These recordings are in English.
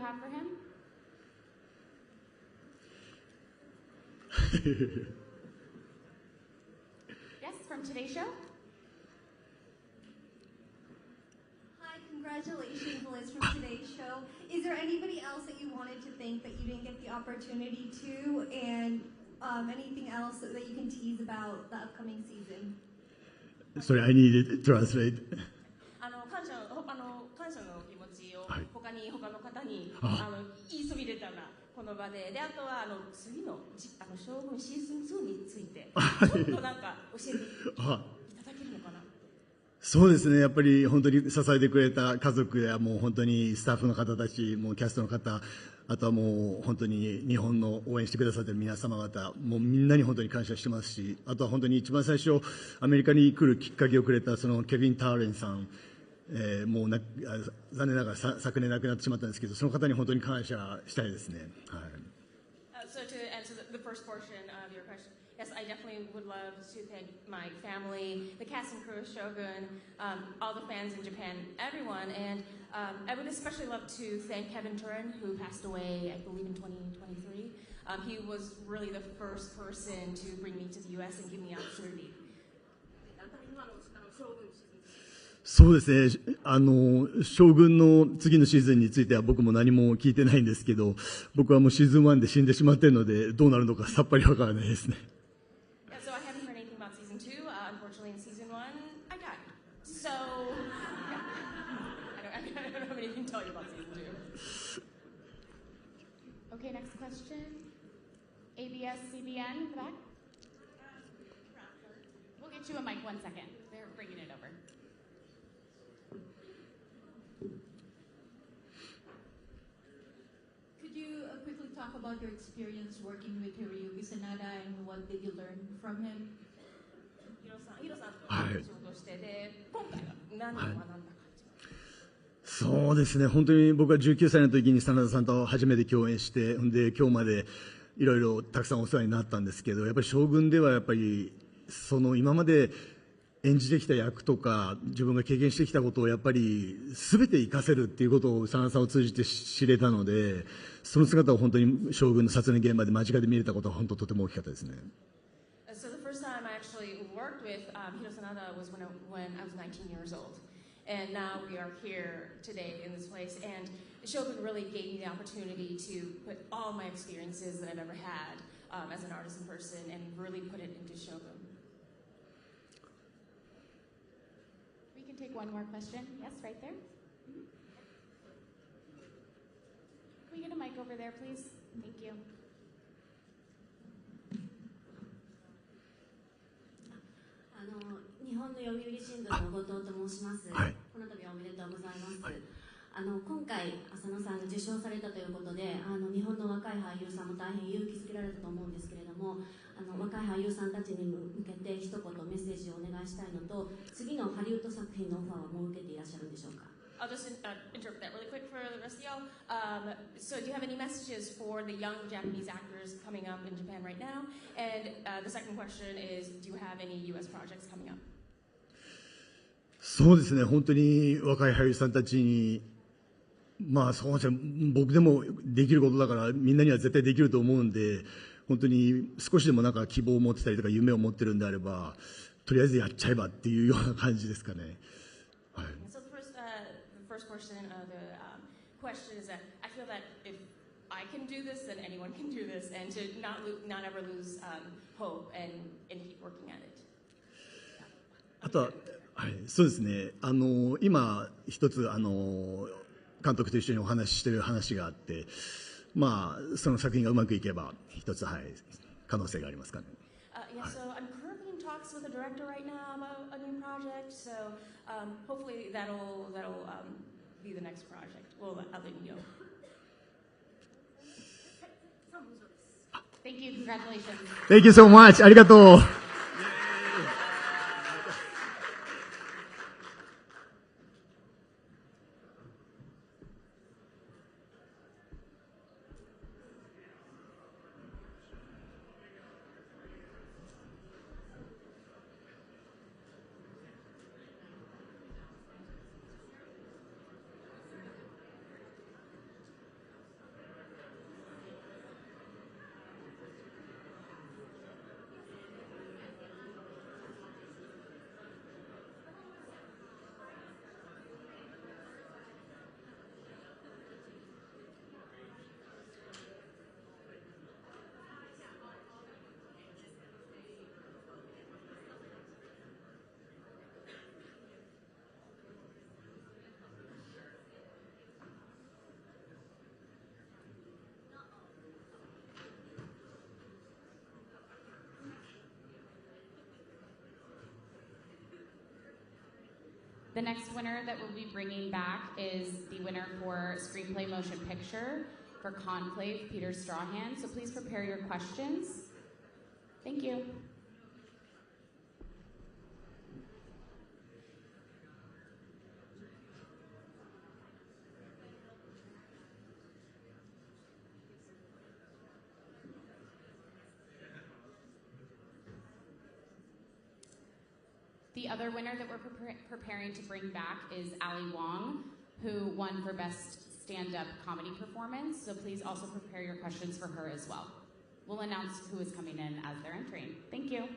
have for him? Yes, from today's show. Hi, congratulations, Liz, from today's show. Is there anybody else that you wanted to thank that you didn't get the opportunity to, and anything else that you can tease about the upcoming season? Sorry, I need to translate. 感謝の気持ちを他の方に言いそびれたらこの場で、あとは次の将軍シーズン2についてちょっとなんか教えていただけるのかな。そうですね、やっぱり本当に支えてくれた家族やもう本当にスタッフの方たち、もうキャストの方、あとはもう本当に日本の応援してくださっている皆様方、もうみんなに本当に感謝してますし、あとは本当に一番最初アメリカに来るきっかけをくれたそのケビン・ターレンさん、もう残念ながら昨年亡くなってしまったんですけど、その方に本当に感謝したいですね。はい。So to answer the first portion of your question, yes, I definitely would love to thank my family, the cast and crew of Shogun, all the fans in Japan, everyone, and I would especially love to thank Kevin Turin, who passed away, I believe, in 2023. He was really the first person to bring me to the U.S. and give me the opportunity. そうですね、将軍の次のシーズンについては僕も何も聞いてないんですけど、僕はもうシーズン1で死んでしまっているので、どうなるのかさっぱりわからないですね。Yeah, so I haven't heard anything about season 2. Unfortunately, in season 1, I died. So I don't have anything to tell you about season 2. Okay, next question. ABS, CBN, in the back. We'll get you a mic 1 second. They're bringing it over. Could you quickly talk about your experience working with Hiroyuki Sanada and what did you learn from him? ヒロさんと仕事してで、今回は何を学んだか。そうですね、本当に僕は19歳の時に真田さんと初めて共演して、で今日までいろいろたくさんお世話になったんですけど、やっぱり将軍ではやっぱりその今まで演じてきた役とか自分が経験してきたことをやっぱり全て活かせるっていうことを真田さんを通じて知れたので、その姿を本当に将軍の撮影現場で間近で見れたことは本当とても大きかったですね。So the first time I actually worked with Hiro Sanada was when I was 19 years old. And now we are here today in this place. And Shogun really gave me the opportunity to put all my experiences that I've ever had as an artist and person and really put it into Shogun. We can take one more question. Yes, right there. Can we get a mic over there, please? Thank you. 日本の読売新聞の後藤と申します。はい、この度はおめでとうございます。はい、今回浅野さんが受賞されたということで、日本の若い俳優さんも大変勇気づけられたと思うんですけれども、若い俳優さんたちに向けて一言メッセージをお願いしたいのと、次のハリウッド作品のオファーはもう受けていらっしゃるんでしょうか。I'll just interpret that really quick for the rest of y'all. So do you have any messages for the young Japanese actors coming up in Japan right now? And the second question is, do you have any U.S. projects coming up? そうですね、本当に若い俳優さんたちに、まあそうですね、僕でもできることだからみんなには絶対できると思うんで、本当に少しでもなんか希望を持ってたりとか夢を持ってるんであれば、とりあえずやっちゃえばっていうような感じですかね。はい。So the first portion of the question is that I feel that if I can do this, then anyone can do this, and to not ever lose hope and keep working at it. あとは、はい、そうですね。今一つ監督と一緒にお話ししている話があって、まあその作品がうまくいけば一つ、はい、可能性がありますかね。Yeah, so I'm currently in talks with a director right now about a new project. So hopefully that'll be the next project. Well, I'll let you know. Thank you. Congratulations. Thank you so much. ありがとう。The next winner that we'll be bringing back is the winner for Screenplay Motion Picture for Conclave, Peter Strahan. So please prepare your questions. Thank you. The other winner that we're preparing to bring back is Ali Wong, who won for Best Stand-Up Comedy Performance. So please also prepare your questions for her as well. We'll announce who is coming in as they're entering. Thank you.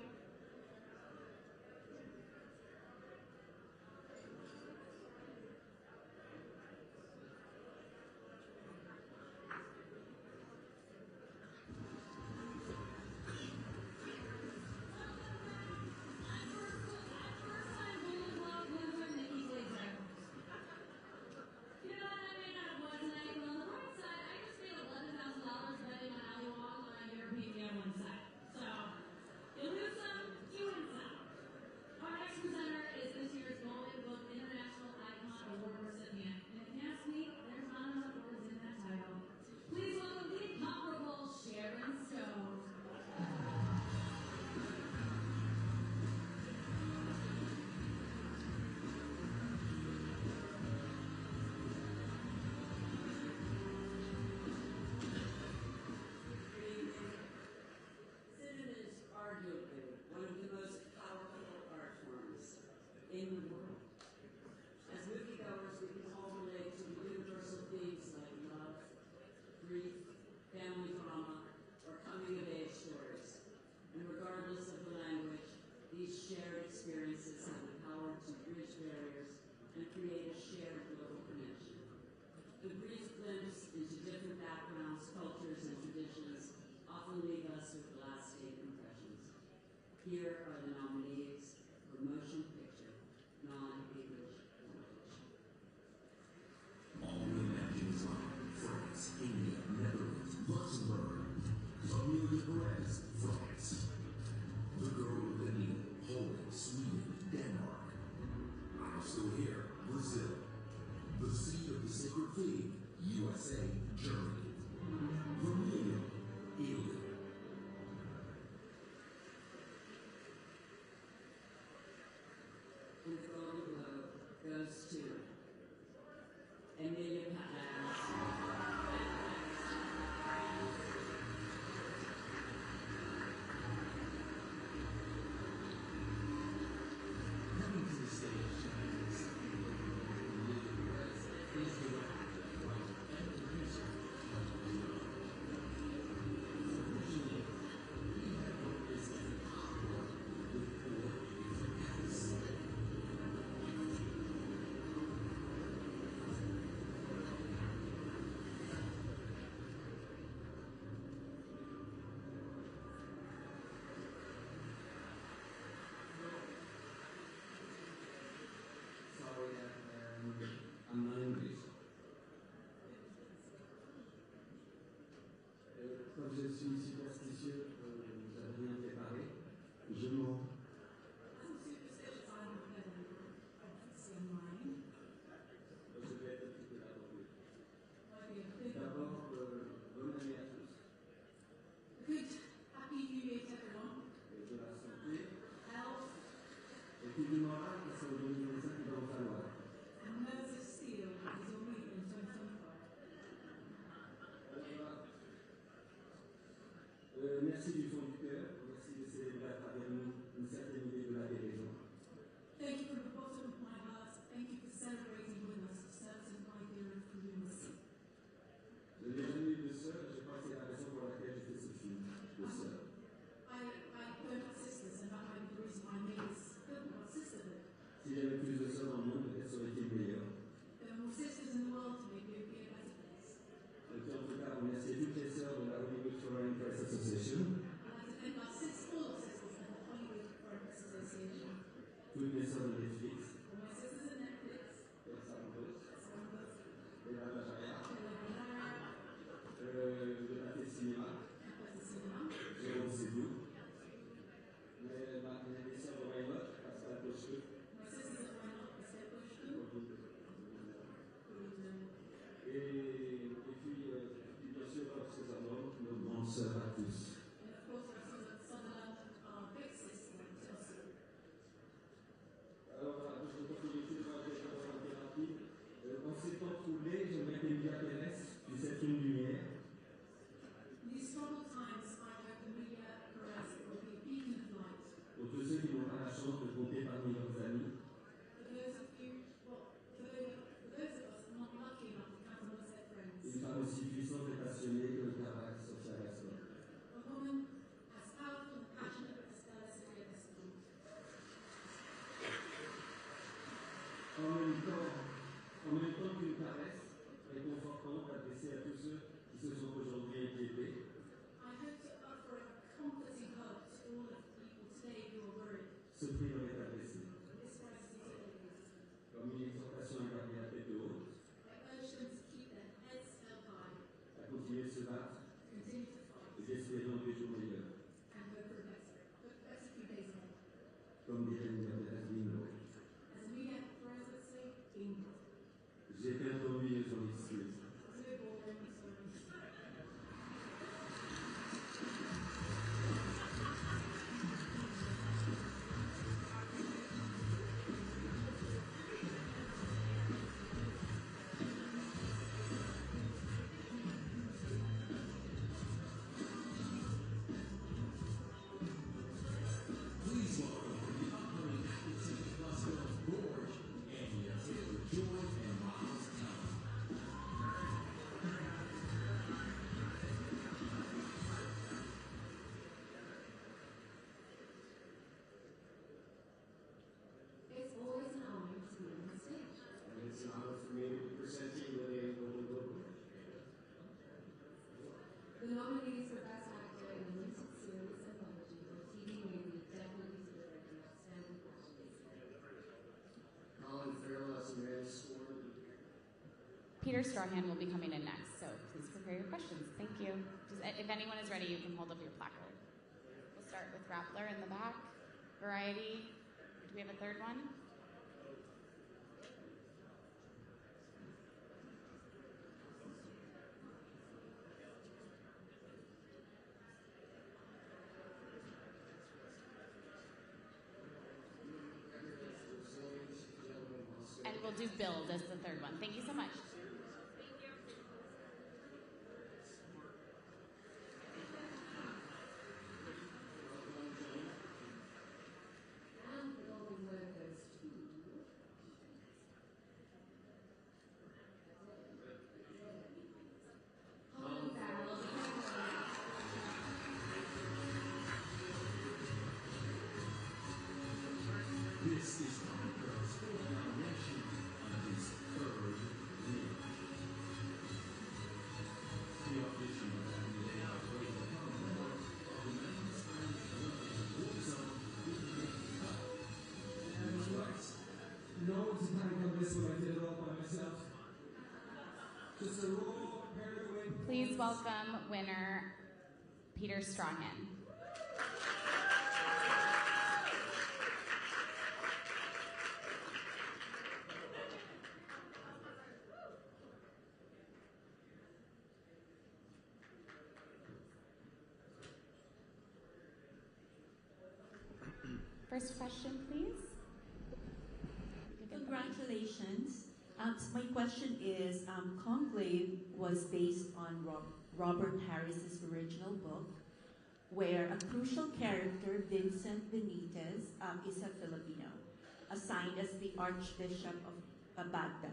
Here are the nominees for Motion Picture, non-English language. All images are France, India, Netherlands, Luxembourg, Amelia Perez, France. The Girl with the Needle, Poland, Sweden, Denmark. I'm Still Here, Brazil. The Seed of the Sacred Fig, USA, Germany. Vermilion, Italy. And the Golden Globe goes to Emilia Perez. Coming to the stage, Emilia Perez is the actor, writer, and producer of the show. Originally, he had worked as an opera with 4 different acts. Sorry, I'm not English. Comme je suis superstitieux, j'avais rien préparé. Je mens. Je vais être un petit peu là pour vous. D'abord, bonne année à tous. Good, happy New Year to everyone. Et de la santé. Health Et puis du moral, parce qu'en 2025, il va en falloir. and nerves of steel is all we in 2025. Merci du fond du cœur. Merci de célébrer à travers nous une certaine idée de la guérison. Thank you from the bottom of my heart. Thank you for celebrating with us a certain idea of community. Je n'ai jamais eu de sœur, je crois que c'est la raison pour laquelle j'ai fait ce film, de sœur. I don't have sisters, and that might be the reason why I made this film about sisterhood. S'il y avait plus de sœurs dans le monde, peut-être serait-il meilleur. There are more sisters in the world to make it be a better place. Je tiens en tout cas à remercier toutes les sœurs de la Hollywood Foreign Press Association. I'd like to se battre et d'espérer toujours meilleur. Comme dirait une Berthelino. J'ai fait entendu et j'en excuse. Please welcome the upcoming active Glasgow Gorge and Taylor Joy and Miles Teller. It's always an honor to be on the stage. And it's an honor for me to be presenting the name of the book. The nominees for Best Actor in a Limited Series Anthology or TV Movie definitely delivered an outstanding performance. Colin Farrell as a man sworn. Peter Strahan will be coming in next, so please prepare your questions. Thank you. If anyone is ready, you can hold up your placard. We'll start with Rappler in the back. Variety. Do we have a third one? And we'll do Build as the third one. Thank you so much. And Golden Globe goes to Colin Farrell. This is Comic Girl's fourth nomination and his third win. The audition and the layout way to come forward of the men's and women's war zone with the making cut. And that's right. No one's planning on this one. I did it all by myself. Just a raw pair of win. Please welcome winner Peter Strahan. First question, please. Congratulations. My question is, Conclave was based on Robert Harris's original book, where a crucial character, Vincent Benitez, is a Filipino, assigned as the Archbishop of Baghdad.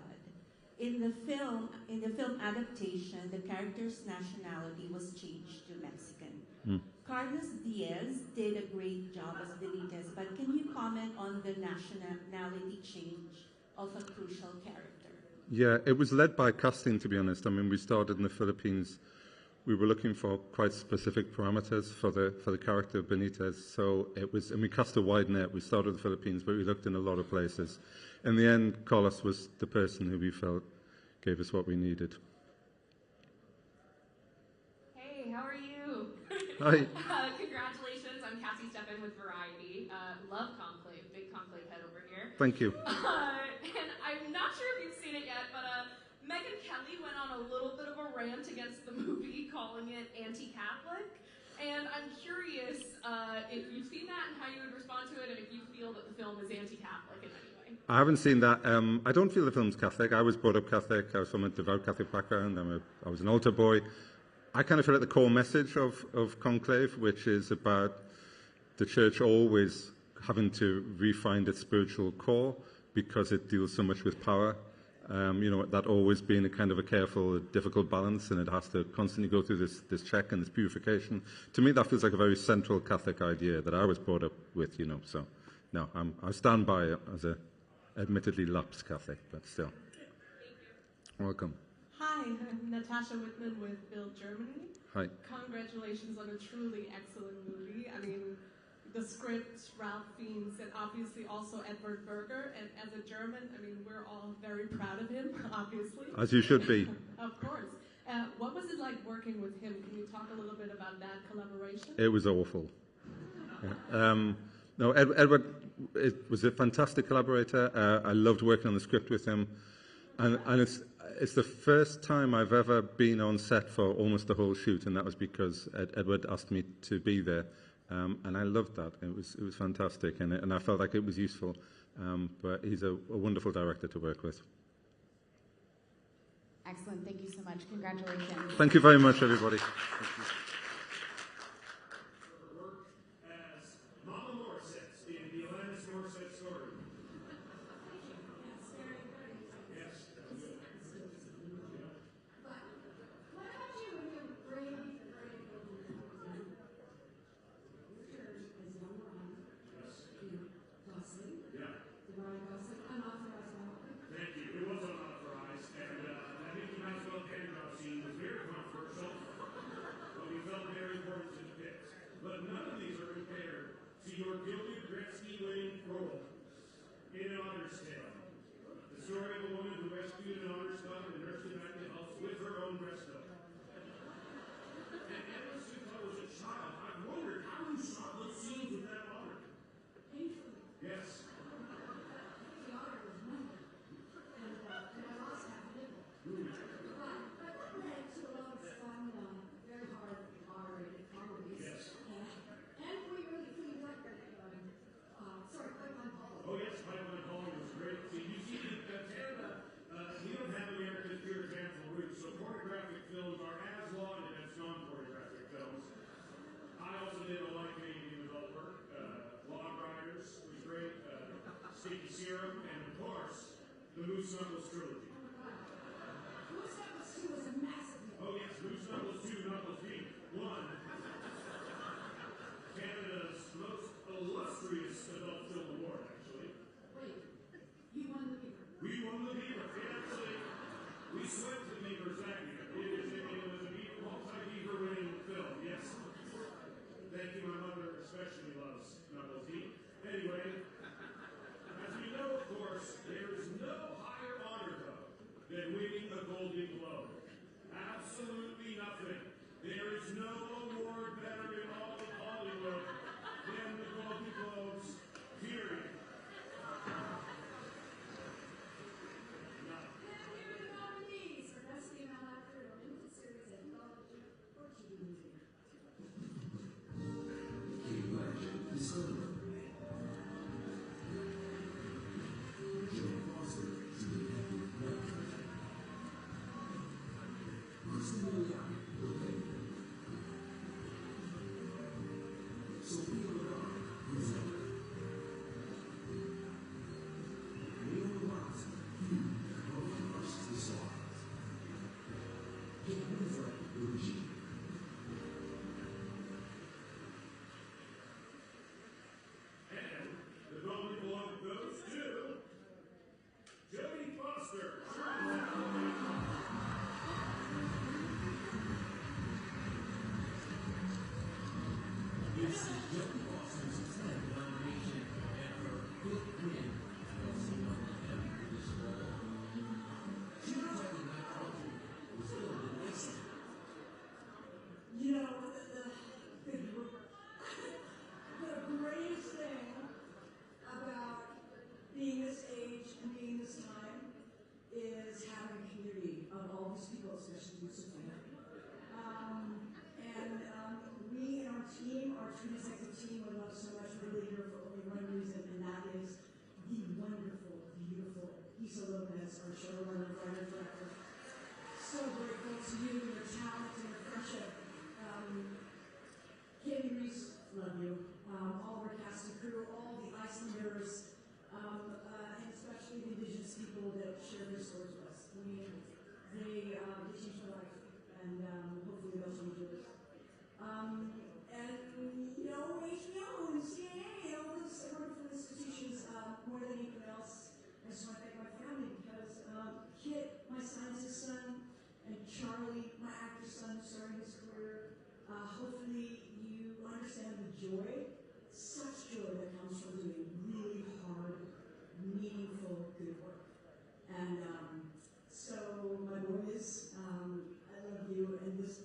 In the film adaptation, the character's nationality was changed to Mexican. Carlos Diaz did a great job as Benitez, but can you comment on the nationality change of a crucial character? Yeah, it was led by casting, to be honest. I mean, we started in the Philippines. We were looking for quite specific parameters for the character of Benitez. So it was, and we cast a wide net. We started in the Philippines, but we looked in a lot of places. In the end, Carlos was the person who we felt gave us what we needed. Hey, how are you? Hi. Congratulations, I'm Cassie Steffen with Variety. Love Conclave, big Conclave head over here. Thank you. And I'm not sure if you've seen it yet, but Megyn Kelly went on a little bit of a rant against the movie, calling it anti-Catholic. And I'm curious if you've seen that and how you would respond to it, and if you feel that the film is anti-Catholic in any way. I haven't seen that. I don't feel the film's Catholic. I was brought up Catholic. I was from a devout Catholic background. I was an altar boy. I kind of feel like the core message of Conclave, which is about the church always having to refine its spiritual core because it deals so much with power. That always being a kind of a careful, difficult balance, and it has to constantly go through this check and this purification. To me, that feels like a very central Catholic idea that I was brought up with, So, no, I stand by it as a admittedly lapsed Catholic, but still. Welcome. Hi, I'm Natasha Whitman with Build Germany. Hi. Congratulations on a truly excellent movie. I mean, the script, Ralph Fiennes, and obviously also Edward Berger. And as a German, we're all very proud of him, obviously. As you should be. Of course. What was it like working with him? Can you talk a little bit about that collaboration? It was awful. Yeah. No, Edward was a fantastic collaborator. I loved working on the script with him. And it's the first time I've ever been on set for almost the whole shoot, and that was because Edward asked me to be there. And I loved that. It was fantastic, and I felt like it was useful. But he's a wonderful director to work with. Excellent. Thank you so much. Congratulations. Thank you very much, everybody. And so, my boys, I love you, and this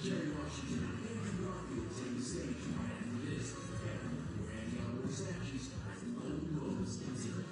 Jerry Washington and Andrew Garfield take the stage and this and Randy Elmore statues as the Golden Globes continue.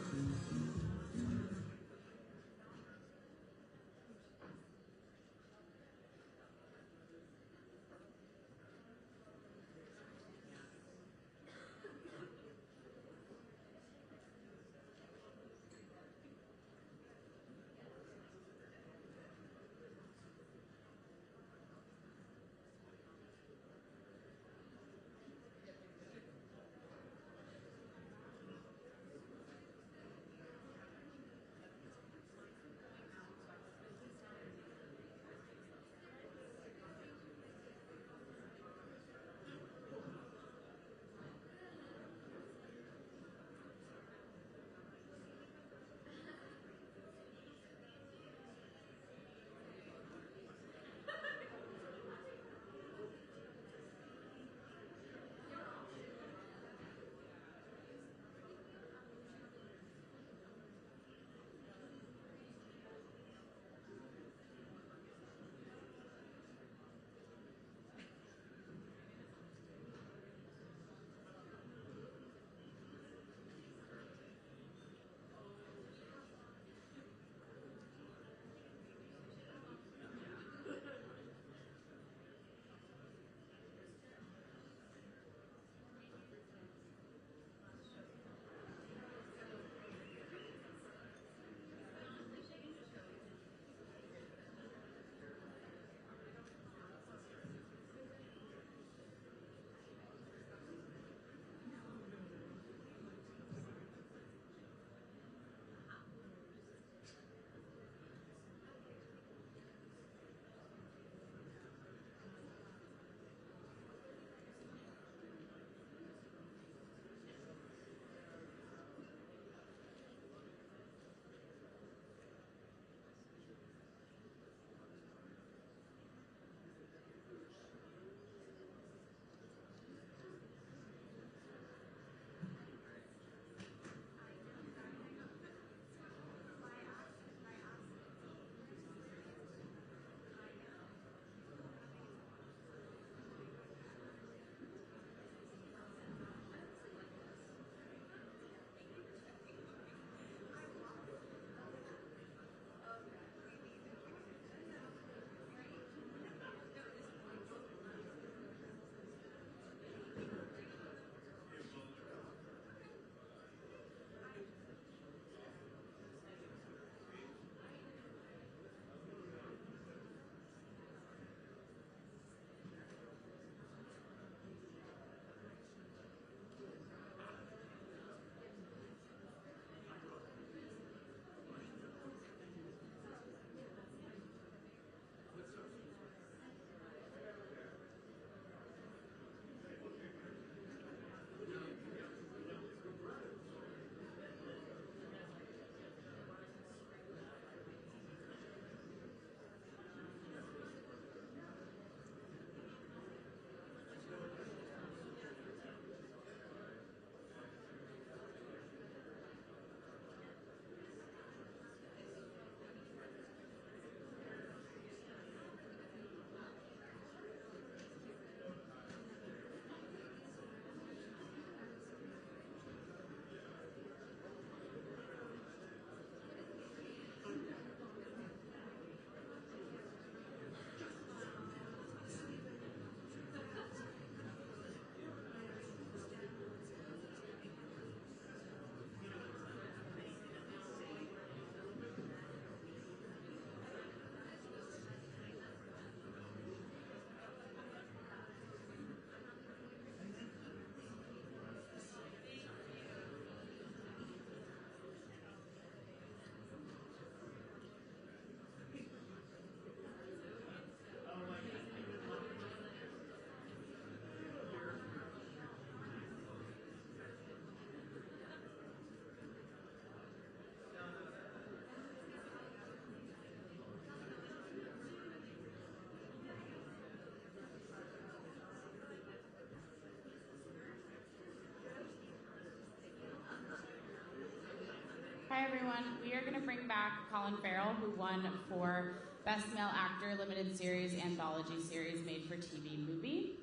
Hi everyone. We are going to bring back Colin Farrell, who won for Best Male Actor Limited Series Anthology Series Made for TV Movie.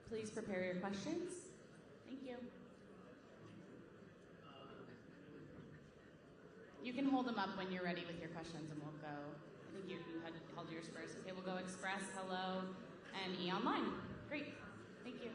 Please prepare your questions. Thank you. You can hold them up when you're ready with your questions and we'll go. I think you had held yours first. Okay, we'll go Express, Hello, and E! Online. Great. Thank you.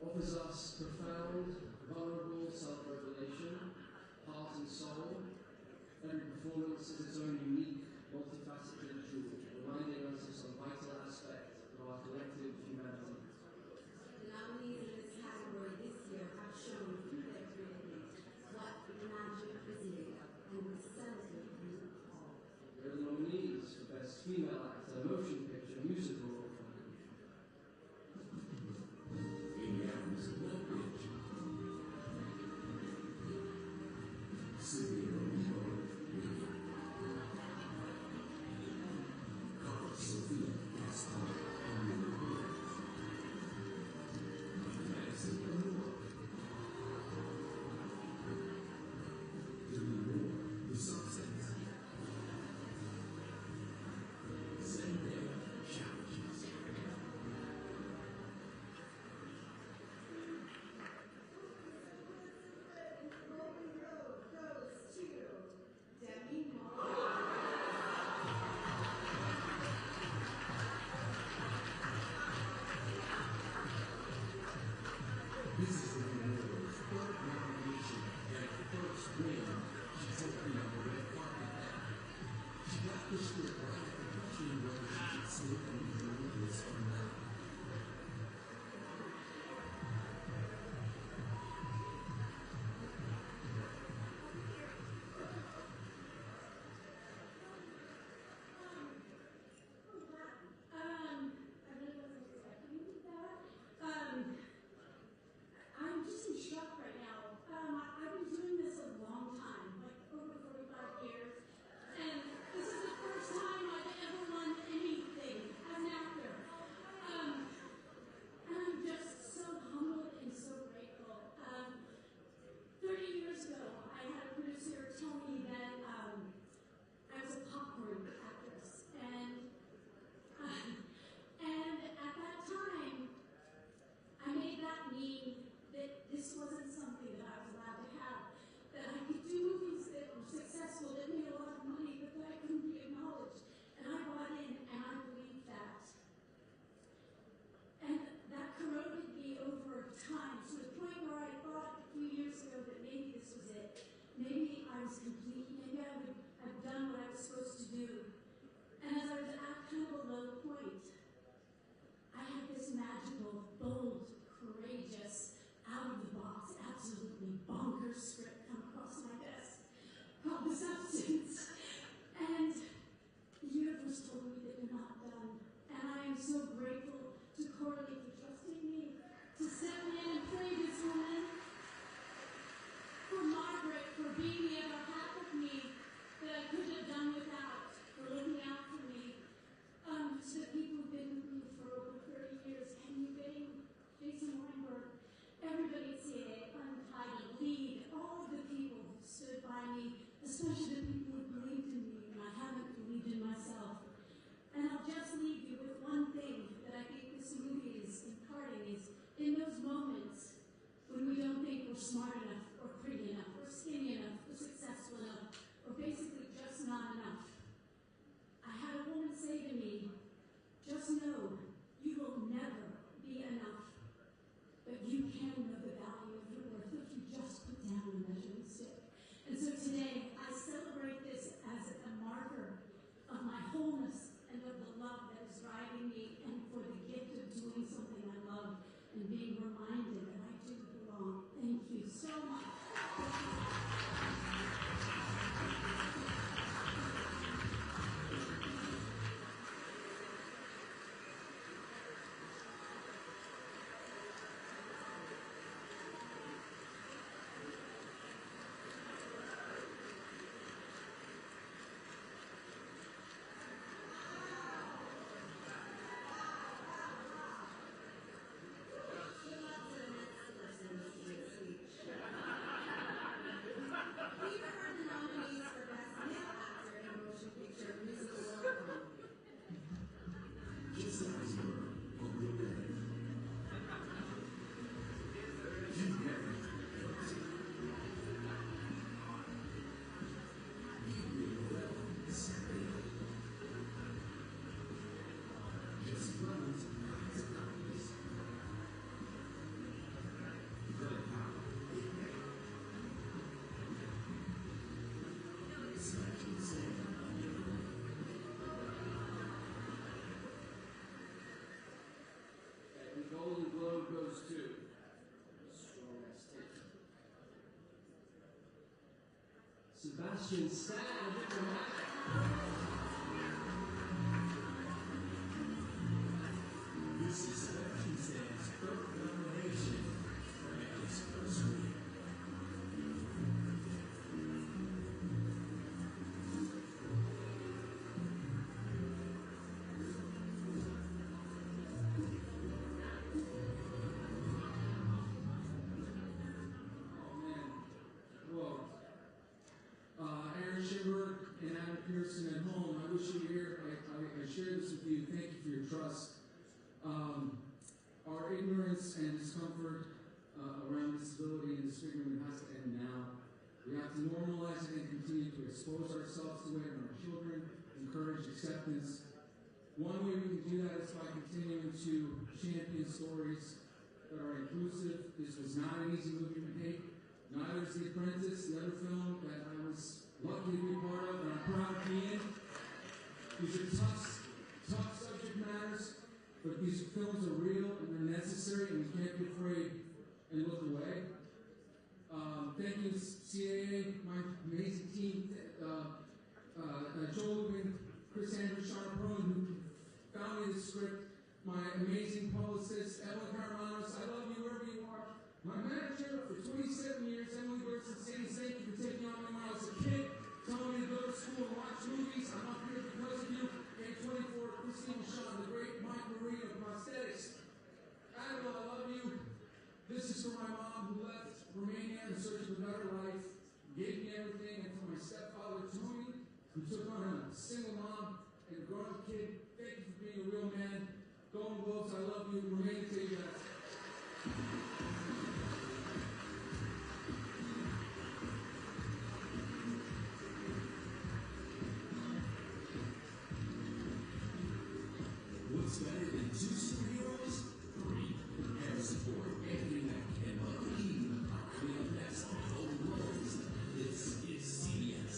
Offers us profound, vulnerable self-revelation, heart and soul. Every performance is its own unique, multifaceted jewel, reminding us of some vital aspect of our collective humanity. The nominees in this category this year have shown through their creativity what magic is made and we celebrate you all. Here are the nominees for Best Female Actor, Motion Picture, Musical, or Comedy. This is the award's third nomination and first win. She's opening on the red carpet. She got the script right at the production where she could slip and do this or not. I'm just in shock right now. I've been doing this a long time, like over 45 years, and this is the first time I've ever won anything as an actor. And I'm just so humbled and so grateful. 30 years ago, I had a producer tell me that I was a popcorn actress, and at that time, I made that mean that this wasn't something that I was allowed to have, that I could do movies that were successful, that made a lot of money, but that I couldn't be acknowledged. And I bought in, and I believed that. And that corroded me over time, to the point where I thought a few years ago that maybe this was it. Maybe I was complete, maybe I've done what I was supposed to do. And as I was at kind of a low point, I had this magical, bold, courageous, out-of-the-box, absolutely bonkers script come across my desk called The Substance. And the universe told me that you're not done. And I am so grateful to Coralie for trusting me, to step in and play this woman, for Margaret for being the other half of me that I couldn't have done without, for looking out for me. To the people who've been with me for over 30 years, Henry Bing, Jason Weinberg, everybody at CAA, Untitled, Lead, all of the people who stood by me, especially the people who believed in me when I haven't believed in myself. And I'll just leave you with one thing that I think this movie is imparting is in those moments when we don't think we're smart enough, or pretty enough, or skinny enough, or successful enough, or basically just not enough. I had a woman say to me, just know you will never be enough, but you can know the value of your worth if you just put down the measuring stick. And so today, I celebrate this as a marker so much. We've heard the nominees for Best Male Actor in a Motion Picture Musical Welcome. Just as you were on the bed. You never felt it. You really well Saturday. Just runs eyes and eyes. But how it may. Smashing sand on your own. And the Golden Globe goes to strong as tape. Sebastian Stan, Diplomatic. This is Sebastian Stan's third nomination for Ellie's first win. Oh man. Whoa. Aaron Schimberg and Adam Pearson at home, I wish you were here. I share this with you. Thank you for your trust. Our ignorance and discomfort around disability and disfigurement has to end now. We have to normalize it and continue to expose ourselves to it and our children, encourage acceptance. One way we can do that is by continuing to champion stories that are inclusive. This was not an easy movie to make. Neither is The Apprentice, the other film that I was lucky to be part of and I'm proud to be in. These are tough subject matters, but these films are real and they're necessary and we can't be afraid and look away. Thank you, CAA, my amazing team, Joel Lubin, Chris Andrews, Sean Perone, who found me the script, my amazing publicist, Evelyn Carmanos, I love you wherever you are. My manager for 27 years, Emily Gerson, thank you for taking on me when I was a kid, telling me to go to school and watch movies. I'm up here because of you. A24, Christine Sean, the great Mike Marie of prosthetics. Adela, I love you. This is for my mom who left Romania in search of a better life, gave me everything, and for my stepfather, Tony, who took on a single mom and a grown-up kid. Thank you for being a real man. Golden Globes, I love you. Remain to you guys. What's better than two superheroes? Three. Harrison Ford, Anthony Mackie, and Michael Keaton are coming up next on Golden Globes. This is CBS.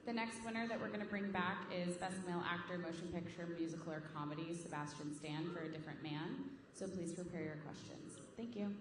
The next winner that we're going to bring back is Best Male Actor, Motion Picture, Musical, or Comedy, Sebastian Stan for A Different Man. So please prepare your questions. Thank you.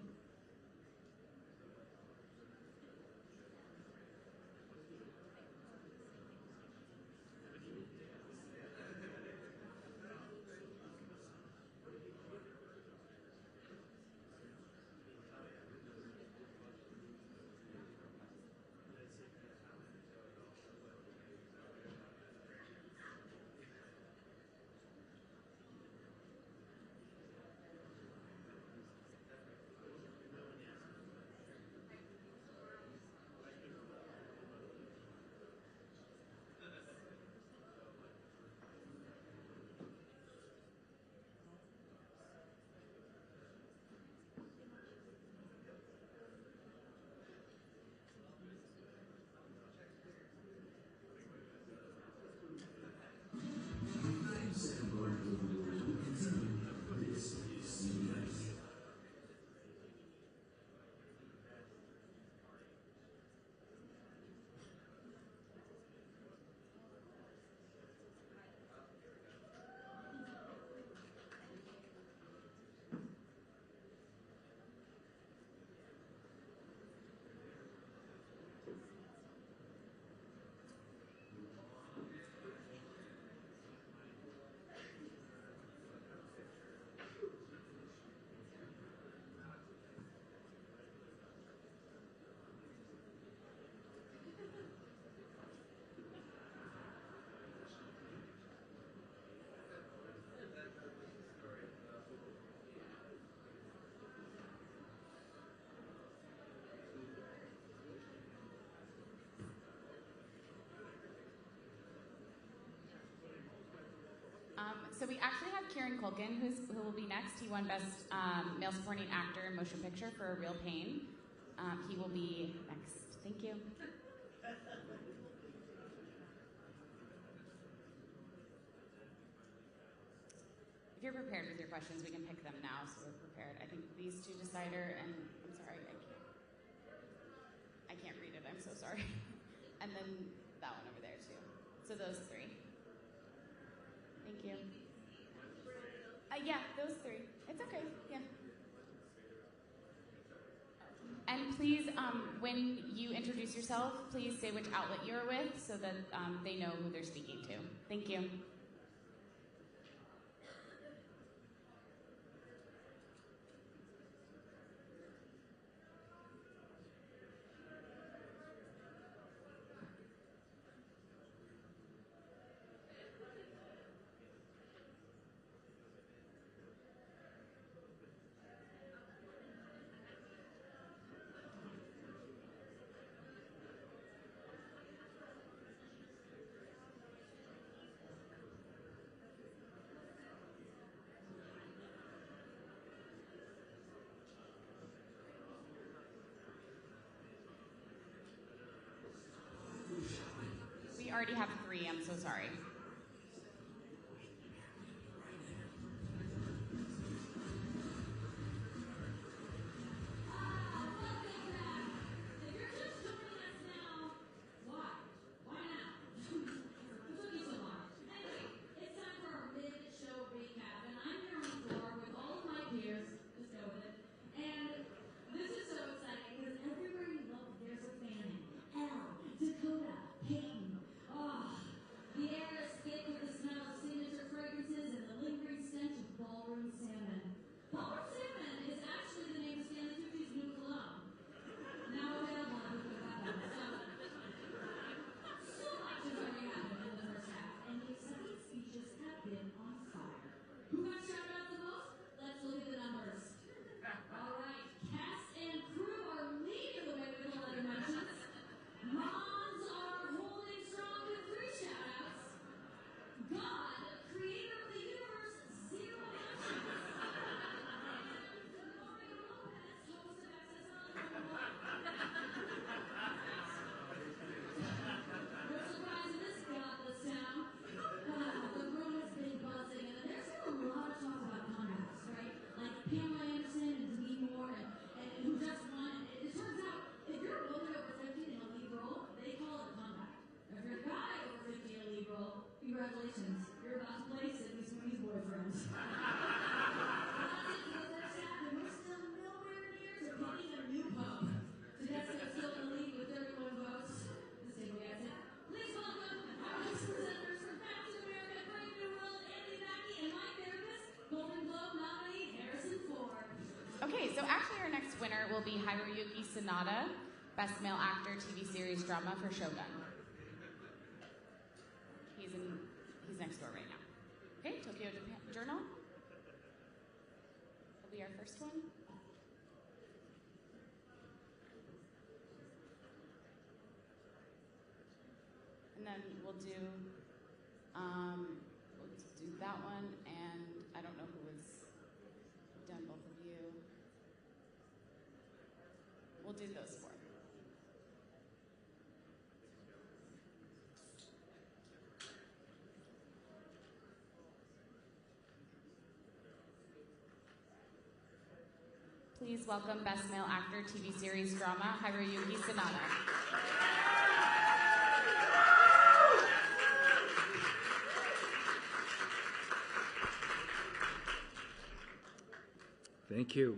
So we actually have Kieran Culkin, who will be next. He won Best Male Supporting Actor in Motion Picture for A Real Pain. He will be next. Thank you. If you're prepared with your questions, we can pick them now, so we're prepared. I think these two decider, and I'm sorry, I can't read it. I'm so sorry. And then that one over there too. So those three. Thank you. Yeah, those three. It's okay. Yeah. And please, when you introduce yourself, please say which outlet you're with so that they know who they're speaking to. Thank you. We already have three. I'm so sorry. Dakota, Peyton. Oh, the air will be Hiroyuki Sanada, Best Male Actor TV Series Drama for Shogun. He's next door right now. Okay, Tokyo Journal. Will be our first one. And then we'll do that one, and I don't know who has done both of you. We'll do those four. Please welcome Best Male Actor TV Series Drama, Hiroyuki Sanada. Thank you.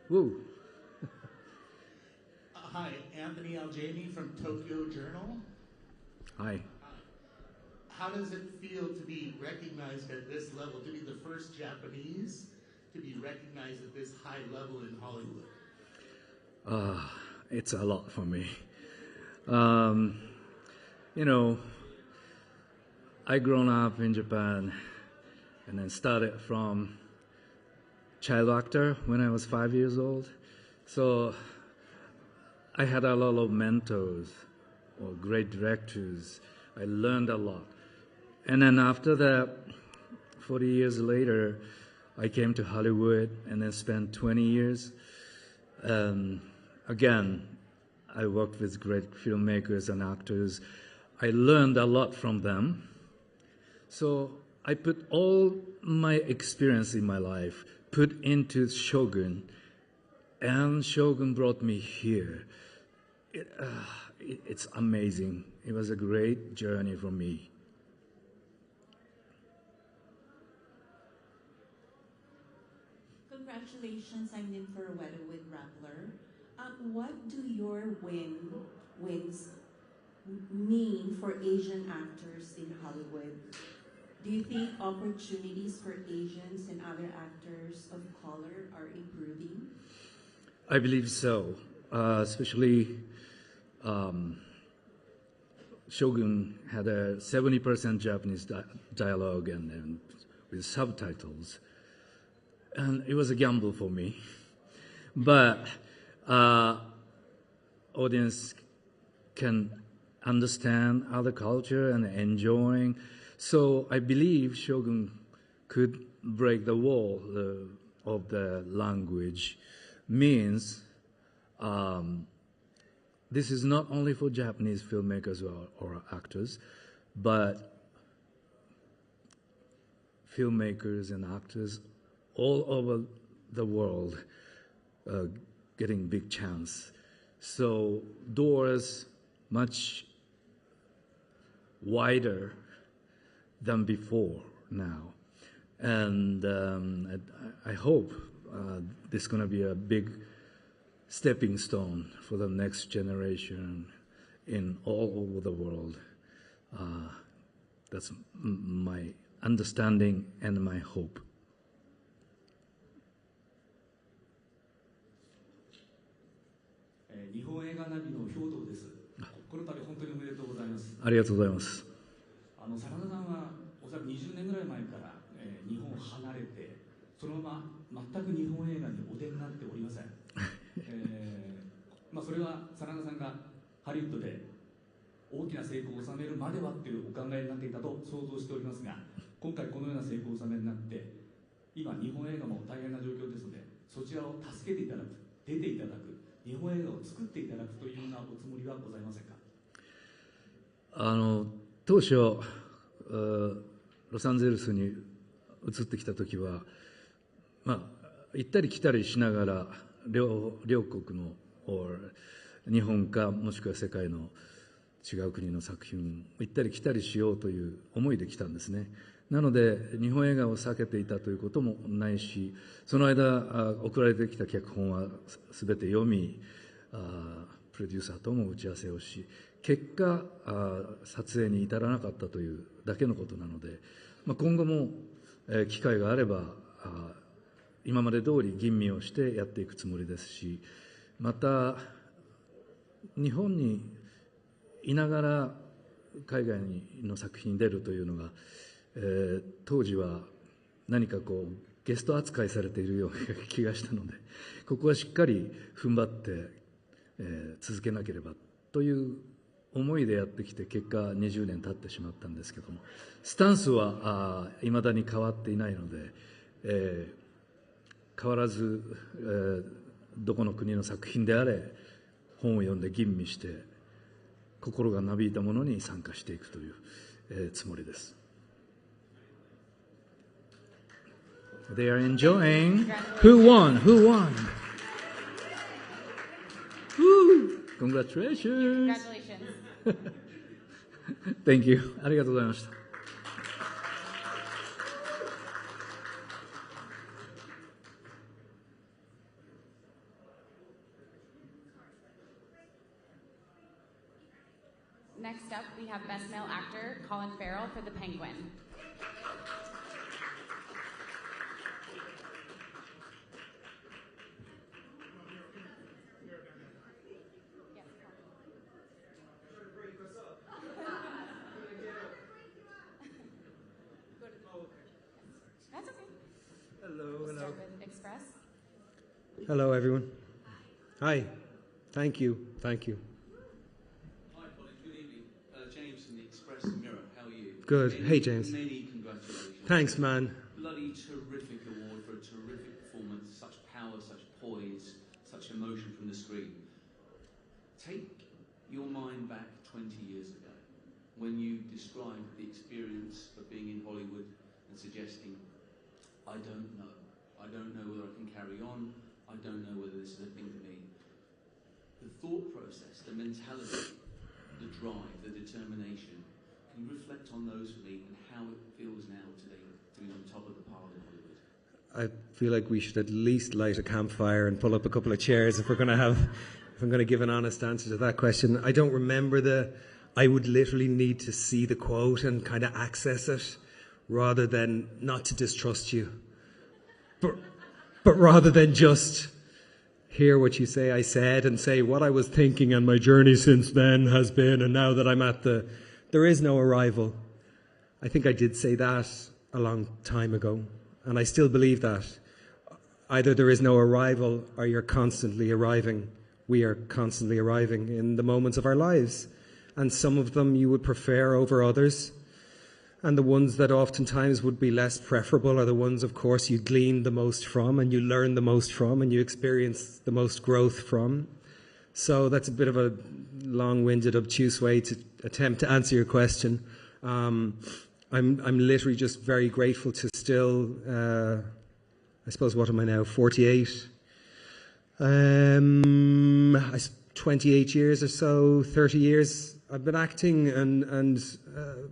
Woo. Hi, Anthony Aljami from Tokyo Journal. Hi. How does it feel to be recognized at this level, to be the first Japanese to be recognized at this high level in Hollywood? It's a lot for me. You know, I grown up in Japan and then started from child actor when I was 5 years old. So I had a lot of mentors or great directors. I learned a lot. And then after that, 40 years later, I came to Hollywood and then spent 20 years. Again, I worked with great filmmakers and actors. I learned a lot from them. So I put all my experience in my life, put into Shogun, and Shogun brought me here. It's amazing. It was a great journey for me. Congratulations, I'm in for a weather with Rappler. What do your wins mean for Asian actors in Hollywood? Do you think opportunities for Asians and other actors of color are improving? I believe so, especially Shogun had a 70% Japanese dialogue and with subtitles. And it was a gamble for me. But audience can understand other culture and enjoying. So I believe Shogun could break the wall of the language. Means this is not only for Japanese filmmakers or actors, but filmmakers and actors all over the world getting big chance. So doors much wider than before now. And I hope this is going to be a big stepping stone for the next generation in all over the world. That's my understanding and my hope.ありがとうございます。真田さんはおそらく20年ぐらい前から、日本を離れてそのまま全く日本映画にお出になっておりません。それは真田さんがハリウッドで大きな成功を収めるまではっていうお考えになっていたと想像しておりますが、今回このような成功を収めになって今日本映画も大変な状況ですので、そちらを助けていただく、出ていただく、日本映画を作っていただくというようなおつもりはございませんか？当初ロサンゼルスに移ってきた時は、行ったり来たりしながら両国の日本かもしくは世界の違う国の作品行ったり来たりしようという思いで来たんですね。なので日本映画を避けていたということもないし、その間送られてきた脚本は全て読み、プロデューサーとも打ち合わせをし、結果撮影に至らなかったというだけのことなので、今後も機会があれば今まで通り吟味をしてやっていくつもりですし、また日本にいながら海外の作品に出るというのが、当時は何かこうゲスト扱いされているような気がしたので、ここはしっかり踏ん張って、続けなければという思いでやってきて、結果20年経ってしまったんですけども、スタンスは未だに変わっていないので、変わらず、どこの国の作品であれ本を読んで吟味して心がなびいたものに参加していくという、つもりです。They are enjoying. Who won? Who won? Woo! Congratulations. Congratulations. Thank you. ありがとうございました。Next up, we have Best Male Actor Colin Farrell for The Penguin. That's okay. We'll start with Express. Hello, everyone. Hi. Thank you. Thank you. Hi, Colin. Good evening. James from the Express and Mirror. How are you? Good. Hey, James. Many congratulations. Thanks, man. Bloody terrific award for a terrific performance. Such power, such poise, such emotion from the screen. Take your mind back 20 years ago when you described the experience of being in Hollywood and suggesting, I don't know. I don't know whether I can carry on. I don't know whether this is a thing for me. The thought process, the mentality, the drive, the determination. Can you reflect on those for me and how it feels now today to be on top of the pile in Hollywood? I feel like we should at least light a campfire and pull up a couple of chairs if I'm going to give an honest answer to that question. I don't remember I would literally need to see the quote and kind of access it rather than, not to distrust you, but rather than just hear what you say I said and say what I was thinking, and my journey since then has been, and now that I'm at there is no arrival. I think I did say that a long time ago, and I still believe that. Either there is no arrival or you're constantly arriving. We are constantly arriving in the moments of our lives, and some of them you would prefer over others. And the ones that oftentimes would be less preferable are the ones, of course, you glean the most from and you learn the most from and you experience the most growth from. So that's a bit of a long-winded, obtuse way to attempt to answer your question. I'm literally just very grateful to still, I suppose, what am I now, 48? 28 years or so, 30 years. I've been acting and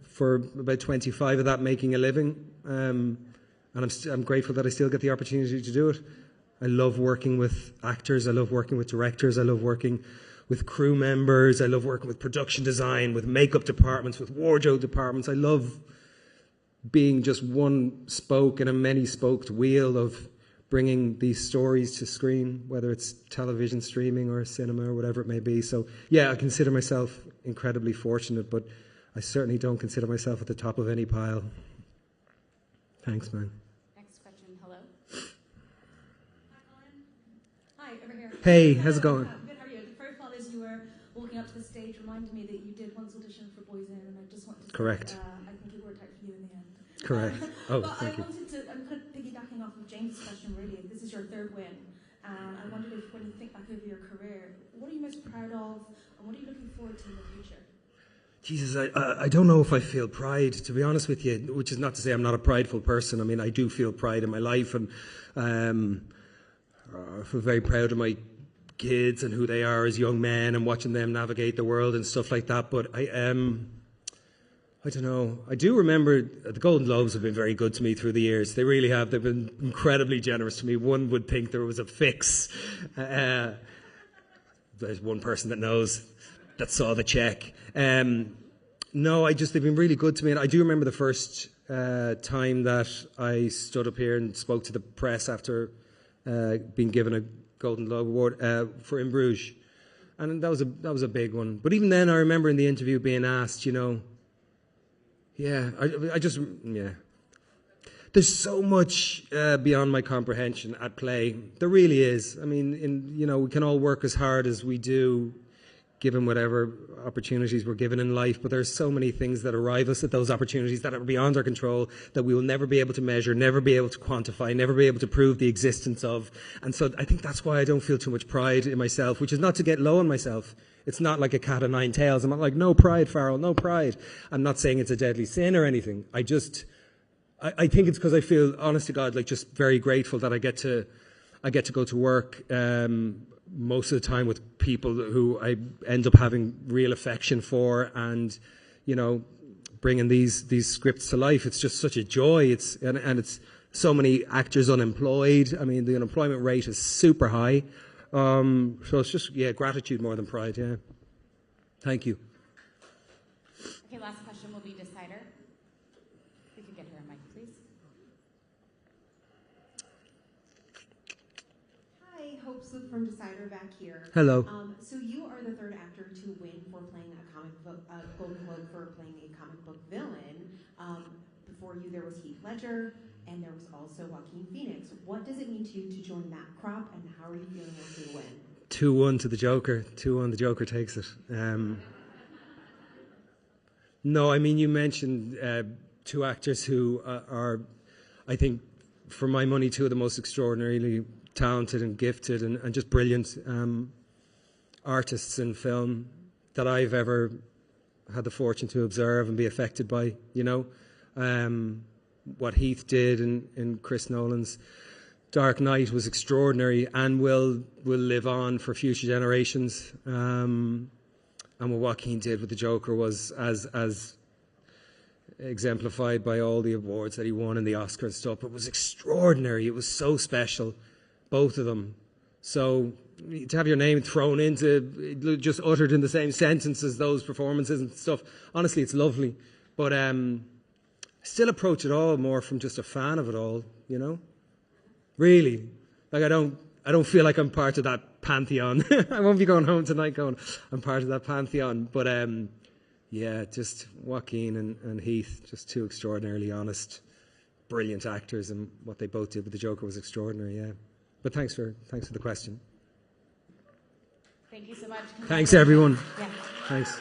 for about 25 of that making a living, and I'm grateful that I still get the opportunity to do it. I love working with actors, I love working with directors, I love working with crew members, I love working with production design, with makeup departments, with wardrobe departments. I love being just one spoke in a many-spoked wheel of bringing these stories to screen, whether it's television, streaming, or cinema, or whatever it may be. So, yeah, I consider myself incredibly fortunate, but I certainly don't consider myself at the top of any pile. Thanks, man. Next question, hello. Hi, over here. Hey, how's it going? Good, how are you? The very thought as you were walking up to the stage reminded me that you did once audition for Boys In, and I just wanted to say, Correct. I think it worked out for you in the end. Correct. Oh, but thank you. I wanted to, I'm kind of piggybacking off of James' question really. This is your third win, and I wondered if when you think back over your career, what are you most proud of, and what are you looking forward to in the future? Jesus, I don't know if I feel pride, to be honest with you, which is not to say I'm not a prideful person. I mean, I do feel pride in my life, and I feel very proud of my kids and who they are as young men and watching them navigate the world and stuff like that. But I don't know. I do remember the Golden Globes have been very good to me through the years. They really have. They've been incredibly generous to me. One would think there was a fix. There's one person that knows, that saw the check. No, they've been really good to me. And I do remember the first time that I stood up here and spoke to the press after being given a Golden Globe Award for In Bruges. And that was a big one. But even then, I remember in the interview being asked, there's so much beyond my comprehension at play. There really is. I mean, we can all work as hard as we do, given whatever opportunities we're given in life, but there's so many things that arrive us at those opportunities that are beyond our control, that we will never be able to measure, never be able to quantify, never be able to prove the existence of. And so I think that's why I don't feel too much pride in myself, which is not to get low on myself. It's not like a cat of nine tails. I'm not like, no pride, Farrell, no pride. I'm not saying it's a deadly sin or anything. I think it's because I feel, honest to God, like just very grateful that I get to go to work most of the time with people who I end up having real affection for, and bringing these scripts to life. It's just such a joy. It's so many actors unemployed. I mean, the unemployment rate is super high. So it's just gratitude more than pride. Yeah. Thank you. Okay, last question will be Decider. We could get her a mic, please. Hope Sloop from Decider back here. Hello. So you are the third actor to win for playing a comic book, Golden Globe for playing a comic book villain. Before you, there was Heath Ledger, and there was also Joaquin Phoenix. What does it mean to you to join that crop, and how are you feeling after the win? 2-1 to the Joker. 2-1, the Joker takes it. No, I mean, you mentioned two actors who are, I think, for my money, two of the most extraordinarily talented and gifted and just brilliant artists in film that I've ever had the fortune to observe and be affected by. What Heath did in Chris Nolan's Dark Knight was extraordinary and will live on for future generations. And what Joaquin did with the Joker was as exemplified by all the awards that he won in the Oscar and stuff. It was extraordinary. It was so special, both of them. So to have your name thrown into, just uttered in the same sentence as those performances and stuff, honestly, it's lovely. But still approach it all more from just a fan of it all, Really. Like I don't feel like I'm part of that pantheon. I won't be going home tonight going, I'm part of that pantheon. But just Joaquin and Heath, just two extraordinarily honest, brilliant actors, and what they both did with the Joker was extraordinary, yeah. But thanks for the question. Thank you so much. Thanks, everyone. Yeah. Thanks.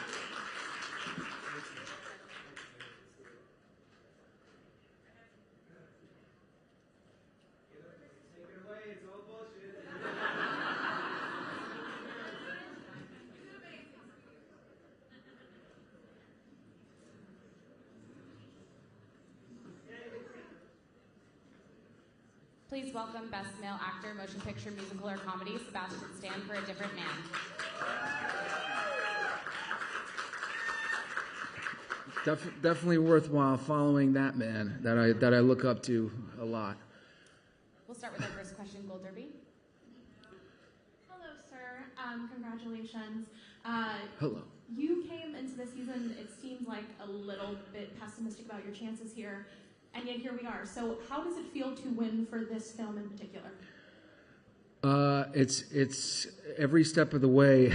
Please welcome Best Male Actor, Motion Picture, Musical, or Comedy, Sebastian Stan for A Different Man. Definitely worthwhile following that man that I look up to a lot. We'll start with our first question, Gold Derby. Hello, sir. Congratulations. Hello. You came into the season, it seems like a little bit pessimistic about your chances here, and yet here we are. So how does it feel to win for this film in particular? It's every step of the way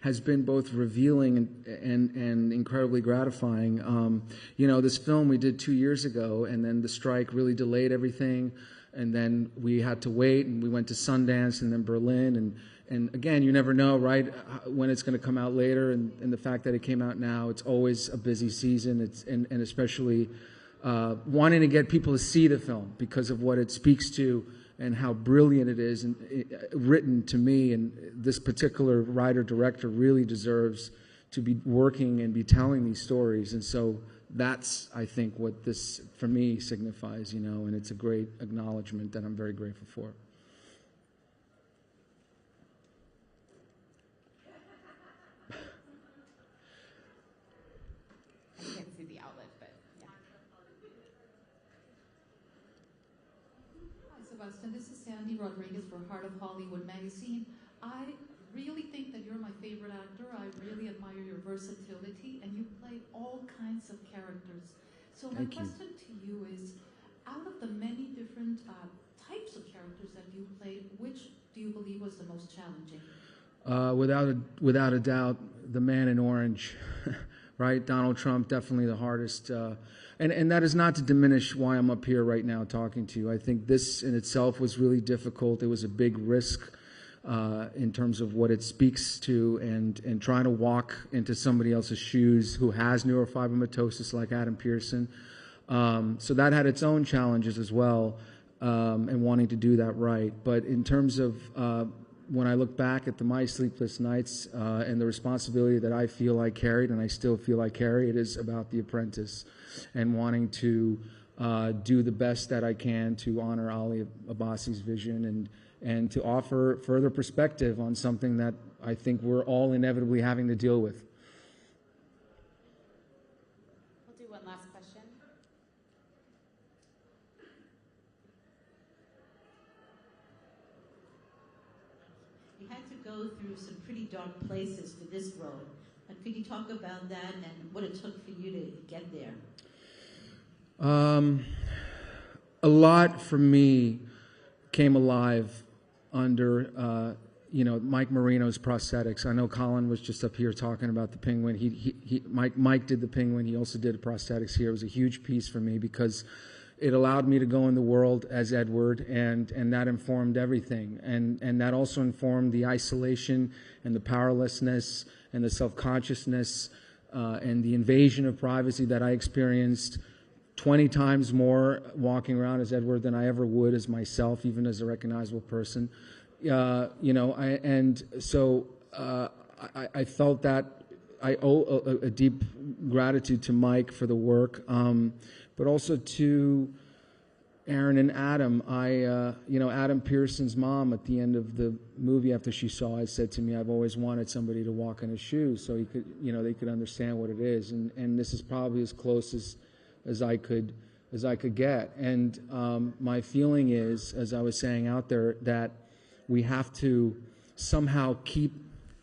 has been both revealing and incredibly gratifying. This film we did 2 years ago, and then the strike really delayed everything, and then we had to wait, and we went to Sundance and then Berlin, and again, you never know, right, when it's going to come out later, and the fact that it came out now, it's always a busy season, and especially wanting to get people to see the film because of what it speaks to and how brilliant it is and written to me. And this particular writer-director really deserves to be working and be telling these stories. And so that's, I think, what this, for me, signifies, and it's a great acknowledgement that I'm very grateful for. I can't see the outlet, but yeah. Hi, Sebastian. This is Sandy Rodriguez for Heart of Hollywood magazine. I really think that you're my favorite actor. I really admire your versatility, and you play all kinds of characters. So my question to you is, out of the many different types of characters that you played, which do you believe was the most challenging? Without a doubt, the man in orange, right? Donald Trump, definitely the hardest. And that is not to diminish why I'm up here right now talking to you. I think this in itself was really difficult. It was a big risk in terms of what it speaks to, and trying to walk into somebody else's shoes who has neurofibromatosis like Adam Pearson. So that had its own challenges as well, and wanting to do that right. But in terms of when I look back at my sleepless nights and the responsibility that I feel I carried, and I still feel I carry, it is about The Apprentice and wanting to do the best that I can to honor Ali Abbasi's vision and to offer further perspective on something that I think we're all inevitably having to deal with. We'll do one last question. You had to go through some pretty dark places for this role. Could you talk about that and what it took for you to get there? A lot for me came alive under Mike Marino's prosthetics. I know Colin was just up here talking about the Penguin. Mike did the Penguin. He also did prosthetics here. It was a huge piece for me because it allowed me to go in the world as Edward, and that informed everything. And that also informed the isolation and the powerlessness and the self-consciousness and the invasion of privacy that I experienced 20 times more walking around as Edward than I ever would as myself, even as a recognizable person. I felt that I owe a deep gratitude to Mike for the work, but also to Aaron and Adam. Adam Pearson's mom at the end of the movie, after she saw it, said to me, "I've always wanted somebody to walk in his shoes so he could, they could understand what it is." And this is probably as close as I could get. And my feeling is, as I was saying out there, that we have to somehow keep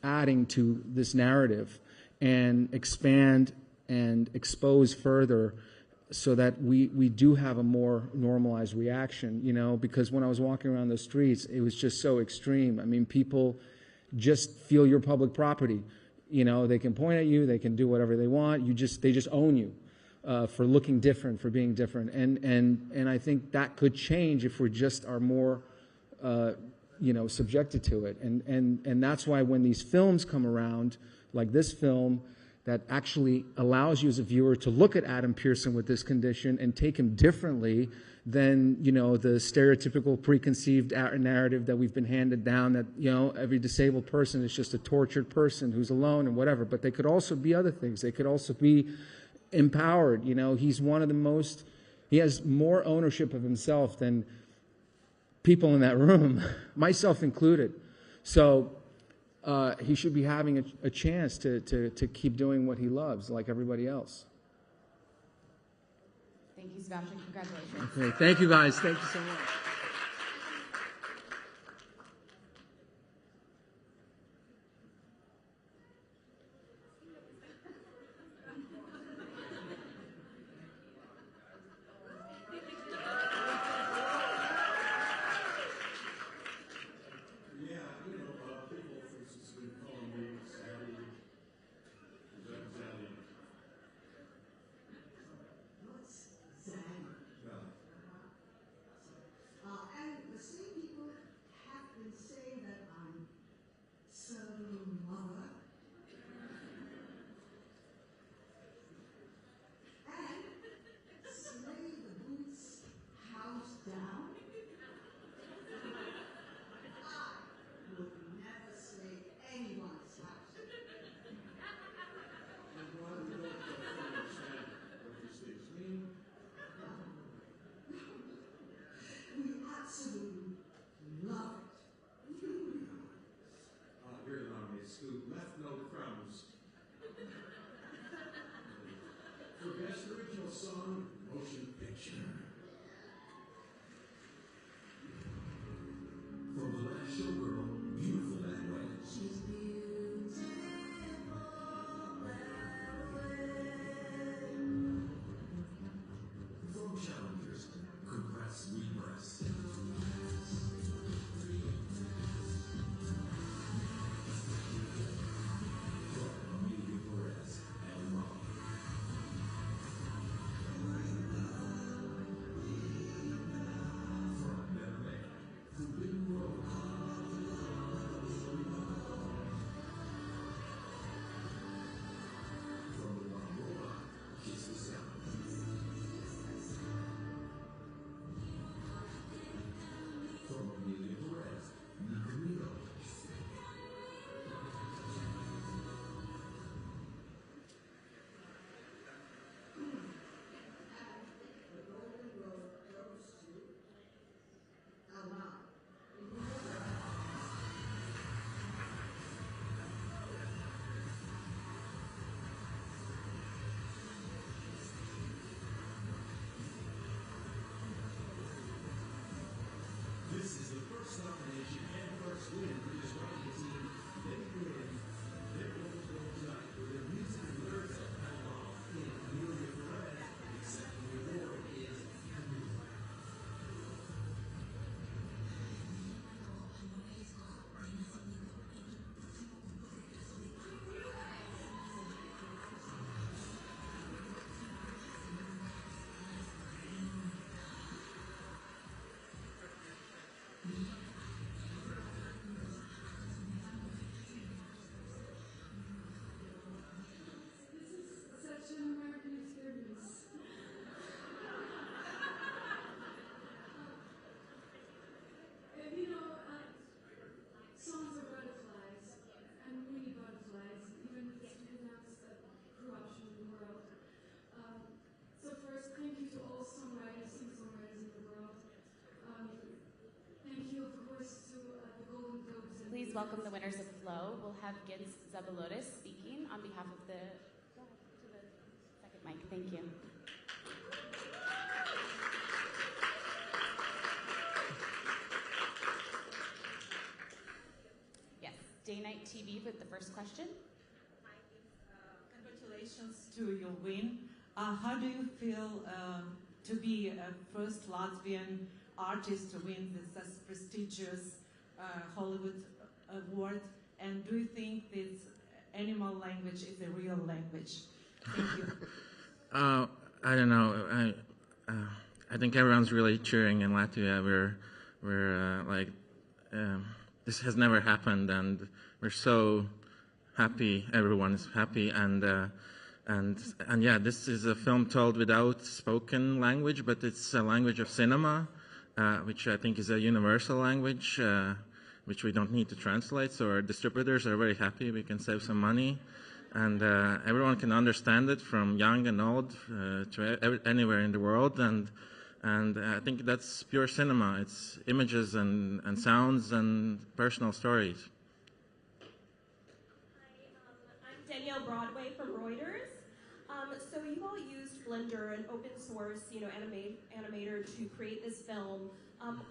adding to this narrative and expand and expose further so that we do have a more normalized reaction, because when I was walking around the streets, it was just so extreme. I mean, people just feel you're public property. They can point at you, they can do whatever they want. They just own you for looking different, for being different. And I think that could change if we just are more subjected to it. And that's why when these films come around, like this film, that actually allows you as a viewer to look at Adam Pearson with this condition and take him differently than, the stereotypical preconceived narrative that we've been handed down, that, every disabled person is just a tortured person who's alone and whatever. But they could also be other things. They could also be empowered. He's one of the most, he has more ownership of himself than people in that room, myself included. So he should be having a chance to keep doing what he loves like everybody else. Thank you, Sebastian. Congratulations. Okay, thank you guys. Thank you so much. welcome the winners of Flow. We'll have Gins Zabalotis speaking on behalf of the... Go ahead to the second mic. Thank you. Yes, Day Night TV with the first question. Congratulations to your win. How do you feel to be a first Latvian artist to win this prestigious Hollywood award? And do you think this animal language is a real language? Thank you. I don't know. I think everyone's really cheering in Latvia. We're like this has never happened, and we're so happy. Everyone's happy, and yeah, this is a film told without spoken language, but it's a language of cinema, which I think is a universal language, which we don't need to translate. So our distributors are very happy. We can save some money, and everyone can understand it, from young and old to anywhere in the world. And I think that's pure cinema. It's images and sounds and personal stories. I'm Danielle Broadway from Reuters. So you all used Blender, an open source, animator to create this film.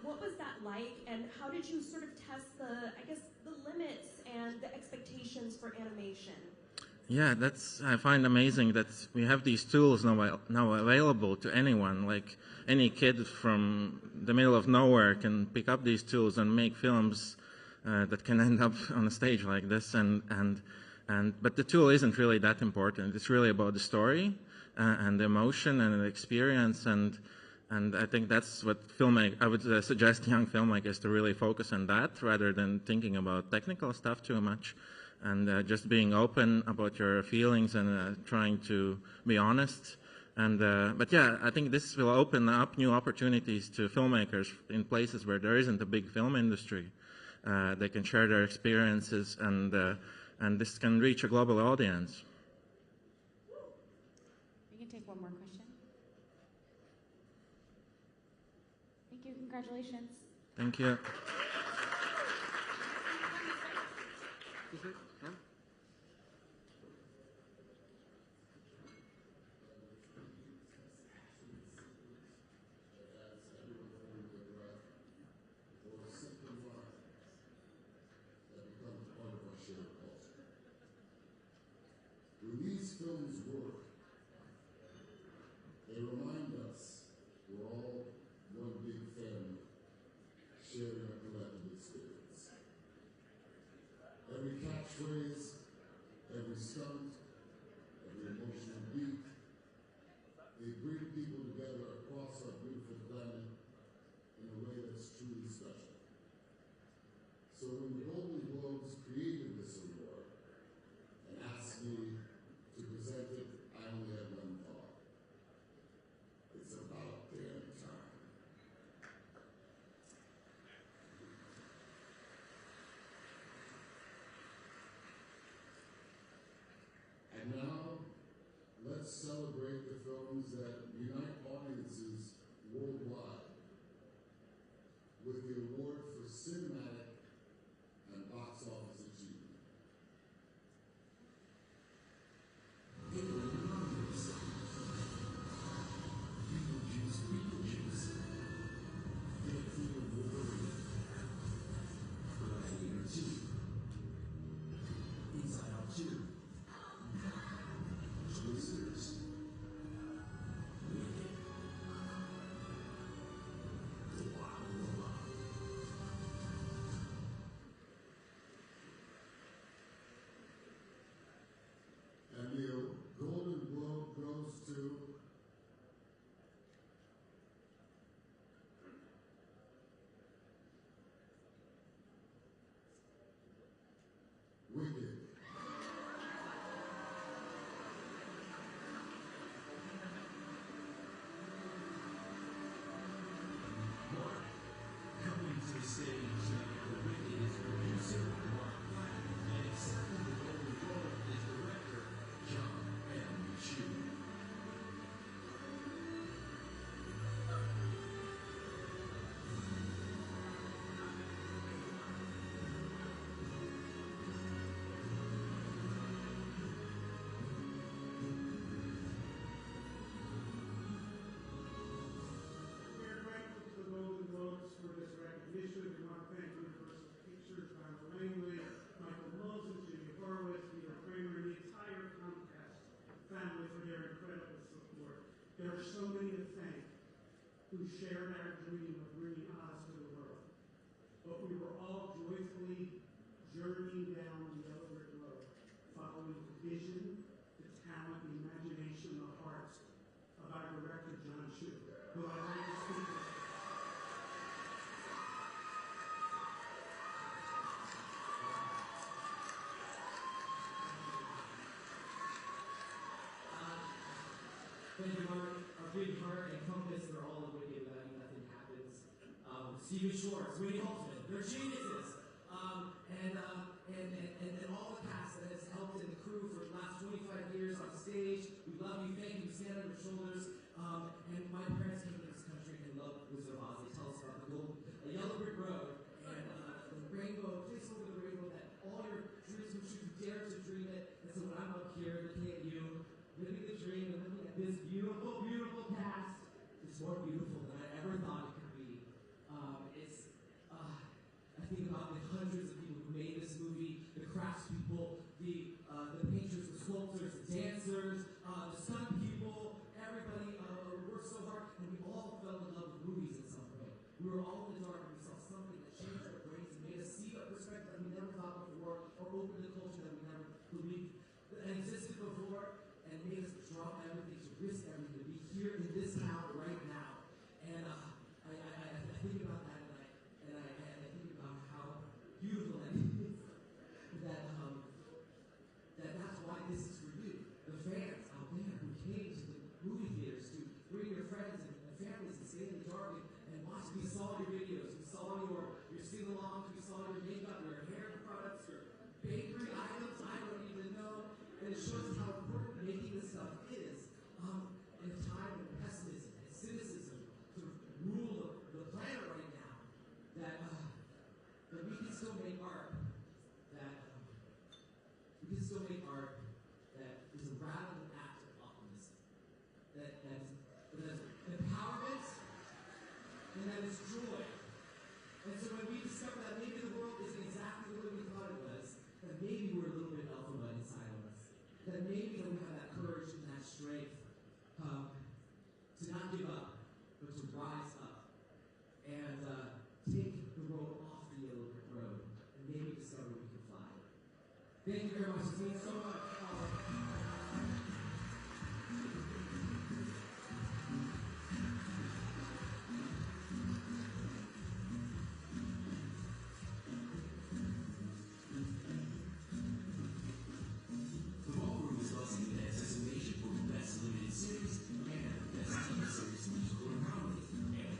What was that like, and how did you sort of test the limits and the expectations for animation? Yeah, I find amazing that we have these tools now available to anyone. Like any kid from the middle of nowhere can pick up these tools and make films that can end up on a stage like this. But the tool isn't really that important. It's really about the story and the emotion and the experience. And I think that's what I would suggest young filmmakers to really focus on that rather than thinking about technical stuff too much. And just being open about your feelings and trying to be honest. But yeah, I think this will open up new opportunities to filmmakers in places where there isn't a big film industry. They can share their experiences, and this can reach a global audience. We can take one more question. Thank you. Congratulations. Thank you. When these films work, they remind us we're all one big family, sharing a collective experience. Every catchphrase, every stunt, every emotional beat, they bring people together across our beautiful planet in a way that's truly special. So when the Golden Globes created this award and asked me to present it, I only had one thought. It's about damn time. And now, let's celebrate the films that unite audiences worldwide with the award for cinematic and box office achievement. Inside Out 2. Choices. shared our dream of bringing Oz to the world. But we were all joyfully journeying down the Yellow Brick Road, following the vision, the talent, the imagination, the heart of our director, John Chu, who I like to speak with. Thank you, Mark. A big heart and compass, they're all in Wicked. Without you, nothing happens. Steven Schwartz, Winnie Holtzman, they're geniuses. And all the cast that has helped in the crew for the last 25 years on stage. We love you, thank you, we stand on your shoulders. And my parents came to this country and loved Wizard of Oz. They tell us about the Yellow Brick Road and the rainbow, place over the rainbow that all your dreams come true. You dare to dream it. And so when I'm up here looking at you, living the dream and looking at this beautiful, beautiful cast, it's more beautiful than I ever thought it could be. I think about the hundreds of people who made this movie, the craftspeople, the painters, the sculptors, the dancers, the stunt people, everybody worked so hard, and we all fell in love with movies at some point. We were all in the dark, and we saw something that changed our brains and made us see a perspective that we never thought before, or opened a culture that we never believed that existed before, and made us drop everything, to risk everything, to be here in this town right now. And I think about that, and I think about how beautiful that is. That's why this is for you, the fans out there who came to the movie theaters to bring your friends and families and stay in the dark and watch. We saw your videos, we saw your sing-alongs, we saw your makeup, your hair products, your bakery items. I don't even know, and it shows how important making this stuff is. In a time when pessimism and cynicism sort of rule the planet right now, that we can still make art, we can still make art that is a radical act of optimism, that is empowerment, and that is joy. And so when we discover that maybe the world isn't exactly the way we thought it was, that maybe we're a little bit alpha inside of us, that maybe we have that courage and that strength to not give up, but to rise up and take the road off the Yellow Brick Road and maybe discover we can fly. Thank you very much. It means so much. The ballroom is buzzing in anticipation for the best limited series and best TV series musical and comedy. And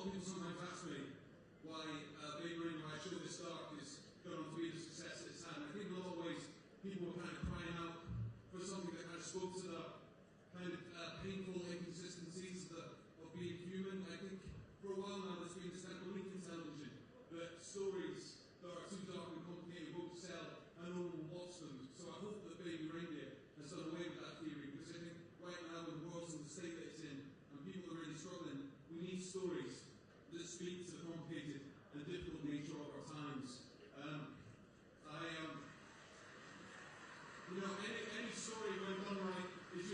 lot of people sometimes ask me why Baby Reindeer, why I showed this dark, is going on to be the success it's had. And I think in a lot of ways, people were kind of crying out for something that kind of spoke to the kind of painful inconsistencies of being human. I think for a while now, there's been this kind of belief in television that stories that are too dark and complicated won't sell and no one will watch them. So I hope that Baby Reindeer has done away with that theory, because I think right now, with the world's in the state that it's in, and people are really struggling, we need stories that speak to the complicated and difficult nature of our times. You know, any story when done right is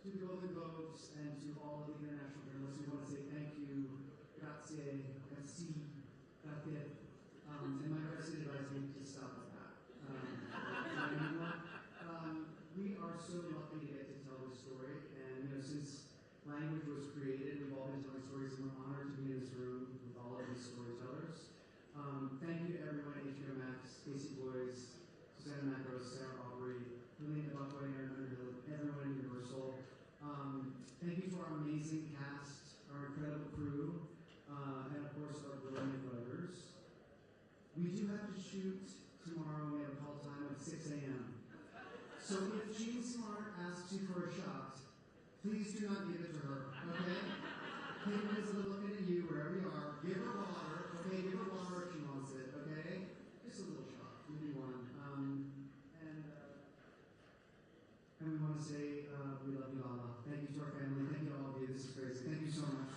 to the Golden Globes and to all of the international journalists, we want to say thank you, grazie, merci, grazie. And my rest advised me to stop at that. We are so lucky to get to tell this story, and since language was created, we've all been telling stories, and we're honored to be in this room with all of these storytellers. Thank you to everyone at HBO Max, Casey Boys, Susanna Macros, Sarah Aubrey, Lillian Buckway, Aaron Underhill, everyone at Universal. Thank you to our amazing cast, our incredible crew, and of course our brilliant writers. We do have to shoot tomorrow. We have a call time of 6 a.m. So if Jean Smart asks you for a shot, please do not give it to her, okay? Kate Winslet looking at you wherever you are. Give her water, okay? Give her water if she wants it, okay? Just a little shot, maybe one. And we want to say we love you, Allah. Thank you to our family. Thank you to all of you. This is crazy. Thank you so much.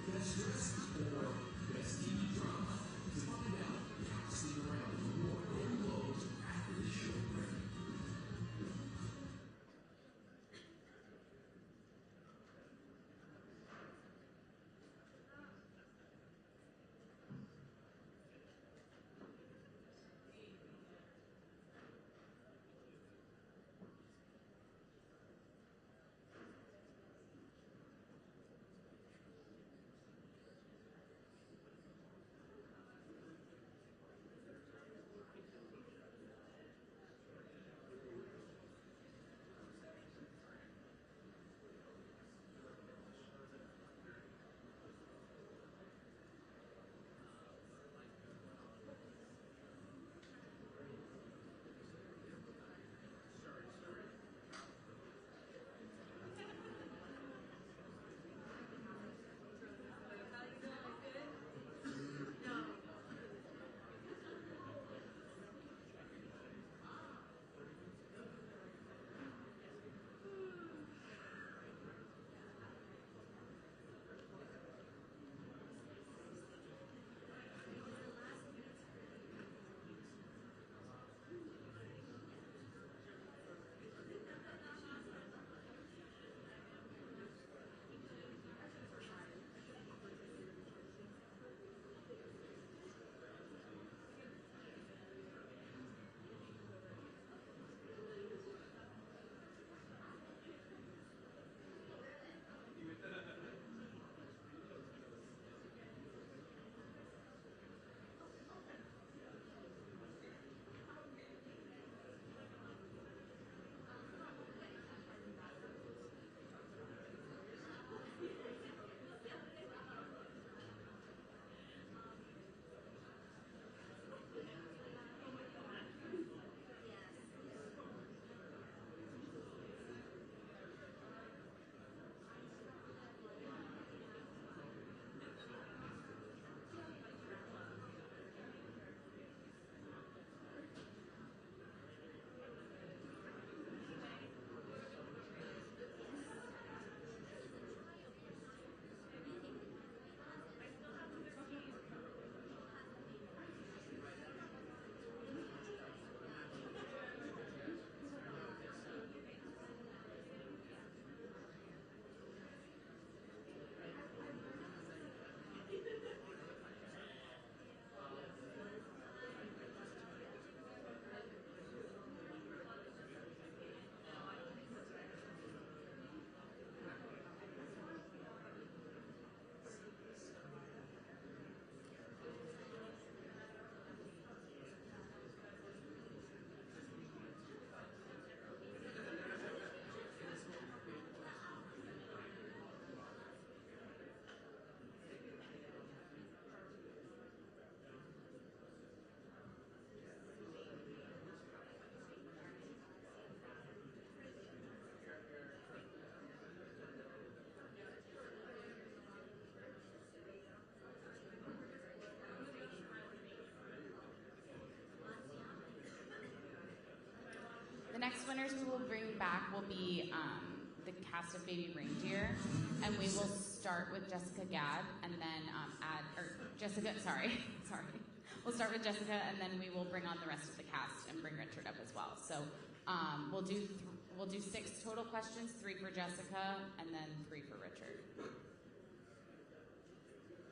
Best dressed or best TV drama. To find out, you have to stick around for more Golden Globes after this show break. The next winners we will bring back will be the cast of Baby Reindeer, and we will start with Jessica Gad, and then Jessica, sorry. we'll start with Jessica, and then we will bring on the rest of the cast and bring Richard up as well. So we'll do 6 total questions, 3 for Jessica, and then 3 for Richard.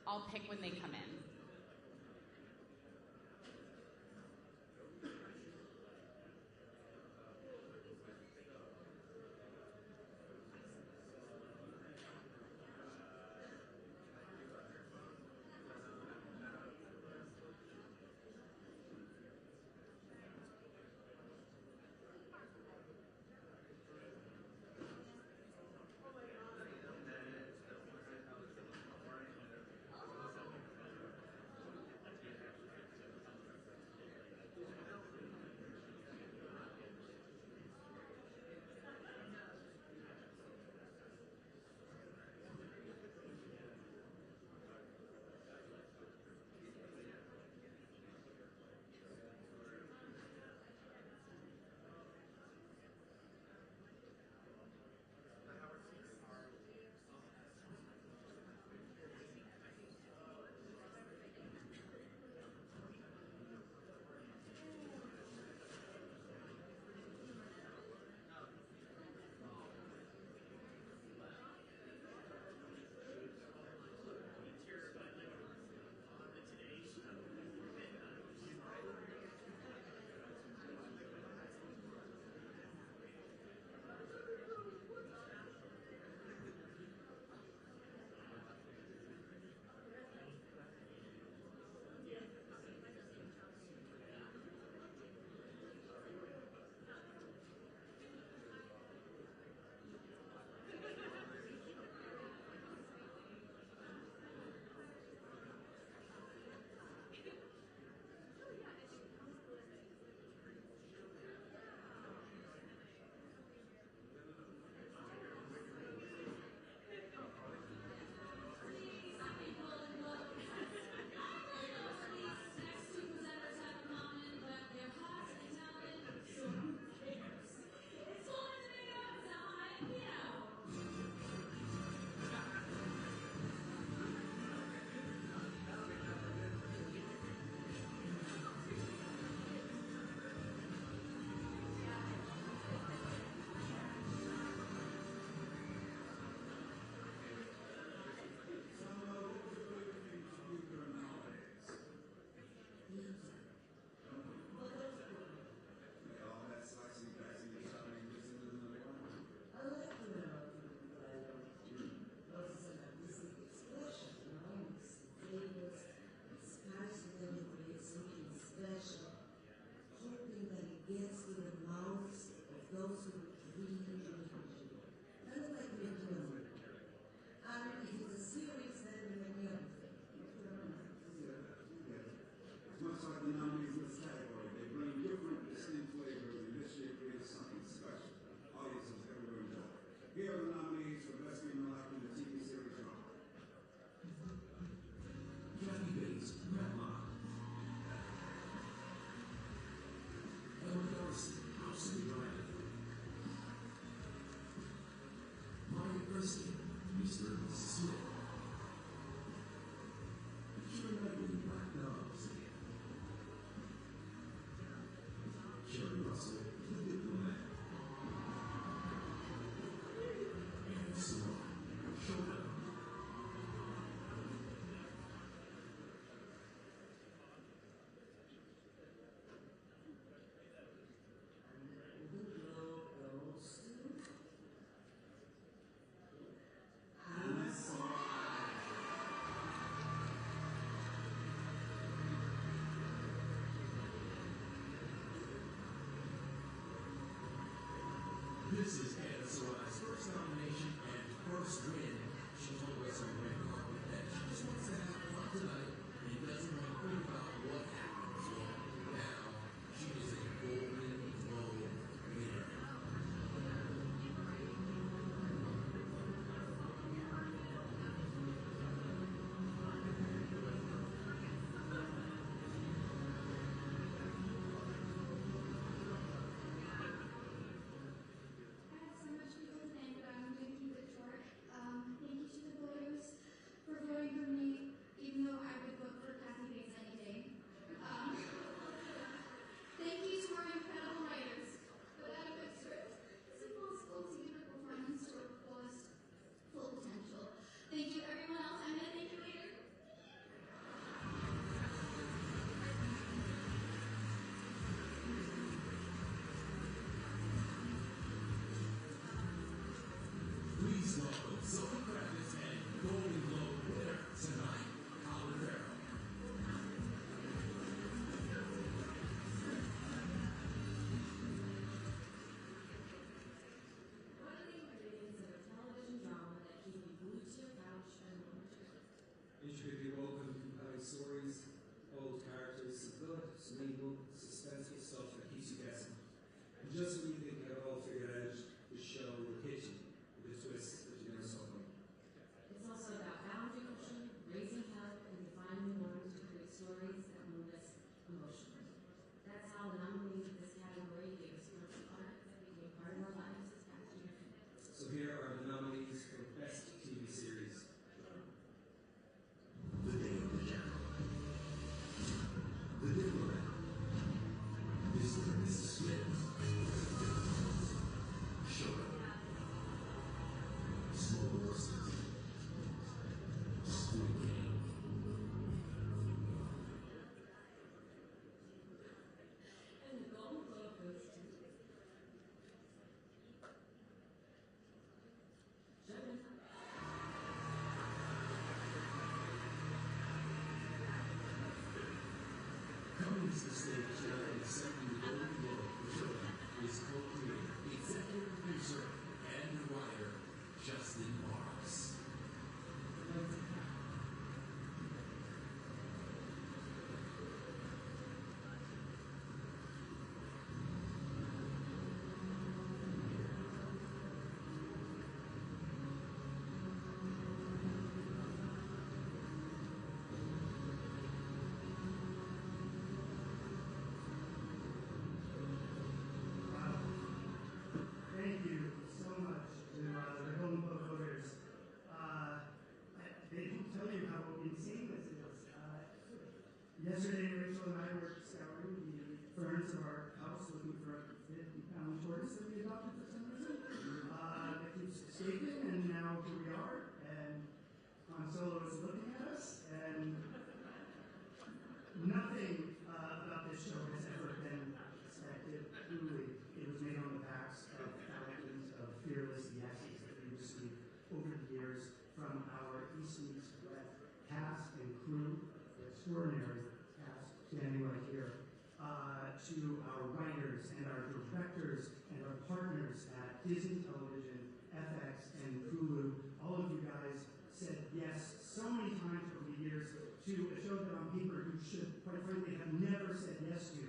I'll pick when they come in. unbelievable suspenseful stuff that keeps you guessing. And just when you think you have it all figured out, the show will hit you with a twist that you never saw coming. It's also about boundary pushing, raising hell, and defining norms to create stories that move us emotionally. That's how the nominees of this category gave us much art that became part of our lives this past year. So here are the nominees for Best TV Series. The Day of the Jackal. The Diplomat. Mr. and Mrs. Smith. Sugar. Small Horses. Squid Game. And the Golden Globe goes to Sugar. Coming to the stage now and accepting the Golden Globe for Sugar is co-creator, executive producer, and writer Justin Morris. Thank you so much to the Golden Globe voters. They can tell you how insane this is. Yesterday, Rachel and I were scouring the ferns of our house looking for a 50-pound tortoise that we adopted for some reason. That keeps escaping, and now here we are. And Han Solo is looking at us, and nothing about this show has ever been expected. Truly, it was made on the backs of thousands of fearless yeses that we received over the years from our East Meets West cast and crew, extraordinary cast standing right here, to our writers and our directors and our partners at Disney Television, FX, and Hulu. All of you guys said yes so many times over the years to a show that on paper you should, quite frankly, have never said yes to.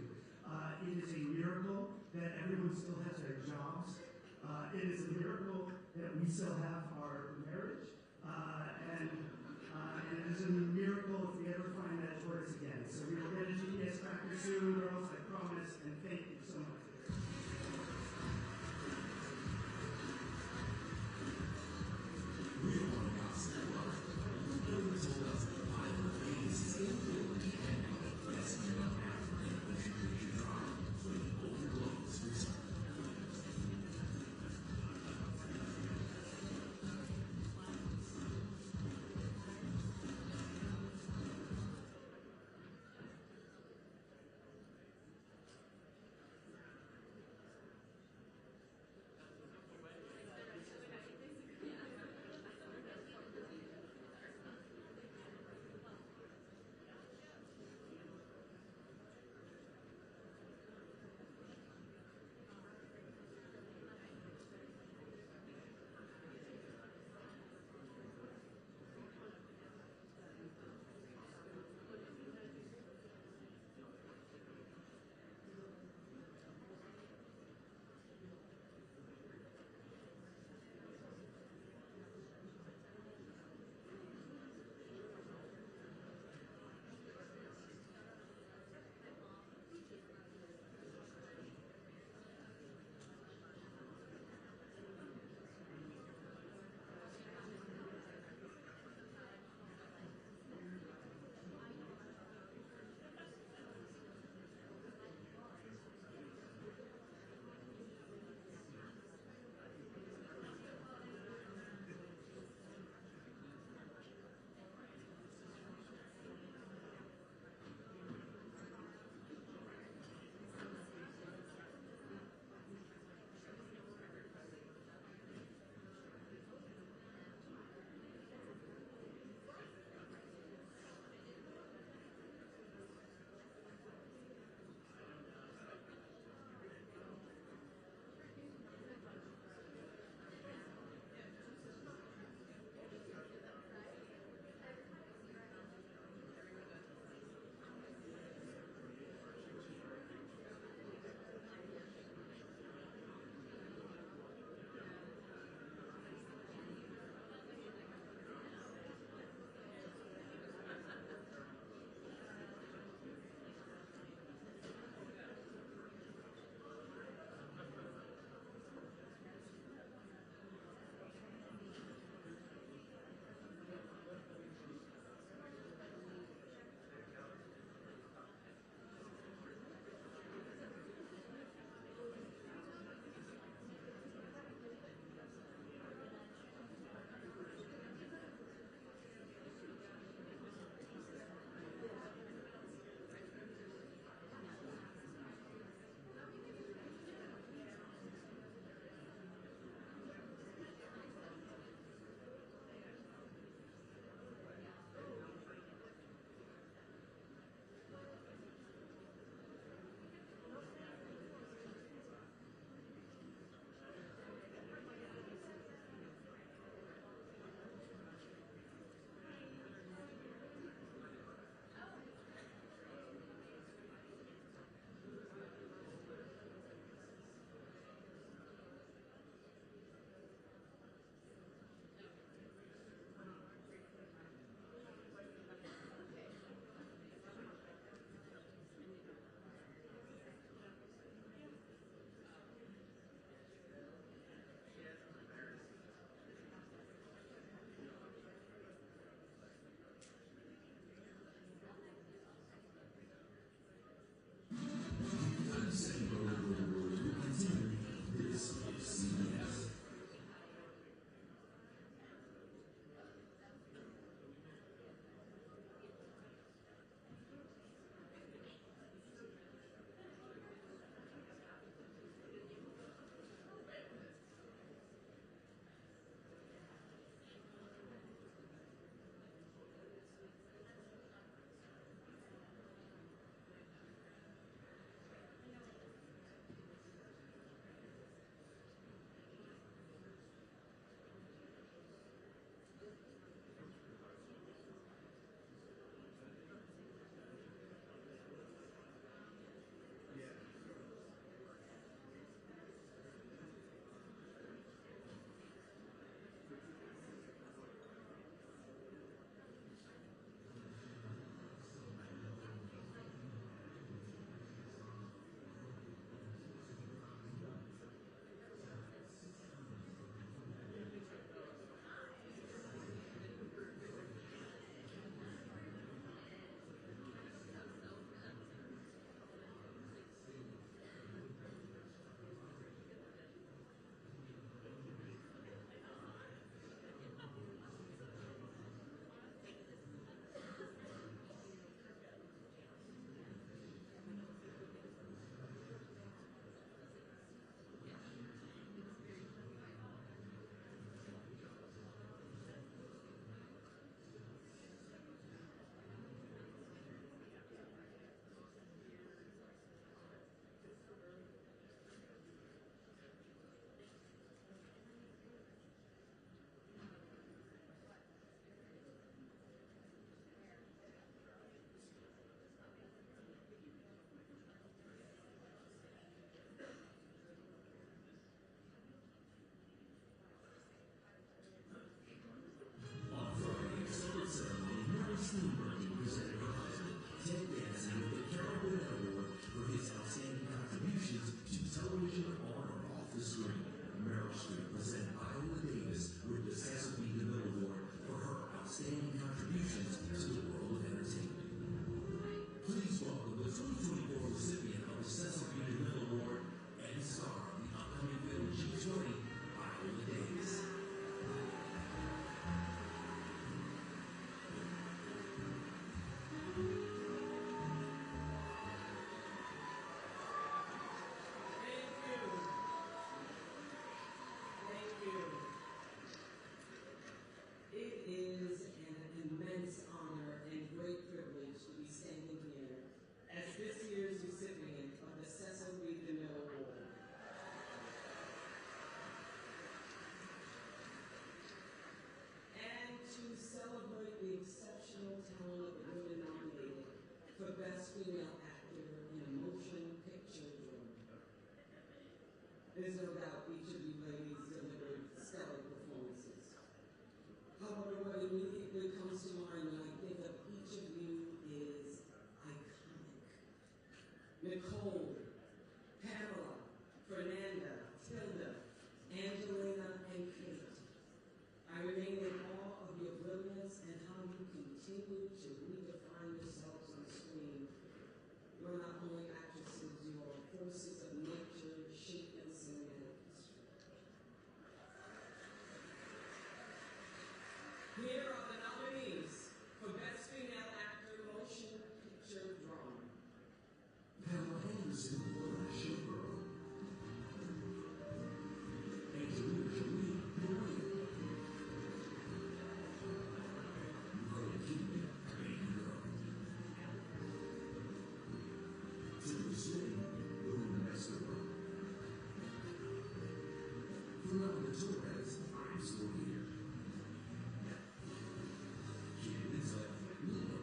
It is a miracle that everyone still has their jobs. It is a miracle that we still have our marriage. And it is a miracle if we ever find that tortoise again. So we will get a GPS tracker soon, girls, I promise, and thank you so much. We don't want to bounce that love. Told us that the pilot of Vegas is inability and best men after an evolutionary drama for the Golden Globes for summer. There's no doubt each of you ladies delivered stellar performances. However, what immediately comes to mind when I think of each of you is iconic. Nicole, Pamela, Fernanda, Tilda, Angelina, and Kate. I remain in awe of your brilliance and how you continue to redefine yourselves on screen. You are not only actresses, you are forces of nature shaping cinematic history. Here are the nominees for Best Female Actor Motion Picture Drama. Pamela Anderson for Last Showgirl. Angelina Jolie, Maria. Nicole Kidman, Baby Girl. Tilda Swinton, Boom Escobar. Fernanda Torres, I'm Still Here. Kate Winslet, Nemo.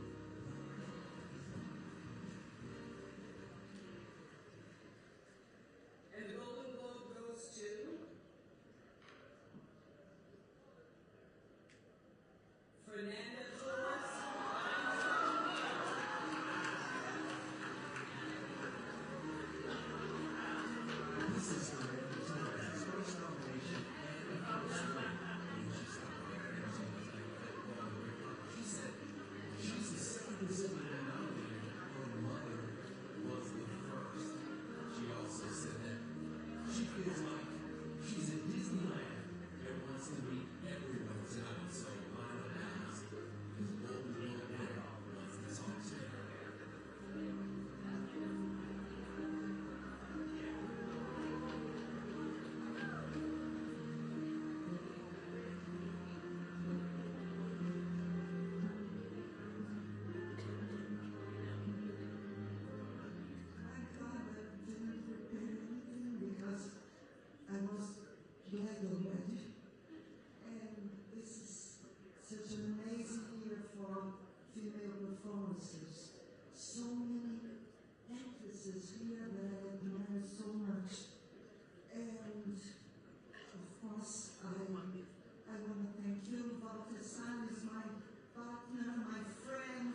And the Golden Globe goes to Fernanda Torres. This is Fernanda Torres' first nomination and first win. When she stopped by Arizona she said she's the second recipient nominated. Her mother was the first. She also said that she feels like she's at Disneyland and wants to meet everyone tonight. So why not ask? Because Golden Globe winner wants to talk to her. Because I was glad already. And this is such an amazing year for female performances. So many actresses here that I admire so much. And of course, I want to thank you. Walter San is my partner, my friend.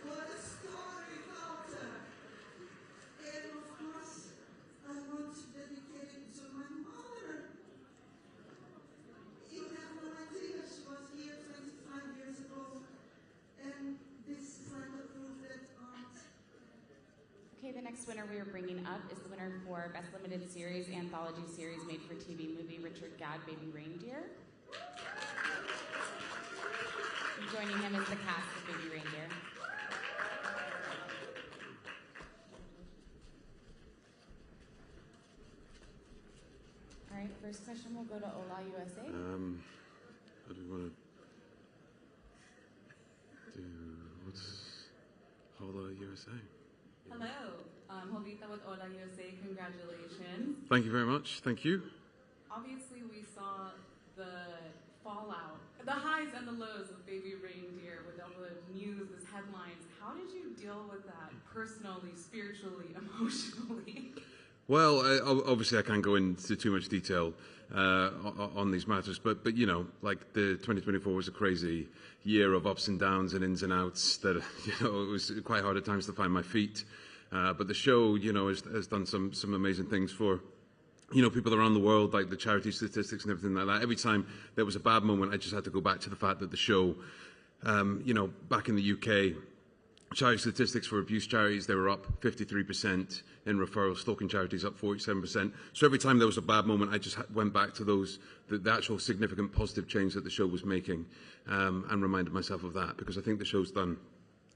What a story, Walter! And of course, I want to dedicate it to my mother. You have no idea, she was here 25 years ago. And this is like a proof that art. Okay, the next winner we are bringing up is the winner for Best Limited Series Anthology Series Made for TV movie, Richard Gadd, Baby Reindeer. And joining him is the cast of Baby Reindeer. All right, first question will go to Ola USA. How do we want to do? What's Hola USA? Hello, Jovita with Ola USA. Congratulations. Thank you very much. Thank you. Obviously, we saw the fallout, the highs and the lows of Baby Reindeer with all the news, the headlines. How did you deal with that personally, spiritually, emotionally? Well, obviously I can't go into too much detail on these matters, but you know, like the 2024 was a crazy year of ups and downs and ins and outs. That it was quite hard at times to find my feet. But the show, has done some amazing things for people around the world, like the charity statistics and everything like that. Every time there was a bad moment, I just had to go back to the fact that the show, back in the UK. Charity statistics for abuse charities, they were up 53%. In referrals, stalking charities up 47%. So every time there was a bad moment, I just went back to the actual significant positive change that the show was making, and reminded myself of that, because I think the show's done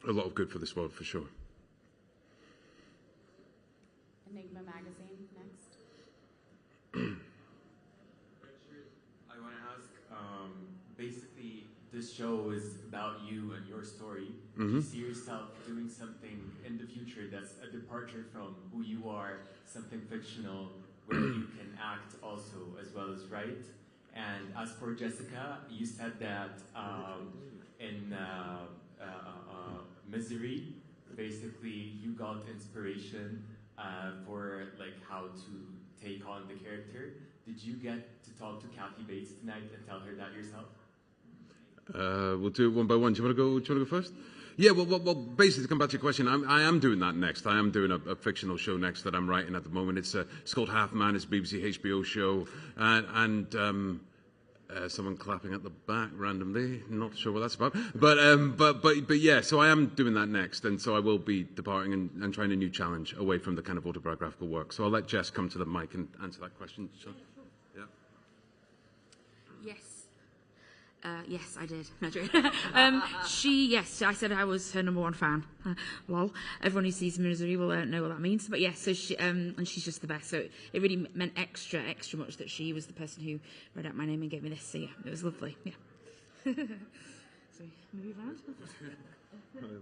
a lot of good for this world, for sure. Enigma Magazine, next. Richard, I want to ask, basically, this show is about you and your story. Do you see yourself doing something in the future that's a departure from who you are, something fictional, where you can act also as well as write? And as for Jessica, you said that in Misery, basically you got inspiration for like how to take on the character. Did you get to talk to Kathy Bates tonight and tell her that yourself? We'll do it one by one. Do you want to go first? Yeah, well, basically, to come back to your question, I am doing that next. I am doing a fictional show next that I'm writing at the moment. It's called Half Man. It's a BBC HBO show, and someone clapping at the back randomly. Not sure what that's about, but yeah. So I am doing that next, and so I will be departing and trying a new challenge away from the kind of autobiographical work. So I'll let Jess come to the mic and answer that question. So, yeah. Yes. Yes, I did. No, yes, I said I was her number one fan. Lol. Everyone who sees Misery will know what that means. But yes, so she, and she's just the best. So it really meant extra much that she was the person who read out my name and gave me this. So yeah, it was lovely. Yeah. So move around. We'll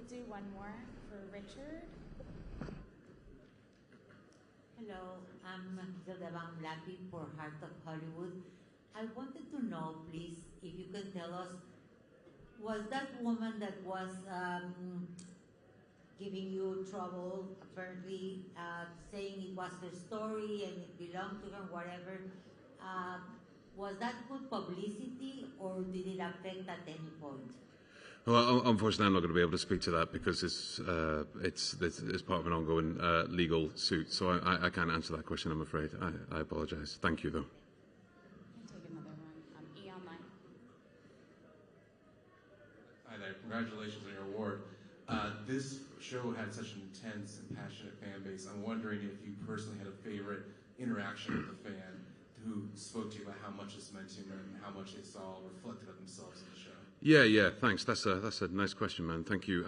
do one more for Richard. Hello, I'm Hilda Van Blackie for Heart of Hollywood. I wanted to know, please, if you can tell us, was that woman that was giving you trouble, apparently saying it was her story and it belonged to her, whatever, was that good publicity or did it affect at any point? Well, unfortunately, I'm not going to be able to speak to that because it's part of an ongoing legal suit, so I can't answer that question, I'm afraid. I apologise. Thank you, though. Congratulations on your award. This show had such an intense and passionate fan base. I'm wondering if you personally had a favorite interaction with a fan who spoke to you about how much this meant to them and how much they saw reflected of themselves in the show. Yeah, thanks. That's a nice question, man. Thank you.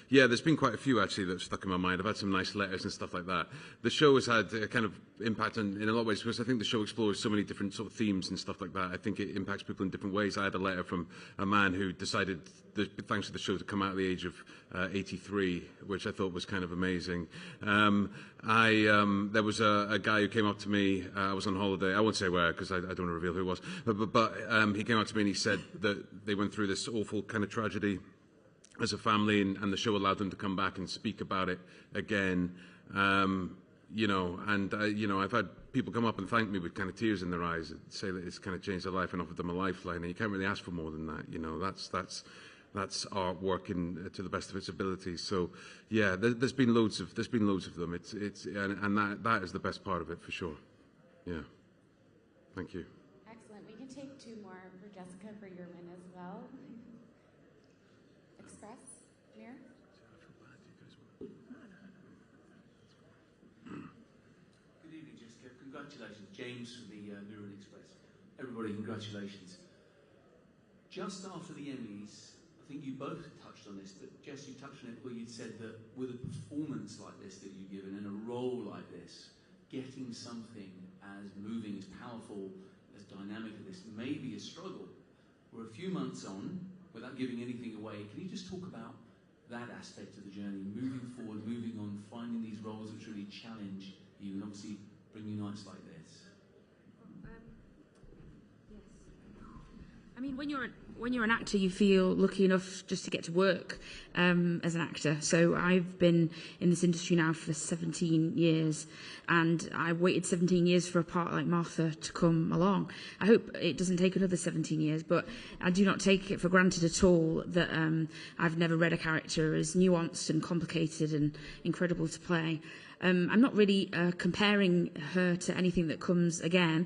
Yeah, there's been quite a few actually that have stuck in my mind. I've had some nice letters and stuff like that. The show has had a kind of impact in a lot of ways because I think the show explores so many different sort of themes and stuff like that. I think it impacts people in different ways. I had a letter from a man who decided, thanks to the show, to come out at the age of 83, which I thought was kind of amazing. There was a guy who came up to me. I was on holiday. I won't say where because I don't want to reveal who it was. But he came up to me and he said that they went through this awful kind of tragedy as a family, and the show allowed them to come back and speak about it again. I've had people come up and thank me with kind of tears in their eyes and say that it's kind of changed their life and offered them a lifeline. And you can't really ask for more than that. That's artwork to the best of its ability. So, yeah, there's been loads of them. That is the best part of it for sure. Yeah. Thank you. Excellent. We can take two more for Jessica for your win as well. Express, Mir. Good evening, Jessica. Congratulations. James from the Mirror Express. Everybody, congratulations. Just after the Emmys, I think you both touched on this, but Jess, you touched on it where you'd said that with a performance like this that you've given and a role like this, getting something as moving, as powerful, as dynamic as this may be a struggle. We're a few months on, without giving anything away, can you just talk about that aspect of the journey, moving forward, moving on, finding these roles which really challenge you and obviously bring you nights like this? I mean, when you're an actor, you feel lucky enough just to get to work as an actor. So I've been in this industry now for 17 years, and I waited 17 years for a part like Martha to come along. I hope it doesn't take another 17 years, but I do not take it for granted at all that I've never read a character as nuanced and complicated and incredible to play. I'm not really comparing her to anything that comes again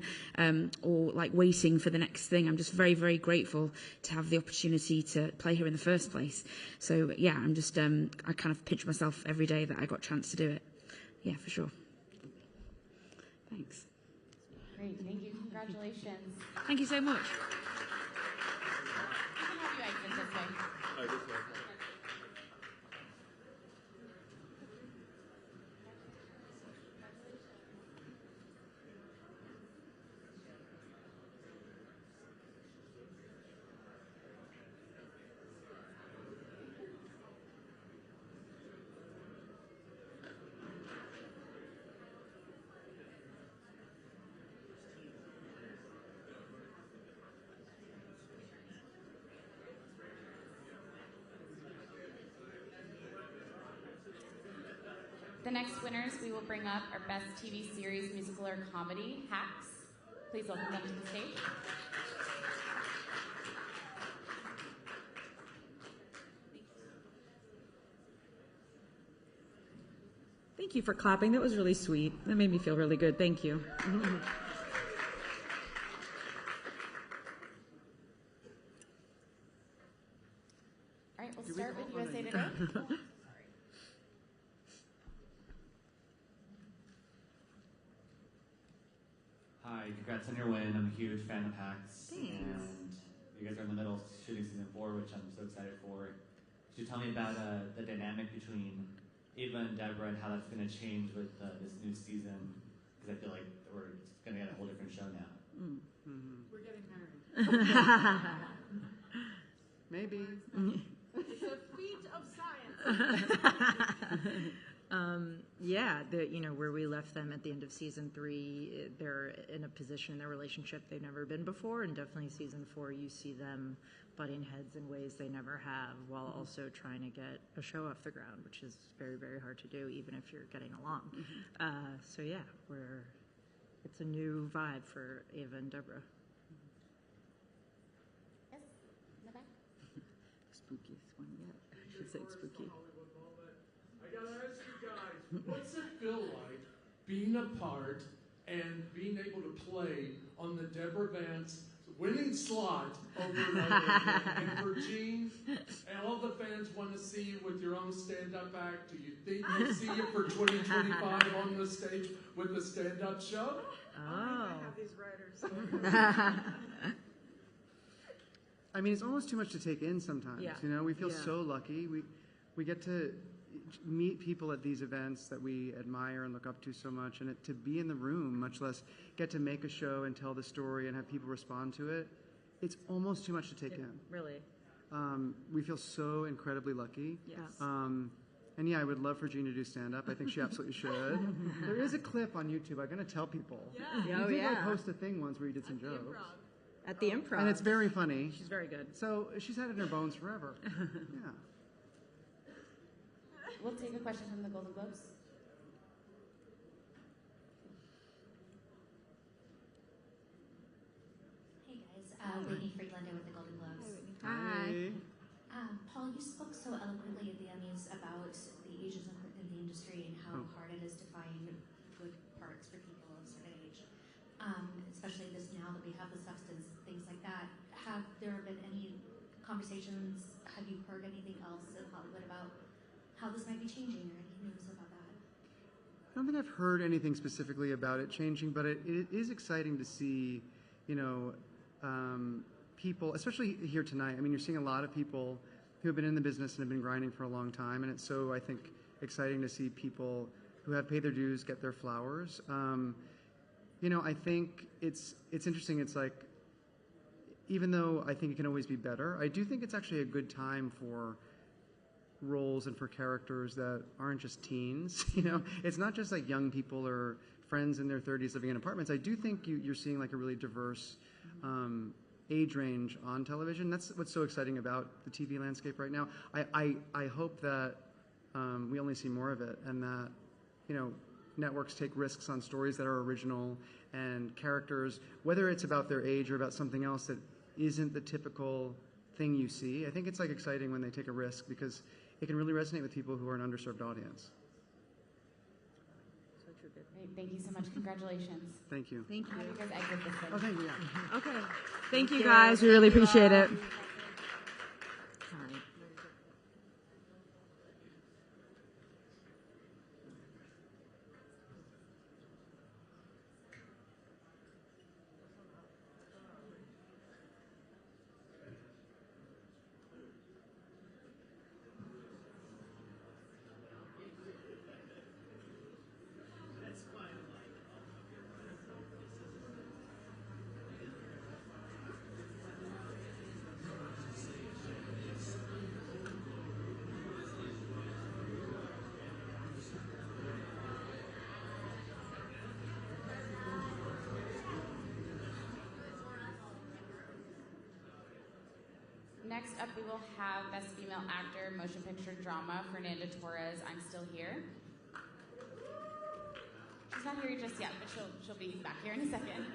or like waiting for the next thing. I'm just very, very grateful to have the opportunity to play her in the first place. So, yeah, I'm just, I kind of pinch myself every day that I got a chance to do it. Yeah, for sure. Thanks. Great, thank you. Congratulations. Thank you so much. We can have you exit this way. Oh, this way. The next winners we will bring up are Best TV Series, Musical, or Comedy, Hacks. Please welcome them to the stage. Thank you for clapping. That was really sweet. That made me feel really good. Thank you. All right, we'll start with USA Today. Hi, congrats on your win. I'm a huge fan of Hacks. Thanks. And you guys are in the middle of shooting season 4, which I'm so excited for. Could you tell me about the dynamic between Ava and Deborah and how that's going to change with this new season? Because I feel like we're going to get a whole different show now. We're getting married. Maybe. It's a feat of science. Yeah, where we left them at the end of season 3, they're in a position in their relationship they've never been before, and definitely season 4, you see them butting heads in ways they never have, while also trying to get a show off the ground, which is very, very hard to do, even if you're getting along. So yeah, it's a new vibe for Ava and Deborah. Yes, in the back. Spookiest one yet. I should say spooky. I gotta ask you guys, what's it feel like being a part and being able to play on the Deborah Vance winning slot over and over again? And for Gene, and all the fans want to see you with your own stand-up act. Do you think we'll see you for 2025 on the stage with a stand-up show? Oh. I mean, it's almost too much to take in sometimes. Yeah. You know, we feel Yeah. so lucky. We get to meet people at these events that we admire and look up to so much, and to be in the room, much less get to make a show and tell the story and have people respond to it. It's almost too much to take in. Really. We feel so incredibly lucky. Yes. And yeah, I would love for Jean to do stand-up. I think she absolutely should. There is a clip on YouTube. I'm going to tell people. Yeah. You did yeah. post a thing once where you did some jokes. At the Improv. And it's very funny. She's very good. So she's had it in her bones forever. Yeah. We'll take a question from the Golden Globes. Hey guys, Whitney Friedlander with the Golden Globes. Hi. Paul, you spoke so eloquently at the Emmys about the ageism in the industry and how hard it is to find good parts for people of a certain age. Especially this now that we have the substance, things like that. Have there been any conversations? Have you heard anything else in Hollywood about how this might be changing or any news about that? I don't think I've heard anything specifically about it changing, but it is exciting to see, people, especially here tonight. I mean, you're seeing a lot of people who have been in the business and have been grinding for a long time, and it's so, I think, exciting to see people who have paid their dues get their flowers. I think it's interesting. It's like, even though I think it can always be better, I do think it's actually a good time for roles and for characters that aren't just teens. It's not just like young people or friends in their 30s living in apartments. I do think you're seeing like a really diverse age range on television. That's what's so exciting about the TV landscape right now. I hope that we only see more of it, and that networks take risks on stories that are original and characters, whether it's about their age or about something else that isn't the typical thing you see. I think it's like exciting when they take a risk, because it can really resonate with people who are an underserved audience. Great, thank you so much. Congratulations. Thank you. Thank you. How do you guys exit this thing? Oh, thank you. Yeah. Okay. Thank you guys. We really appreciate it. Next up, we will have Best Female Actor, Motion Picture Drama, Fernanda Torres, I'm Still Here. not here just yet, but she'll be back here in a second.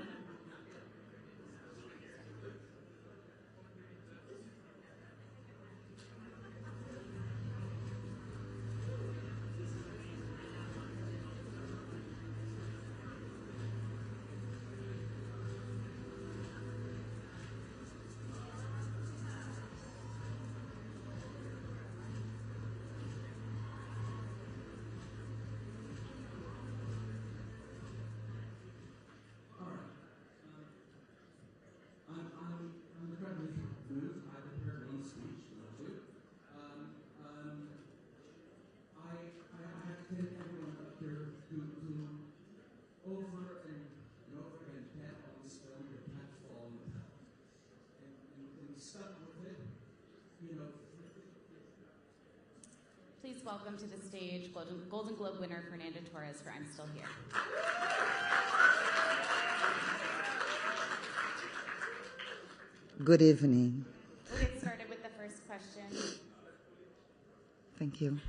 I'm incredibly moved. I prepared one speech, not two. I have to thank everyone up here who over and over again bet on this film, the platform, and stuck with it. You know. Please welcome to the stage Golden Globe winner Fernando Torres for I'm Still Here. Good evening. We'll get started with the first question. Thank you.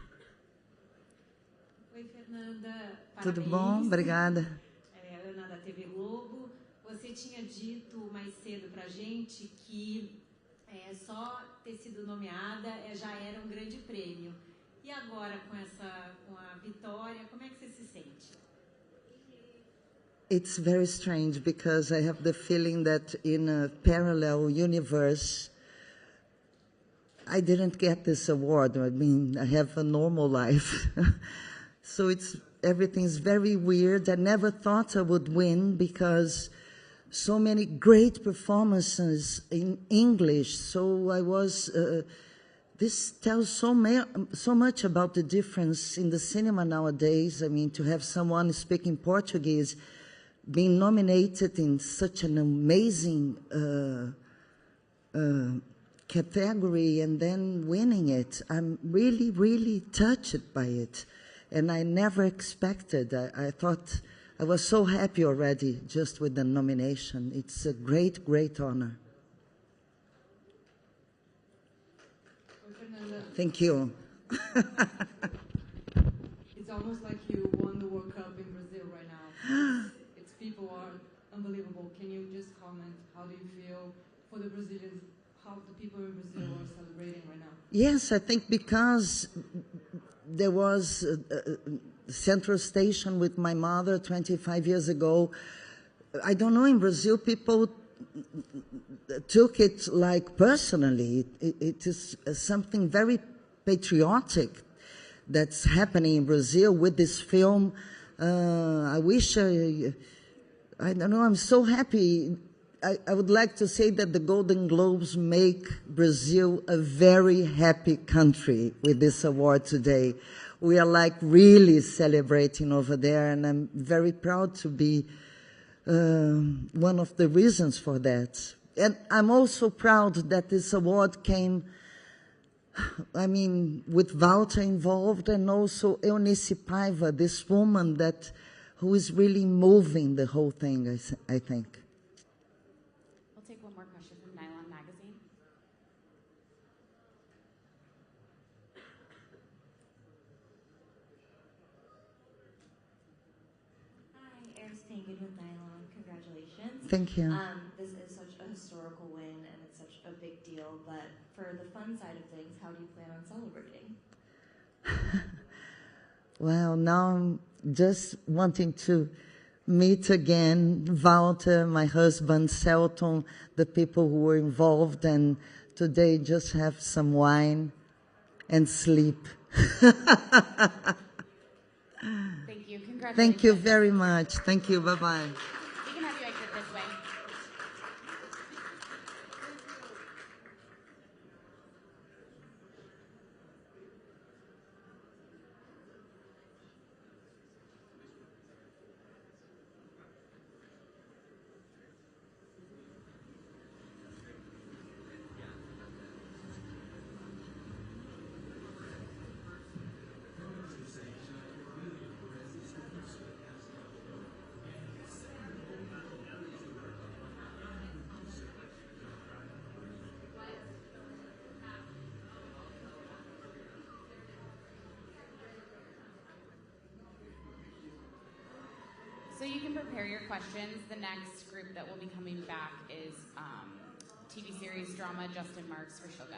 Oi, Fernanda. Tudo Parabéns. bom? Obrigada. Ana da TV Globo. Você tinha dito mais cedo pra gente que só ter sido nomeada já era um grande prêmio. E agora com a vitória, como é que você se sente? It's very strange because I have the feeling that in a parallel universe, I didn't get this award. I mean, I have a normal life. So everything's very weird. I never thought I would win because so many great performances in English. So I was, this tells so much about the difference in the cinema nowadays. I mean, to have someone speaking Portuguese being nominated in such an amazing category and then winning it. I'm really, really touched by it. And I never expected. I thought I was so happy already just with the nomination. It's a great, great honor. Thank you. It's almost like you won the World Cup in Brazil right now. People are unbelievable. Can you just comment? How do you feel for the Brazilians? How the people in Brazil are celebrating right now? Yes, I think because there was a central station with my mother 25 years ago. I don't know, in Brazil, people took it like personally. It is something very patriotic that's happening in Brazil with this film. I wish I don't know, I'm so happy. I would like to say that the Golden Globes make Brazil a very happy country with this award today. We are like really celebrating over there, and I'm very proud to be one of the reasons for that. And I'm also proud that this award came, I mean, with Walter involved and also Eunice Paiva, this woman who is really moving the whole thing, I think. We'll take one more question from Nylon Magazine. Hi, Eris Pangan with Nylon. Congratulations. Thank you. This is such a historical win, and it's such a big deal, but for the fun side of things, how do you plan on celebrating? Well, now I'm just wanting to meet again Walter, my husband, Selton, the people who were involved, and today just have some wine and sleep. Thank you. Congratulations. Thank you very much. Thank you. Bye-bye. We can have you exit this way. can prepare your questions, the next group that will be coming back is TV series drama Justin Marks for Shogun.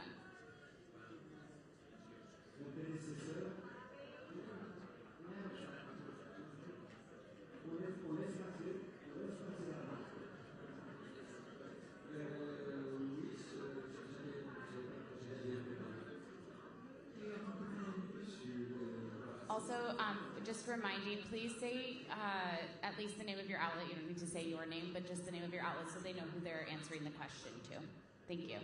Also, just reminding, please say at least the name of your outlet. You don't need to say your name, but just the name of your outlet so they know who they're answering the question to. Thank you.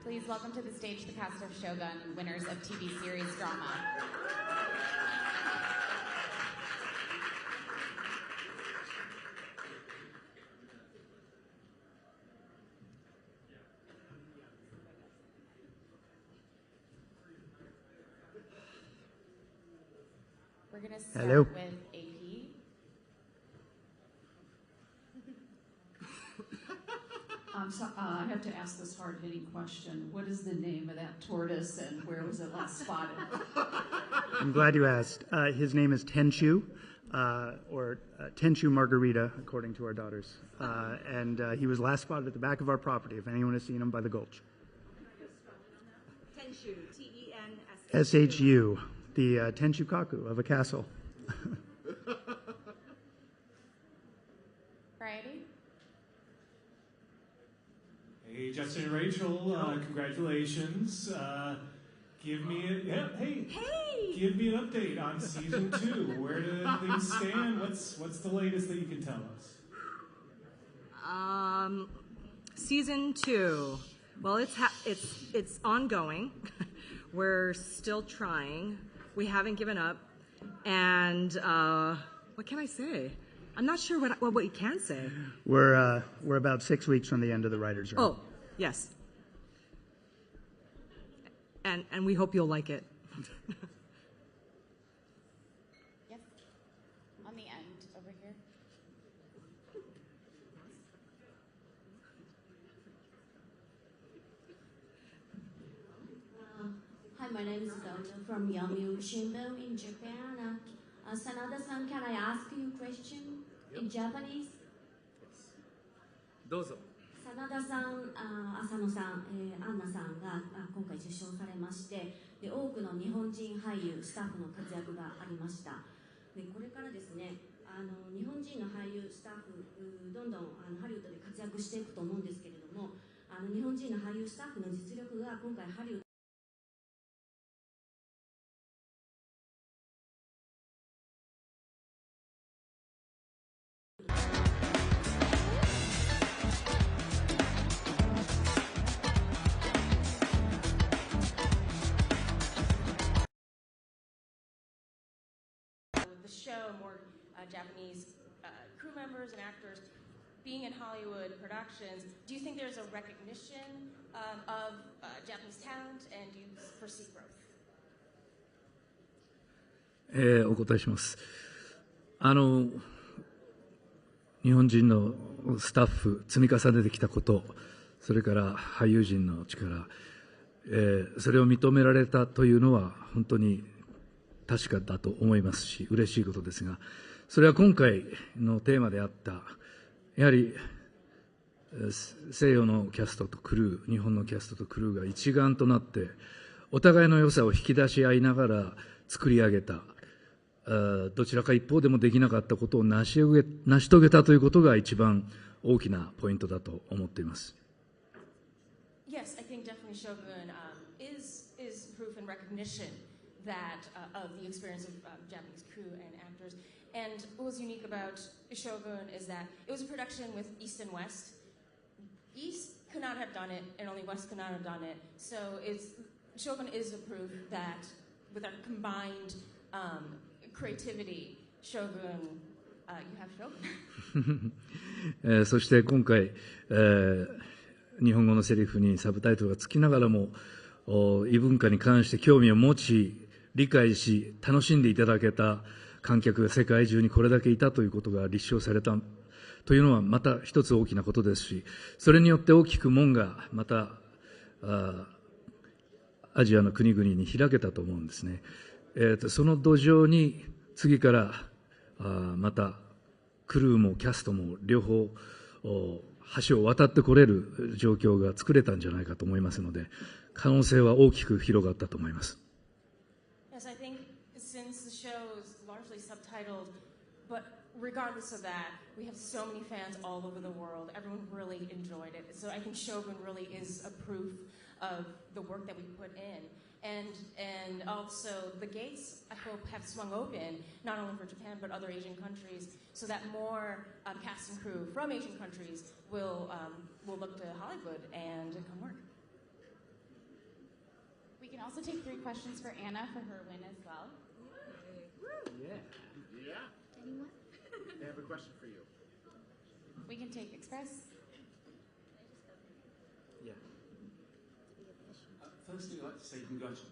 Please welcome to the stage the cast of Shogun, winners of TV series drama. We're going to start with AP. I have to ask this hard-hitting question. What is the name of that tortoise and where was it last spotted? I'm glad you asked. His name is Tenchu, or Tenchu Margarita, according to our daughters. And he was last spotted at the back of our property, if anyone has seen him, by the gulch. Tenshu, T-E-N-S-H-U. S-H-U, the Tenchu Kaku of a castle. Variety? Hey, Justin and Rachel, congratulations. Give me give me an update on season 2. Where do things stand? What's the latest that you can tell us? Season 2. Well, it's ongoing. We're still trying. We haven't given up. And what can I say? I'm not sure what we can say. We're about 6 weeks from the end of the writer's room. Oh, yes. And we hope you'll like it. Yes. On the end, over here. Hi, my name is Dota from Yomiuri Shimbun in Japan. Sanada-san, can I ask you a question in Japanese? どうぞ。真田さん、浅野さん、アンナさんが今回受賞されまして、で多くの日本人俳優スタッフの活躍がありました。でこれからですね、日本人の俳優スタッフどんどんハリウッドで活躍していくと思うんですけれども、日本人の俳優スタッフの実力が今回ハリウッド the show, more Japanese crew members and actors being in Hollywood productions, do you think there's a recognition of Japanese talent, and do you foresee growth? お答えします。日本人のスタッフ積み重ねてきたこと、それから俳優陣の力、それを認められたというのは本当に確かだと思いますし、嬉しいことですが、それは今回のテーマであったやはり西洋のキャストとクルー、日本のキャストとクルーが一丸となってお互いの良さを引き出し合いながら作り上げた、どちらか一方でもできなかったことを成し遂げたということが一番大きなポイントだと思っています。Yes, I think definitely Shogun is proof and recognition that of the experience of Japanese crew and actors. And what was unique about Shogun is that it was a production with East and West. East could not have done it, and only West could not have done it. So Shogun is a proof that with our combined creativity, Shogun, you have Shogun. そして今回、日本語のセリフにサブタイトルがつきながらも異文化に関して興味を持ち理解し楽しんでいただけた観客が世界中にこれだけいたということが立証されたというのはまた一つ大きなことですし、それによって大きく門がまたアジアの国々に開けたと思うんですね。その土壌に次からまたクルーもキャストも両方橋を渡ってこれる状況が作れたんじゃないかと思いますので、可能性は大きく広がったと思います。Yes, I think since the show is largely subtitled, but regardless of that, we have so many fans all over the world. Everyone really enjoyed it. So I think Shogun really is a proof of the work that we put in. And also the gates, I hope, have swung open, not only for Japan, but other Asian countries, so that more cast and crew from Asian countries will look to Hollywood and come work. We can also take 3 questions for Anna for her win as well. Yeah. Anyone? They have a question for you. We can take Express. Yeah. Firstly, I'd like to say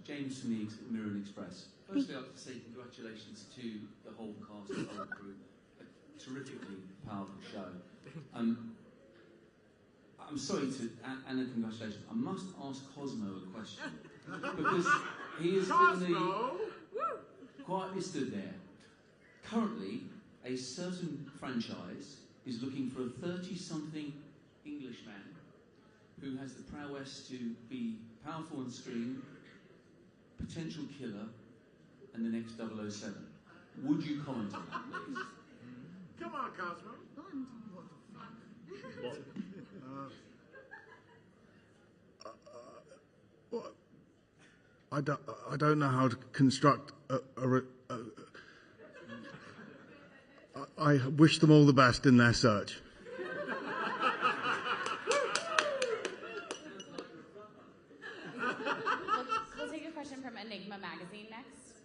James from the Mirror and Express. Firstly, I'd like to say congratulations to the whole cast and whole crew. A terrifically powerful show. I'm sorry to, Anna, congratulations. I must ask Cosmo a question. Because he has been quietly stood there. Currently, a certain franchise is looking for a 30-something Englishman who has the prowess to be powerful on screen, potential killer, and the next 007. Would you comment on that, please? Come on, Cosmo. I don't know how to construct I wish them all the best in their search. We'll take a question from Enigma Magazine next.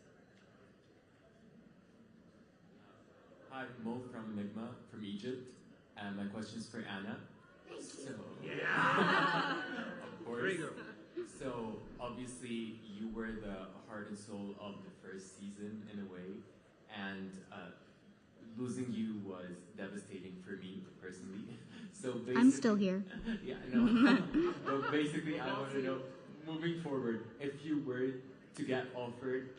Hi, Mo from Enigma, from Egypt, and my question is for Anna. So, of course. So, obviously, you were the heart and soul of the first season in a way, and losing you was devastating for me personally. So I'm still here. Yeah, I know. But basically, I want to know, moving forward, if you were to get offered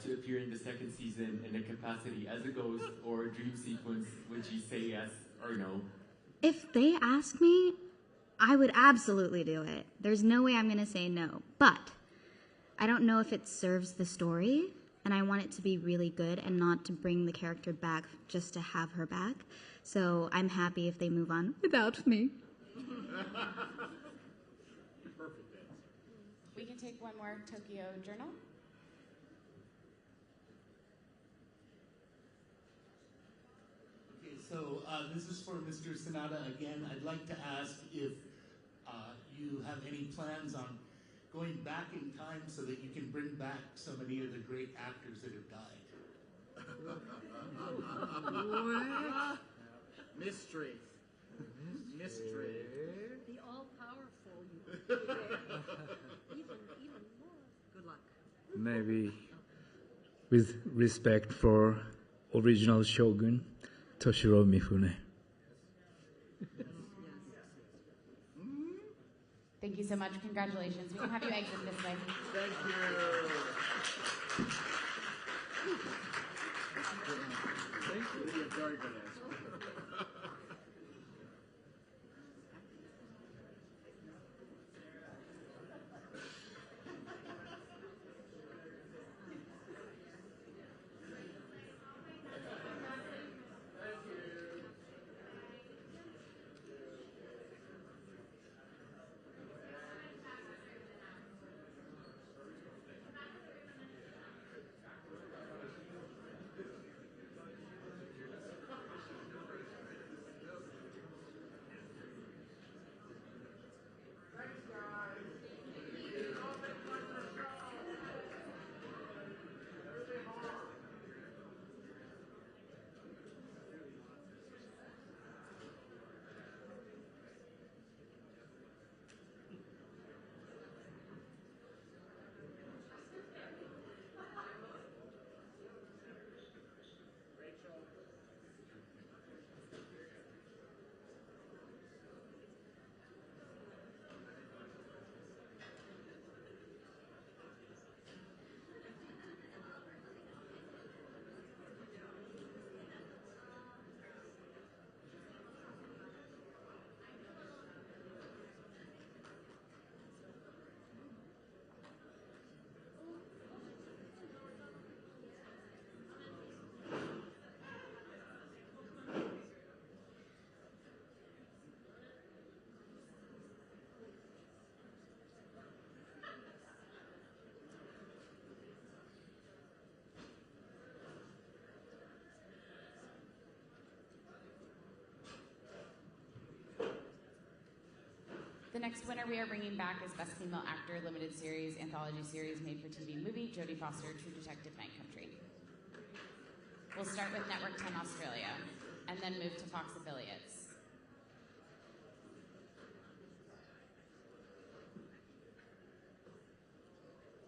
to appear in the second season in a capacity as a ghost or a dream sequence, would you say yes or no? If they ask me, I would absolutely do it. There's no way I'm going to say no. But I don't know if it serves the story, and I want it to be really good and not to bring the character back just to have her back. So I'm happy if they move on without me. We can take one more Tokyo Journal. Okay, so this is for Mr. Sanada again. I'd like to ask if you have any plans on going back in time so that you can bring back so many of the great actors that have died. Mystery. Mystery. The all-powerful. Even more. Good luck. Maybe with respect for original Shogun, Toshiro Mifune. Thank you so much. Congratulations. We can have you exit this way. Thank you. Thank you. You're very good answer. The next winner we are bringing back is Best Female Actor Limited Series Anthology Series Made for TV Movie, Jodie Foster, True Detective Night Country. We'll start with Network 10 Australia and then move to Fox affiliates.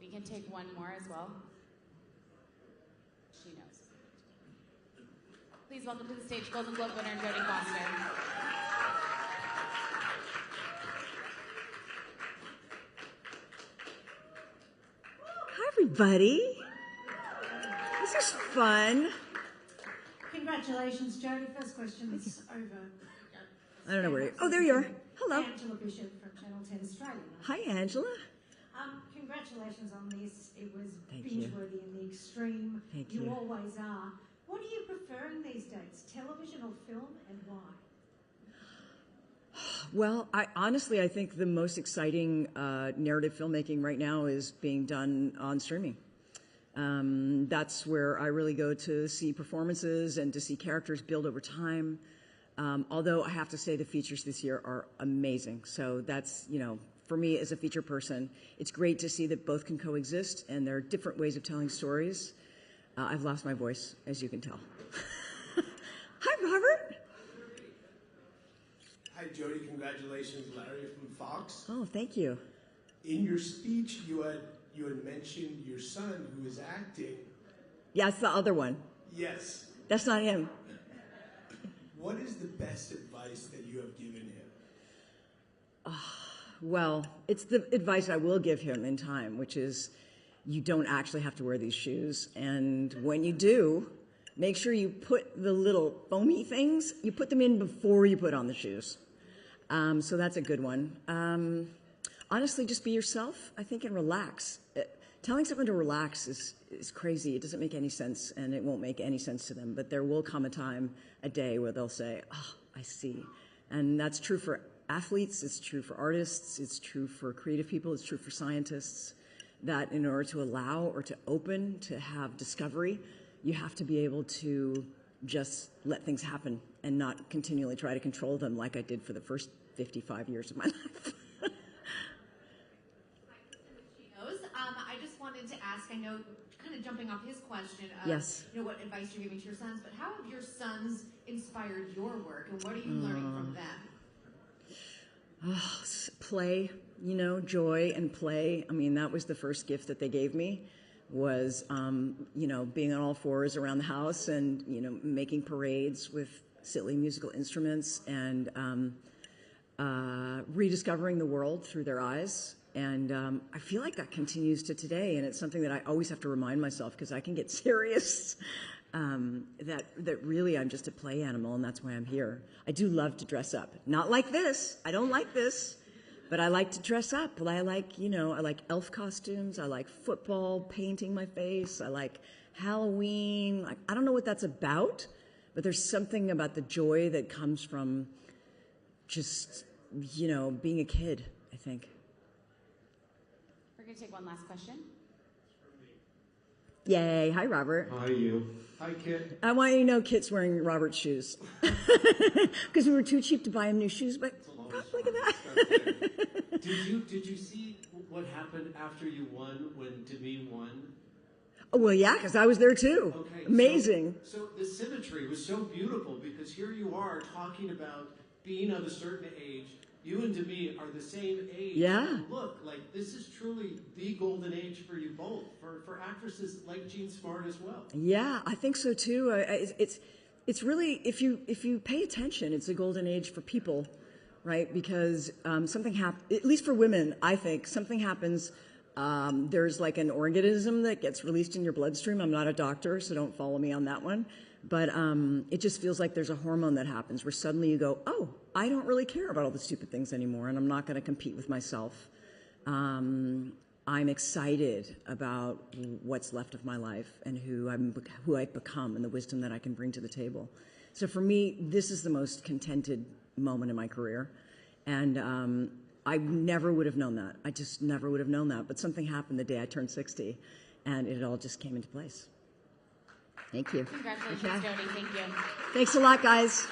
We can take one more as well. She knows. Please welcome to the stage Golden Globe winner Jodie Foster. Hi, everybody. This is fun. Congratulations, Jodie. First question's over. I don't know where you are. Oh, there you are. Hello. Angela Bishop from Channel 10 Australia. Hi, Angela. Congratulations on this. It was Thank you. binge-worthy in the extreme. Thank You you. always are. What are you preferring these days, television or film, and why? Well, I think the most exciting narrative filmmaking right now is being done on streaming. That's where I really go to see performances and to see characters build over time. Although I have to say the features this year are amazing. So that's, for me as a feature person, it's great to see that both can coexist and there are different ways of telling stories. I've lost my voice, as you can tell. Hi, Robert. Hi, Jodie. Congratulations, Larry from Fox. Oh, thank you. In your speech, you had mentioned your son who is acting. Yeah, it's the other one. Yes. That's not him. What is the best advice that you have given him? Well, it's the advice I will give him in time, which is you don't actually have to wear these shoes. And when you do, make sure you put the little foamy things, you put them in before you put on the shoes. So that's a good one. Honestly, just be yourself, I think, and relax. Telling someone to relax is crazy. It doesn't make any sense, and it won't make any sense to them. But there will come a day where they'll say, oh, I see. And that's true for athletes, it's true for artists, it's true for creative people, it's true for scientists, that in order to allow or to open, to have discovery, you have to be able to just let things happen and not continually try to control them like I did for the first 55 years of my life. I just wanted to ask, I know, kind of jumping off his question of Yes. What advice you're giving to your sons, but how have your sons inspired your work, and what are you learning from them? Play, joy and play. I mean, that was the first gift that they gave me was, being on all fours around the house and, making parades with silly musical instruments and rediscovering the world through their eyes. And I feel like that continues to today, and it's something that I always have to remind myself because I can get serious, that really I'm just a play animal, and that's why I'm here. I do love to dress up. Not like this. I don't like this. But I like to dress up. I like elf costumes. I like football, painting my face. I like Halloween. I don't know what that's about, but there's something about the joy that comes from just, being a kid, I think. We're going to take one last question. Yay. Hi, Robert. How are you? Hi, Kit. I want you to know Kit's wearing Robert's shoes. Because we were too cheap to buy him new shoes, but look at that. Did you see what happened after you won when Demi won? Oh, well, yeah, because I was there too. Okay, Amazing. So the symmetry was so beautiful because here you are talking about being of a certain age. You and Demi are the same age. Yeah. Look, like this is truly the golden age for you both, for actresses like Jean Smart as well. Yeah, I think so too. It's really, if you pay attention, it's a golden age for people, right? Because something happens, at least for women, I think, something happens. There's like an organism that gets released in your bloodstream. I'm not a doctor, so don't follow me on that one. But it just feels like there's a hormone that happens where suddenly you go, oh, I don't really care about all the stupid things anymore, and I'm not going to compete with myself. I'm excited about what's left of my life and who I've become and the wisdom that I can bring to the table. So for me, this is the most contented moment in my career. And I never would have known that. I just never would have known that. But something happened the day I turned 60, and it all just came into place. Thank you. Congratulations, Okay. Jodie. Thank you. Thanks a lot, guys.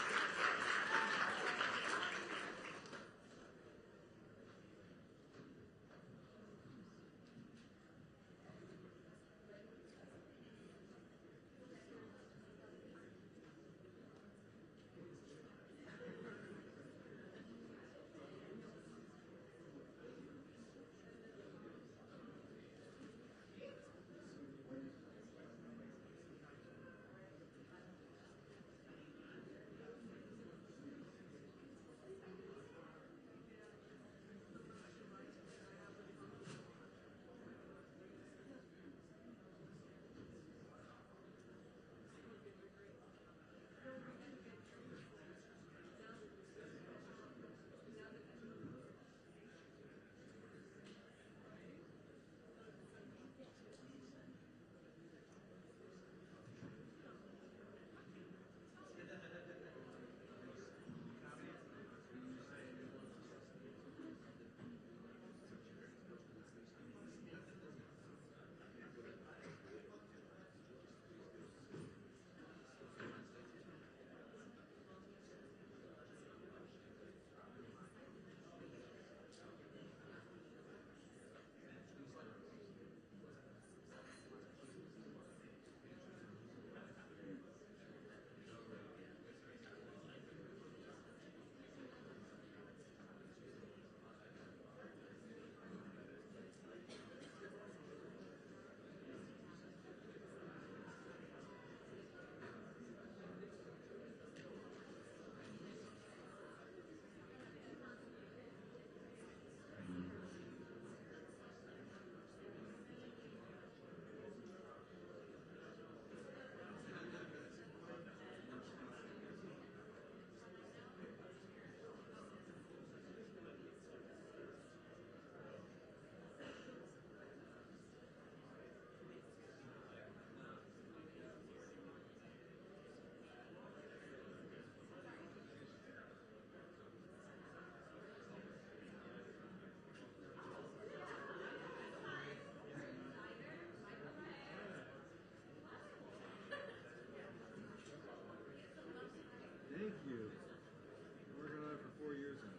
Thank you. Working on it for 4 years now.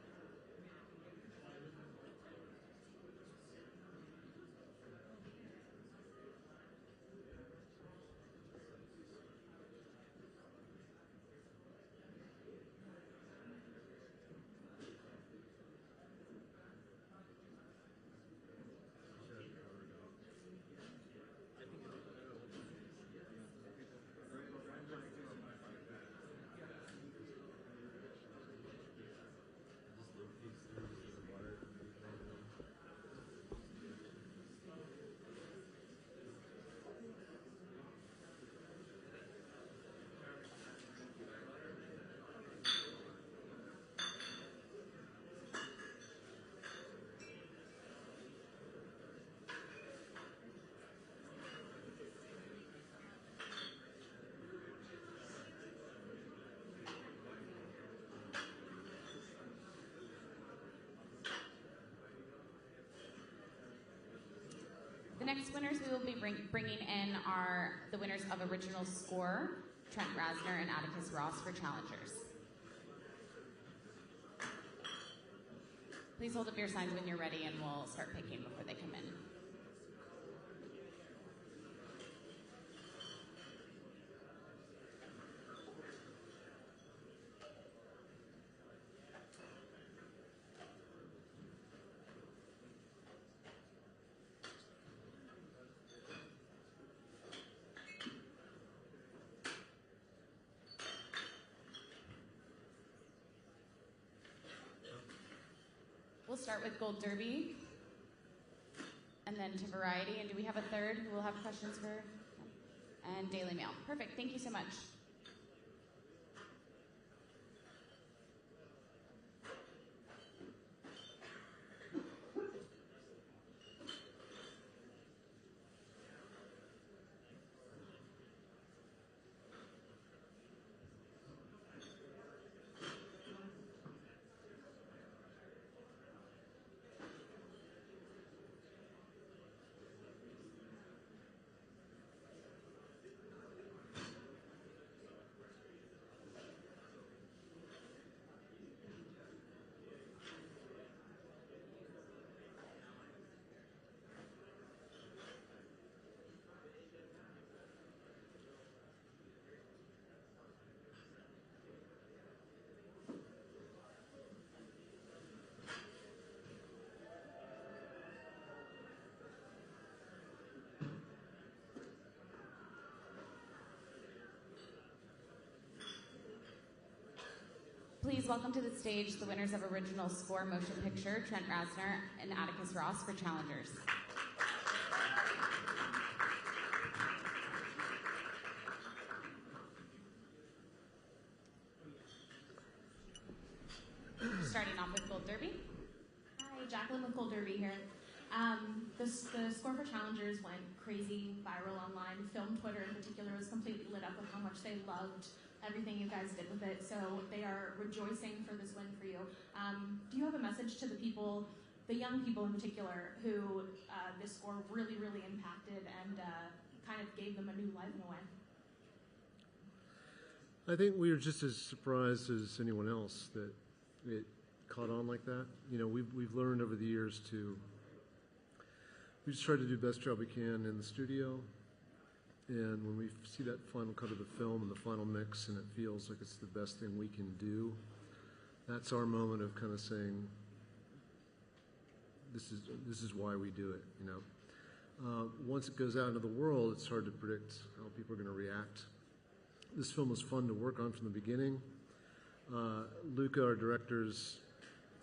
The next winners we will be bringing in are the winners of original score, Trent Reznor and Atticus Ross for challengers. Please hold up your signs when you're ready and we'll start picking before they come in. We'll start with Gold Derby, and then to Variety. And do we have a third who will have questions for? And Daily Mail. Perfect. Thank you so much. Please welcome to the stage the winners of Original Score Motion Picture, Trent Reznor and Atticus Ross for challengers. Starting off with Gold Derby. Hi, Jacqueline with Gold Derby here. The score for challengers went crazy, viral online. Film Twitter in particular was completely lit up with how much they loved everything you guys did with it. So they are rejoicing for this win for you. Do you have a message to the people, the young people in particular, who this score really, really impacted and kind of gave them a new life in a way? I think we were just as surprised as anyone else that it caught on like that. You know, we've learned over the years we just try to do the best job we can in the studio, and when we see that final cut of the film and the final mix and it feels like it's the best thing we can do, that's our moment of kind of saying, this is why we do it, you know. Once it goes out into the world, it's hard to predict how people are going to react. This film was fun to work on from the beginning. Luca, our director's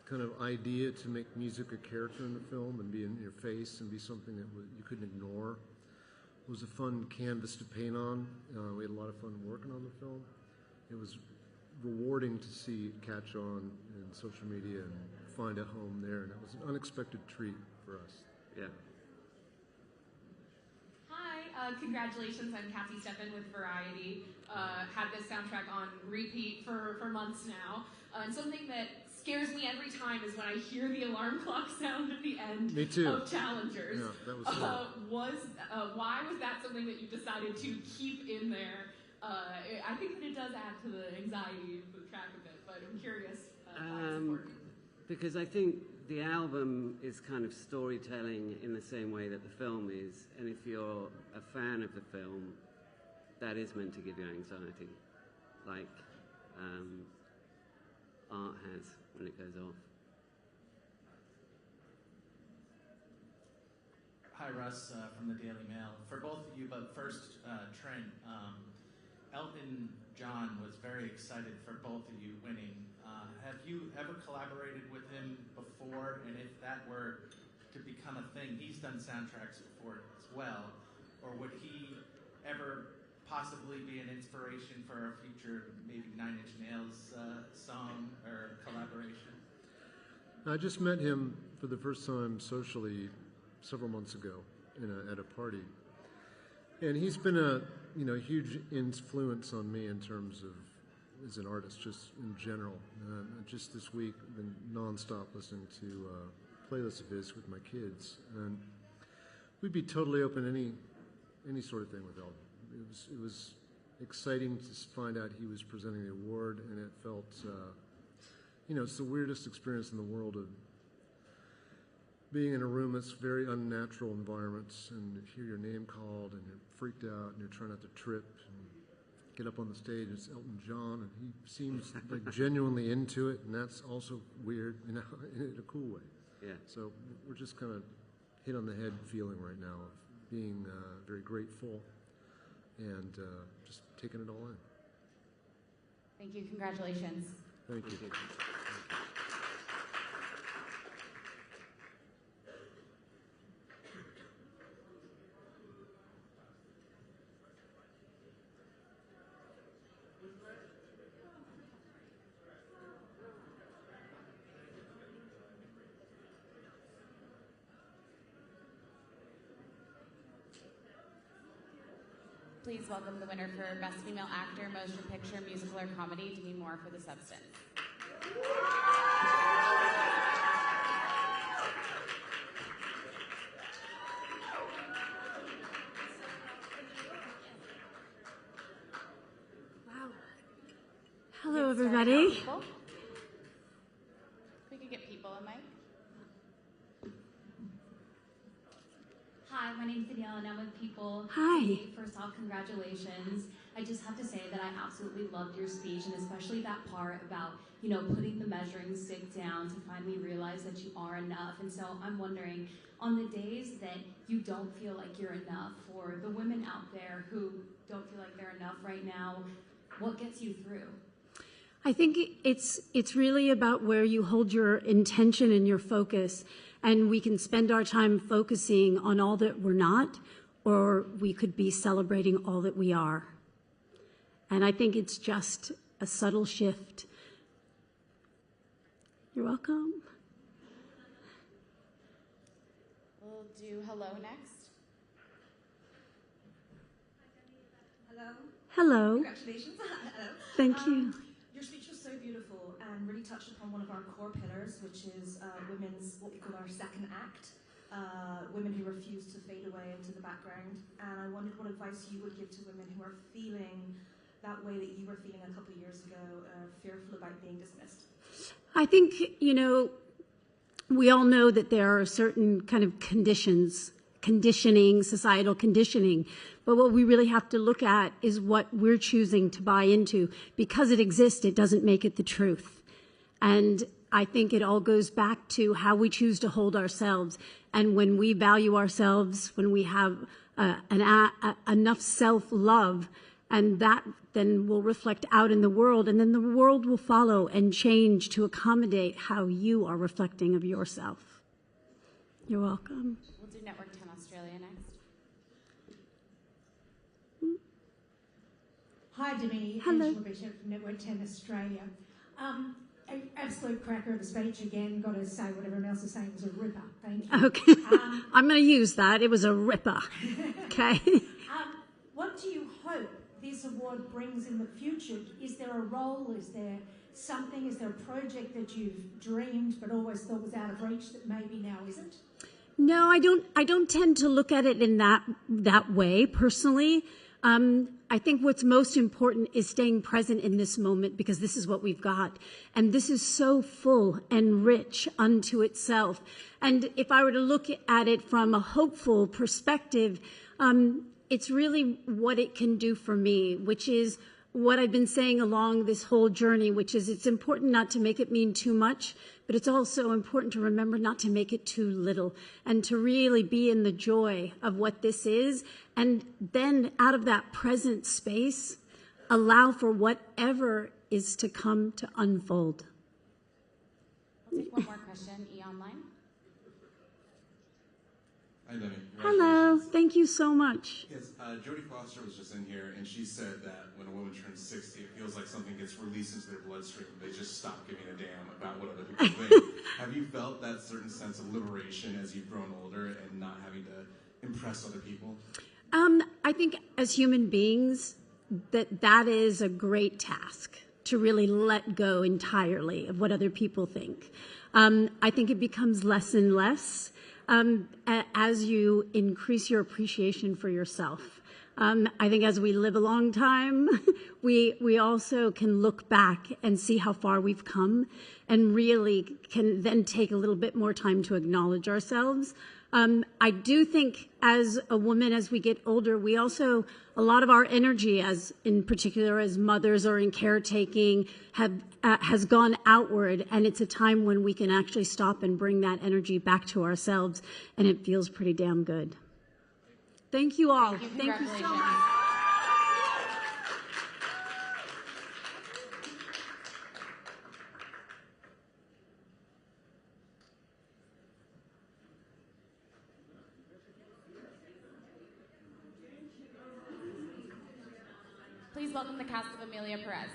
kind of idea to make music a character in the film and be in your face and be something that you couldn't ignore was a fun canvas to paint on. We had a lot of fun working on the film. It was rewarding to see it catch on in social media and find a home there, and it was an unexpected treat for us. Yeah. Hi, congratulations. I'm Kathy Steppen with Variety. Had this soundtrack on repeat for months now. And something that scares me every time is when I hear the alarm clock sound at the end Me too. of Challengers. Yeah, that was fun. Why was that something that you decided to keep in there? I think that it does add to the anxiety of the track curious. Because I think the album is kind of storytelling in the same way that the film is, and if you're a fan of the film, that is meant to give you anxiety, like art has when it goes off. Hi, Russ from the Daily Mail. For both of you, but first, Trent, Elton John was very excited for both of you winning. Have you ever collaborated with him before? And if that were to become a thing, he's done soundtracks before as well. Or would he ever possibly be an inspiration for a future, maybe 9 Inch Nails song or collaboration? I just met him for the first time socially several months ago at a party, and he's been a huge influence on me in terms of as an artist, just in general. Just this week, I've been nonstop listening to playlists of his with my kids, and we'd be totally open any sort of thing with Elton. It was exciting to find out he was presenting the award, and it felt, it's the weirdest experience in the world of being in a room that's very unnatural environments, and hear your name called, and you're freaked out, and you're trying not to trip, and get up on the stage. It's Elton John, and he seems like genuinely into it, and that's also weird, in a cool way. Yeah. So we're just kind of hit on the head feeling right now of being very grateful and just taking it all in. Thank you. Congratulations. Thank you. Please welcome the winner for Best Female Actor, Motion Picture, Musical, or Comedy, Demi Moore for The Substance. Wow. Hello, everybody. If we could get people a mic. Hi, my name's Danielle and I'm with People. Hi. First off, congratulations. I just have to say that I absolutely loved your speech, and especially that part about, putting the measuring stick down to finally realize that you are enough. And so I'm wondering, on the days that you don't feel like you're enough, for the women out there who don't feel like they're enough right now, what gets you through? I think it's really about where you hold your intention and your focus. And we can spend our time focusing on all that we're not, or we could be celebrating all that we are. And I think it's just a subtle shift. You're welcome. We'll do hello next. Hello. Hello. Congratulations. Hello. Thank you. Your speech was so beautiful and really touched upon one of our core pillars, which is women's, what we call our second act, women who refuse to fade away into the background. And I wondered what advice you would give to women who are feeling that way that you were feeling a couple of years ago, fearful about being dismissed. I think, we all know that there are certain kind of conditioning, societal conditioning. But what we really have to look at is what we're choosing to buy into. Because it exists, it doesn't make it the truth. And I think it all goes back to how we choose to hold ourselves. And when we value ourselves, when we have enough self-love, and that then will reflect out in the world, and then the world will follow and change to accommodate how you are reflecting of yourself. You're welcome. We'll do Network 10 Australia next. Hi, Demi. Hello. Angela Bishop from Network 10 Australia. Absolute cracker of a speech again. Got to say what everyone else is saying was a ripper. Thank you. Okay. I'm going to use that. It was a ripper. Okay. What do you hope this award brings in the future? Is there a role? Is there something? Is there a project that you've dreamed but always thought was out of reach that maybe now isn't? No, I don't tend to look at it in that way personally. I think what's most important is staying present in this moment because this is what we've got. And this is so full and rich unto itself. And if I were to look at it from a hopeful perspective, it's really what it can do for me, which is what I've been saying along this whole journey, which is it's important not to make it mean too much, but it's also important to remember not to make it too little and to really be in the joy of what this is. And then out of that present space, allow for whatever is to come to unfold. We'll take one more question. E online. Hi, Demi. Hello. Thank you so much. Yes, Jodie Foster was just in here, and she said that when a woman turns 60, it feels like something gets released into their bloodstream. They just stop giving a damn about what other people think. Have you felt that certain sense of liberation as you've grown older and not having to impress other people? I think as human beings, that is a great task, to really let go entirely of what other people think. I think it becomes less and less as you increase your appreciation for yourself. I think as we live a long time, we also can look back and see how far we've come and really can then take a little bit more time to acknowledge ourselves. I do think as a woman, as we get older, we also, a lot of our energy, as in particular as mothers or in caretaking, has gone outward, and it's a time when we can actually stop and bring that energy back to ourselves, and it feels pretty damn good. Thank you all. Thank you so much. Please welcome the cast of Amelia Perez.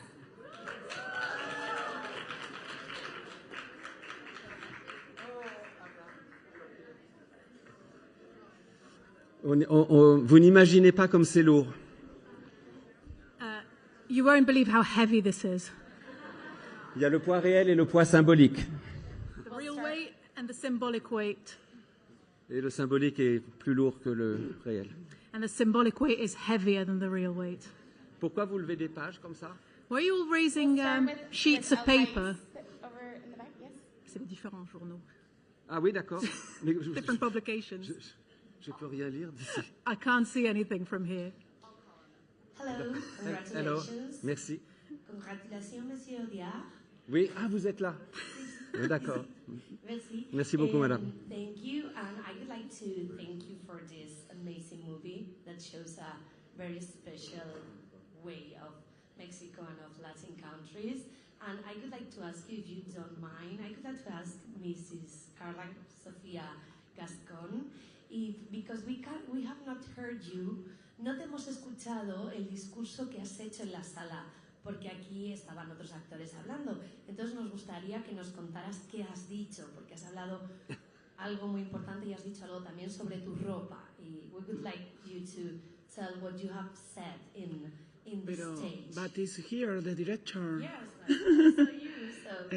Vous n'imaginez pas comme c'est lourd. You won't believe how heavy this is. Il y a le poids réel et le poids symbolique. The real weight and the symbolic weight. Et le symbolique est plus lourd que le réel. And the symbolic weight is heavier than the real weight. Pourquoi vous levez des pages comme ça? Why are you all raising sheets of paper? Over in the back, yes. C'est différents journaux. Ah oui, d'accord. Different publications. Je peux rien lire d'ici. I can't see anything from here. Hello, congratulations. Hello, merci. Congratulations, Monsieur Diard. Oui, ah, vous êtes là. Oui, d'accord. Merci. Merci beaucoup, madame. Thank you, and I would like to thank you for this amazing movie that shows a very special way of Mexico and of Latin countries. And I would like to ask you, if you don't mind, I would like to ask Mrs. Carla Sofia Gascon, because we have not heard you, no te hemos escuchado el discurso que has hecho en la sala, porque aquí estaban otros actores hablando. Entonces nos gustaría que nos contaras qué has dicho, porque has hablado algo muy importante y has dicho algo también sobre tu ropa. Y we would like you to tell what you have said in the stage. But is here the director. Yes, also you, so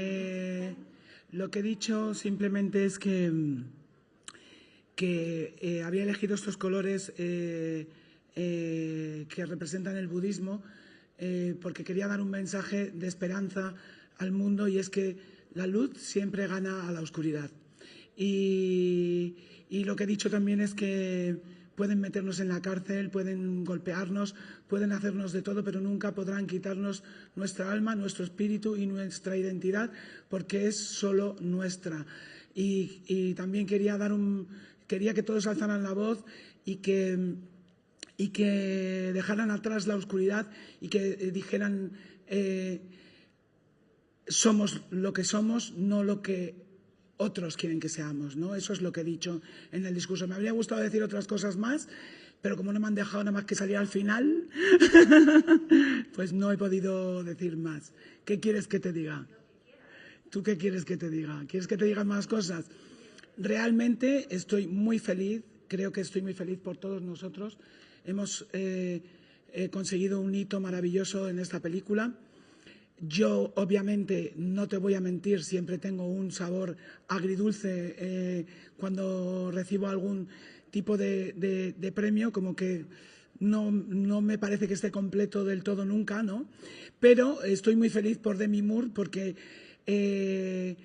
lo que he dicho simplemente es que había elegido estos colores que representan el budismo porque quería dar un mensaje de esperanza al mundo, y es que la luz siempre gana a la oscuridad. Y lo que he dicho también es que pueden meternos en la cárcel, pueden golpearnos, pueden hacernos de todo, pero nunca podrán quitarnos nuestra alma, nuestro espíritu y nuestra identidad, porque es solo nuestra. Y también quería que todos alzaran la voz y que dejaran atrás la oscuridad y que dijeran somos lo que somos, no lo que otros quieren que seamos, ¿no? Eso es lo que he dicho en el discurso. Me habría gustado decir otras cosas más, pero como no me han dejado nada más que salir al final, pues no he podido decir más. ¿Qué quieres que te diga? ¿Tú qué quieres que te diga? ¿Quieres que te diga más cosas? Realmente estoy muy feliz, creo que estoy muy feliz por todos nosotros. Hemos conseguido un hito maravilloso en esta película. Yo, obviamente, no te voy a mentir, siempre tengo un sabor agridulce cuando recibo algún tipo de premio, como que no me parece que esté completo del todo nunca, ¿no? Pero estoy muy feliz por Demi Moore porque en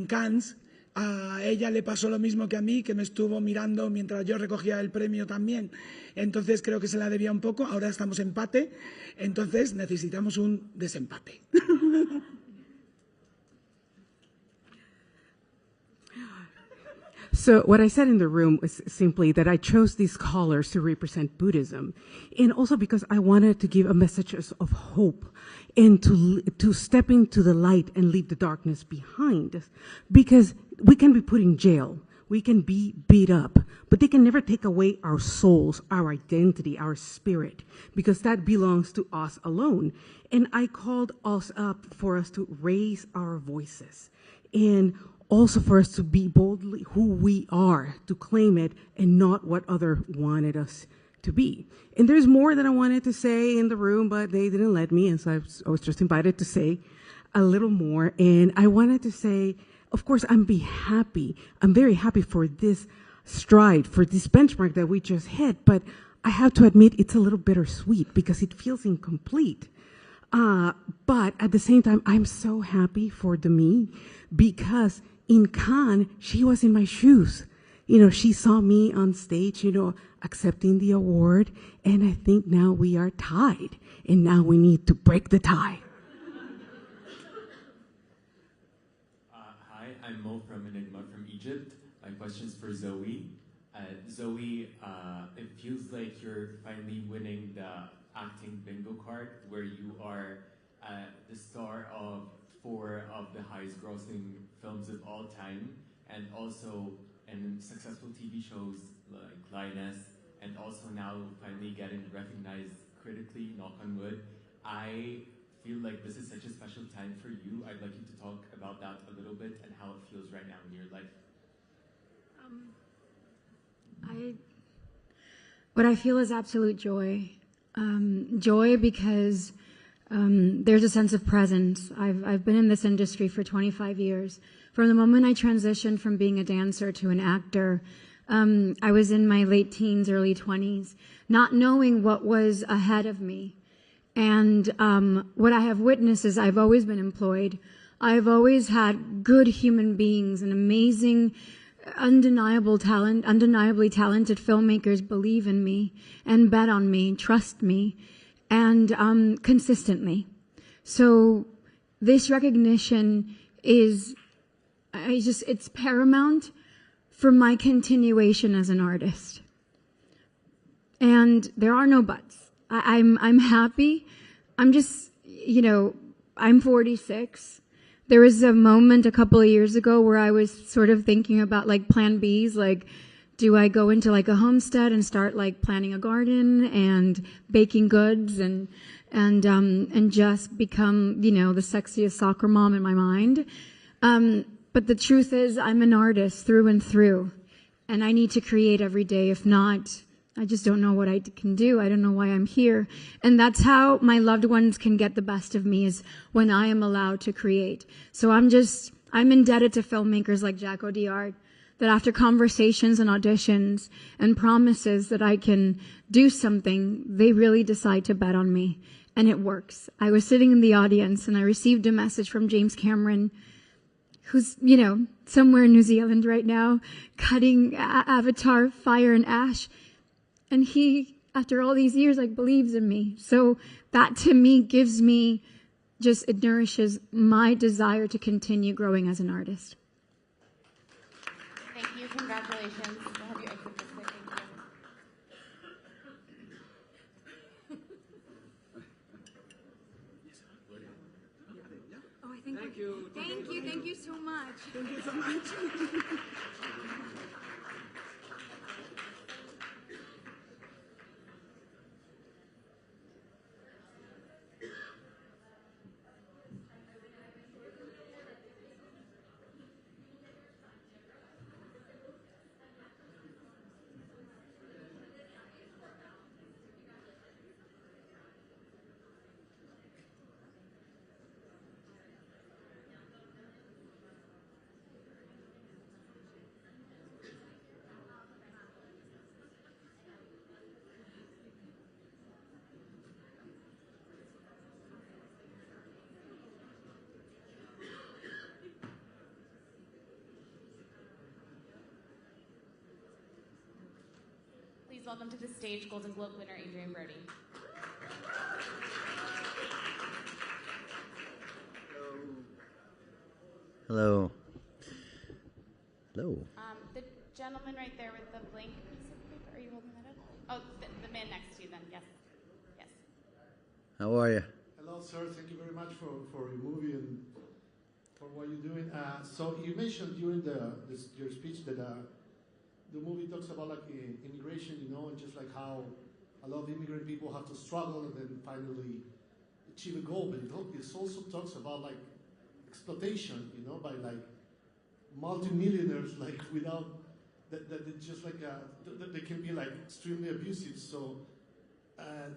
Cannes a ella le pasó lo mismo que a mí, que me estuvo mirando mientras yo recogía el premio también. Entonces creo que se la debía un poco. Ahora estamos empate, entonces necesitamos un desempate. So what I said in the room was simply that I chose these colors to represent Buddhism, and also because I wanted to give a message of hope and to step into the light and leave the darkness behind. Because we can be put in jail, we can be beat up, but they can never take away our souls, our identity, our spirit, because that belongs to us alone. And I called us up for us to raise our voices and also for us to be boldly who we are, to claim it and not what other wanted us to be. And there's more that I wanted to say in the room, but they didn't let me, and so I was just invited to say a little more. And I wanted to say, of course, I'm very happy for this stride, for this benchmark that we just hit, but I have to admit it's a little bittersweet because it feels incomplete. But at the same time, I'm so happy for Demi because in Cannes, she was in my shoes. You know, she saw me on stage, accepting the award, and I think now we are tied, and now we need to break the tie. Hi, I'm Mo from Enigma from Egypt. My question's for Zoe. Zoe, it feels like you're finally winning the acting bingo card, where you are the star of 4 of the highest grossing films of all time, and also in successful TV shows like Lioness, and also now finally getting recognized critically, knock on wood. I feel like this is such a special time for you. I'd like you to talk about that a little bit and how it feels right now in your life. What I feel is absolute joy. Joy because there's a sense of presence. I've been in this industry for 25 years. From the moment I transitioned from being a dancer to an actor, I was in my late teens, early 20s, not knowing what was ahead of me. And what I have witnessed is I've always been employed. I've always had good human beings and amazing, undeniably talented filmmakers believe in me and bet on me, trust me, and consistently. So this recognition is, it's paramount for my continuation as an artist. And there are no buts. I'm happy. I'm just, I'm 46. There was a moment a couple of years ago where I was sort of thinking about like plan Bs, like, do I go into like a homestead and start like planting a garden and baking goods and just become, the sexiest soccer mom in my mind? But the truth is I'm an artist through and through, and I need to create every day. If not, I just don't know what I can do. I don't know why I'm here. And that's how my loved ones can get the best of me, is when I am allowed to create. So I'm indebted to filmmakers like Jack Odiard, that after conversations and auditions and promises that I can do something, they really decide to bet on me. And it works. I was sitting in the audience and I received a message from James Cameron, who's, somewhere in New Zealand right now, cutting Avatar, Fire and Ash. And he, after all these years, believes in me. So that to me gives me it nourishes my desire to continue growing as an artist. Thank you. Congratulations. We'll have you exit this way. Thank you. Thank you. Thank you so much. Thank you so much. please welcome to the stage Golden Globe winner Adrian Brody. Hello. Hello. The gentleman right there with the blank piece of paper, are you holding that up? Oh, the man next to you then, yes. Yes. How are you? Hello, sir. Thank you very much for your movie and for what you're doing. So you mentioned during your speech that the movie talks about like immigration, and just like how a lot of immigrant people have to struggle and then finally achieve a goal. But it also talks about like exploitation, by like multimillionaires, like without that it's just like that they can be like extremely abusive. So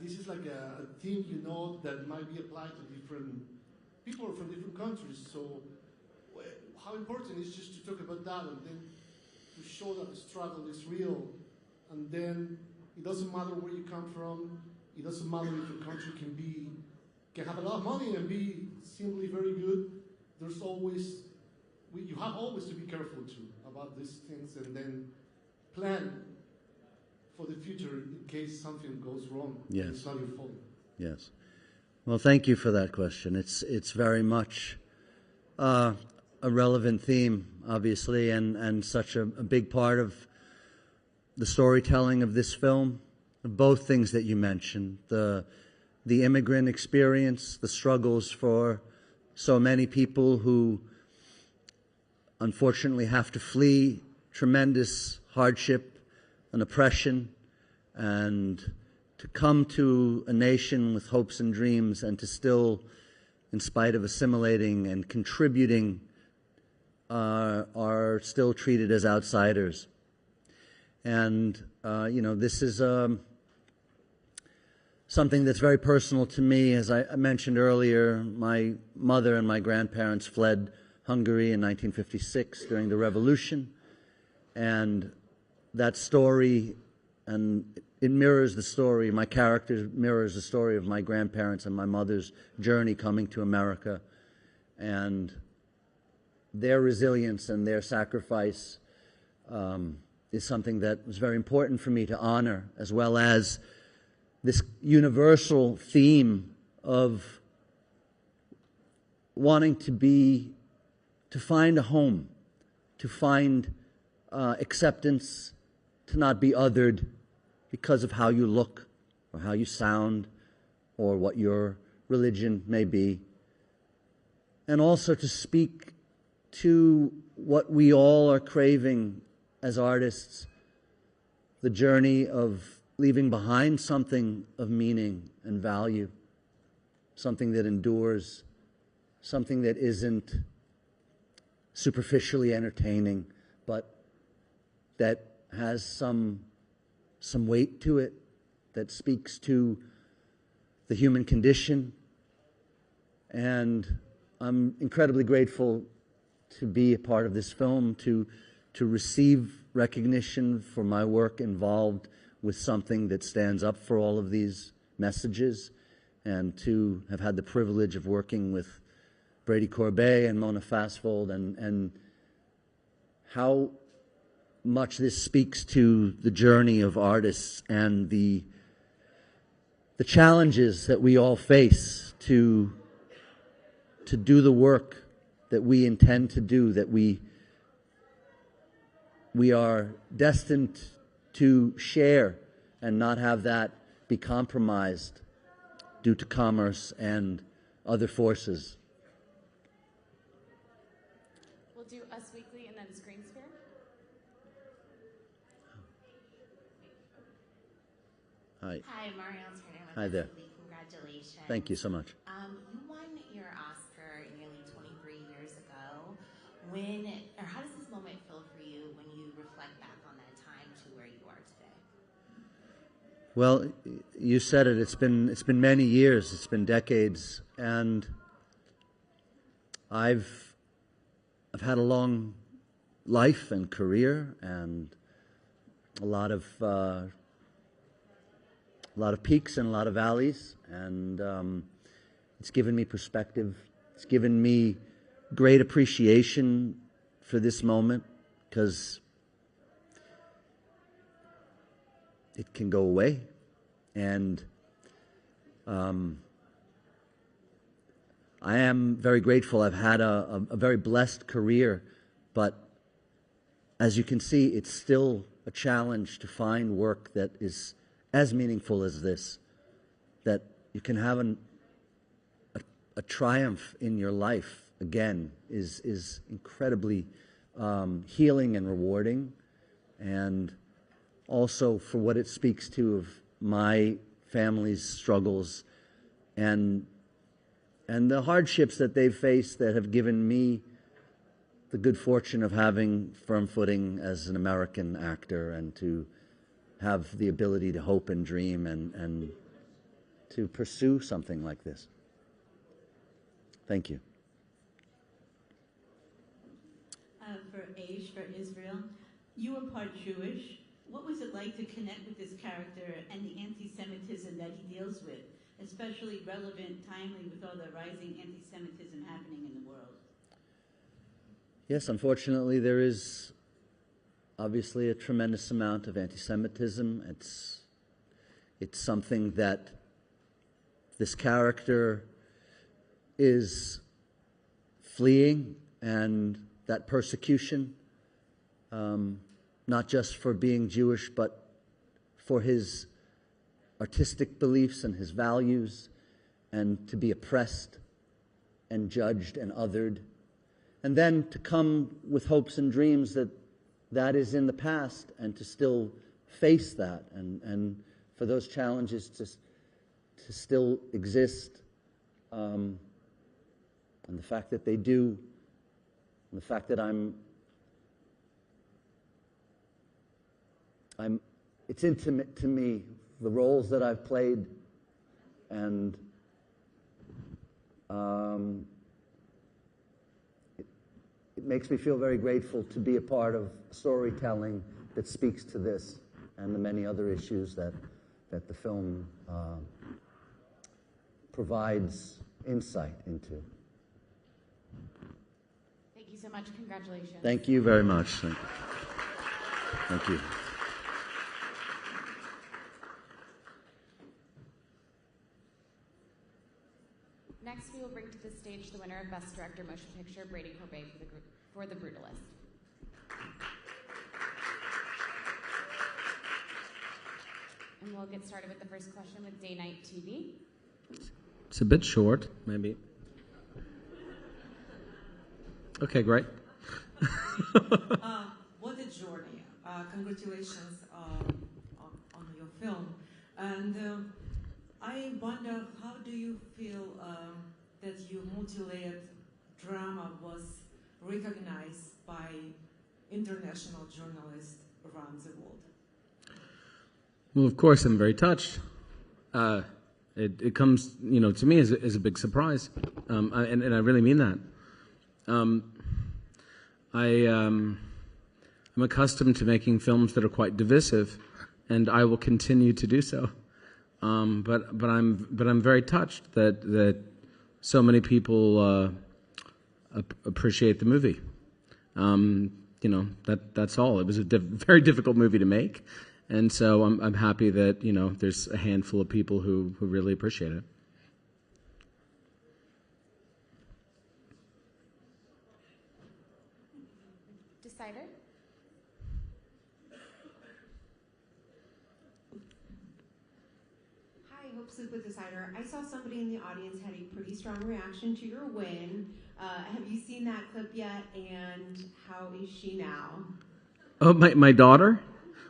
this is like a theme, that might be applied to different people from different countries. So how important is just to talk about that and then to show that the struggle is real, and then it doesn't matter where you come from, it doesn't matter if your country can have a lot of money and be simply very good. There's always, you have always to be careful too about these things, and then plan for the future in case something goes wrong. Yes. It's not your fault. Yes. Well, thank you for that question. It's very much a relevant theme, obviously, and such a big part of the storytelling of this film. Both things that you mentioned, the immigrant experience, the struggles for so many people who unfortunately have to flee tremendous hardship and oppression, and to come to a nation with hopes and dreams and to still, in spite of assimilating and contributing, are still treated as outsiders. And, this is something that's very personal to me. As I mentioned earlier, my mother and my grandparents fled Hungary in 1956 during the revolution. And that story, and it mirrors the story, my character mirrors the story of my grandparents and my mother's journey coming to America. And their resilience and their sacrifice is something that was very important for me to honor, as well as this universal theme of wanting to find a home, to find acceptance, to not be othered because of how you look or how you sound or what your religion may be. And also to speak to what we all are craving as artists, the journey of leaving behind something of meaning and value, something that endures, something that isn't superficially entertaining, but that has some weight to it, that speaks to the human condition. And I'm incredibly grateful to be a part of this film, to receive recognition for my work involved with something that stands up for all of these messages, and to have had the privilege of working with Brady Corbet and Mona Fassvold, and how much this speaks to the journey of artists and the challenges that we all face to do the work that we intend to do, that we are destined to share, and not have that be compromised due to commerce and other forces. We'll do Us Weekly and then Screen Sphere. Hi. Hi, Mario Turner. Hi there. Congratulations. Thank you so much. You won your Oscar nearly 23 years ago. How does this moment feel for you when you reflect back on that time to where you are today? Well, you said it. It's been many years. It's been decades, and I've had a long life and career, and a lot of peaks and a lot of valleys, and it's given me perspective. It's given me great appreciation for this moment, because it can go away. And I am very grateful. I've had a very blessed career, but as you can see, it's still a challenge to find work that is as meaningful as this, that you can have a triumph in your life again is incredibly healing and rewarding, and also for what it speaks to of my family's struggles and the hardships that they've faced that have given me the good fortune of having firm footing as an American actor and to have the ability to hope and dream and to pursue something like this. Thank you. For Aish, for Israel, you were part Jewish. What was it like to connect with this character and the anti-Semitism that he deals with, especially relevant, timely with all the rising anti-Semitism happening in the world? Yes, unfortunately, there is obviously a tremendous amount of anti-Semitism. It's something that this character is fleeing, and that persecution, not just for being Jewish, but for his artistic beliefs and his values, and to be oppressed and judged and othered. And then to come with hopes and dreams that is in the past, and to still face that, and for those challenges to still exist, and the fact that they do, and the fact that it's intimate to me, the roles that I've played, and it makes me feel very grateful to be a part of storytelling that speaks to this and the many other issues that the film provides insight into. Thank you so much. Congratulations. Thank you very much. Thank you. Next, we will bring to the stage the winner of Best Director Motion Picture, Brady Corbet, for The Brutalist. And we'll get started with the first question with Day Night TV. It's a bit short, maybe. Okay, great. What a journey. Congratulations on your film. And I wonder, how do you feel that your multi-layered drama was recognized by international journalists around the world? Well, of course, I'm very touched. It comes, to me as a big surprise, and I really mean that. I'm accustomed to making films that are quite divisive, and I will continue to do so. But I'm very touched that so many people appreciate the movie. That's all. It was a very difficult movie to make, and so I'm happy that there's a handful of people who really appreciate it. Decider? Hi, Hope Sleep with Decider. I saw somebody in the audience had a pretty strong reaction to your win. Have you seen that clip yet? And how is she now? Oh, my daughter?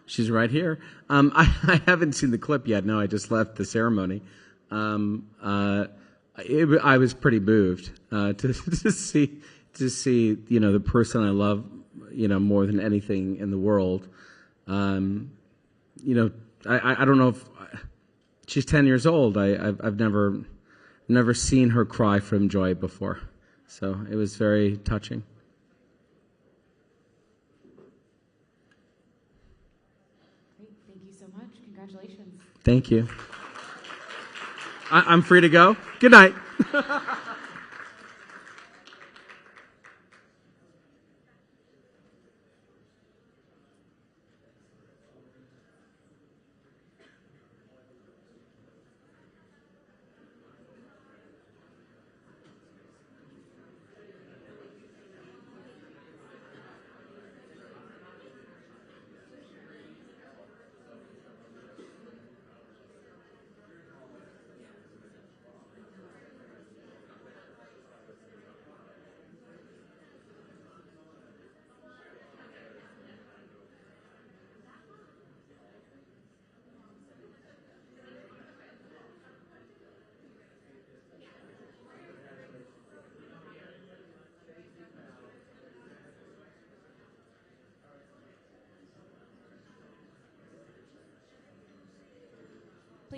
She's right here. I haven't seen the clip yet. No, I just left the ceremony. I was pretty moved to see the person I love, more than anything in the world. I don't know if she's 10 years old. I've never seen her cry from joy before, so it was very touching. Great. Thank you so much. Congratulations. Thank you. I'm free to go. Good night.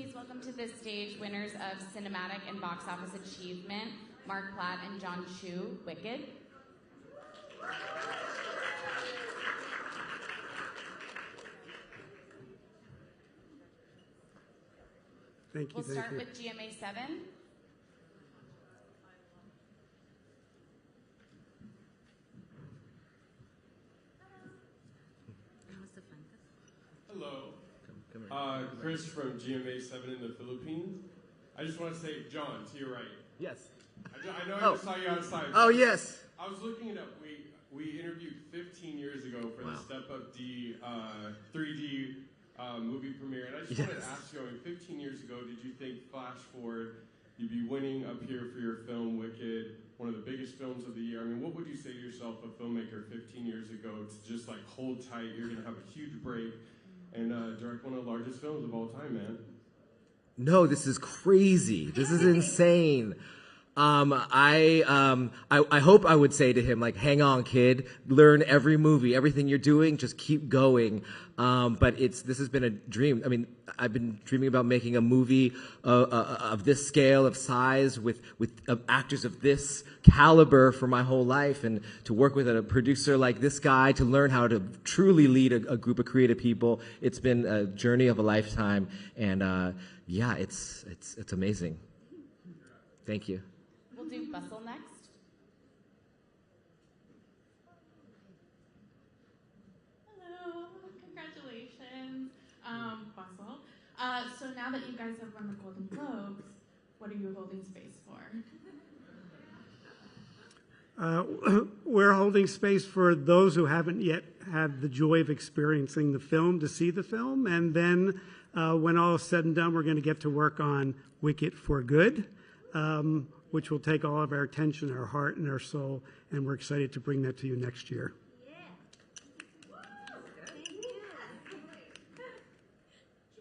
please welcome to this stage winners of Cinematic and Box Office Achievement, Mark Platt and John Chu, Wicked. Thank you. We'll start with GMA 7. Hello. Chris from GMA 7 in the Philippines. I just want to say, John, to your right. Yes. I know I just saw you outside. Oh, yes. I was looking it up. We interviewed 15 years ago for the Step Up D 3D movie premiere, and I just wanted to ask you, 15 years ago, did you think, flash forward, you'd be winning up here for your film, Wicked, one of the biggest films of the year? I mean, what would you say to yourself, a filmmaker 15 years ago, to just like hold tight, you're going to have a huge break and direct one of the largest films of all time, man? No, this is crazy. This is insane. I hope I would say to him, like, hang on, kid, learn every movie, everything you're doing, just keep going. But this has been a dream. I mean, I've been dreaming about making a movie of this scale, of size, with actors of this caliber for my whole life, and to work with a producer like this guy, to learn how to truly lead a group of creative people. It's been a journey of a lifetime, and yeah, it's amazing. Thank you. We'll do Bustle next. Hello, congratulations, Bustle. So now that you guys have won the Golden Globes, what are you holding space for? We're holding space for those who haven't yet had the joy of experiencing the film, to see the film, and then when all is said and done, we're going to get to work on Wicked for Good, which will take all of our attention, our heart, and our soul, and we're excited to bring that to you next year.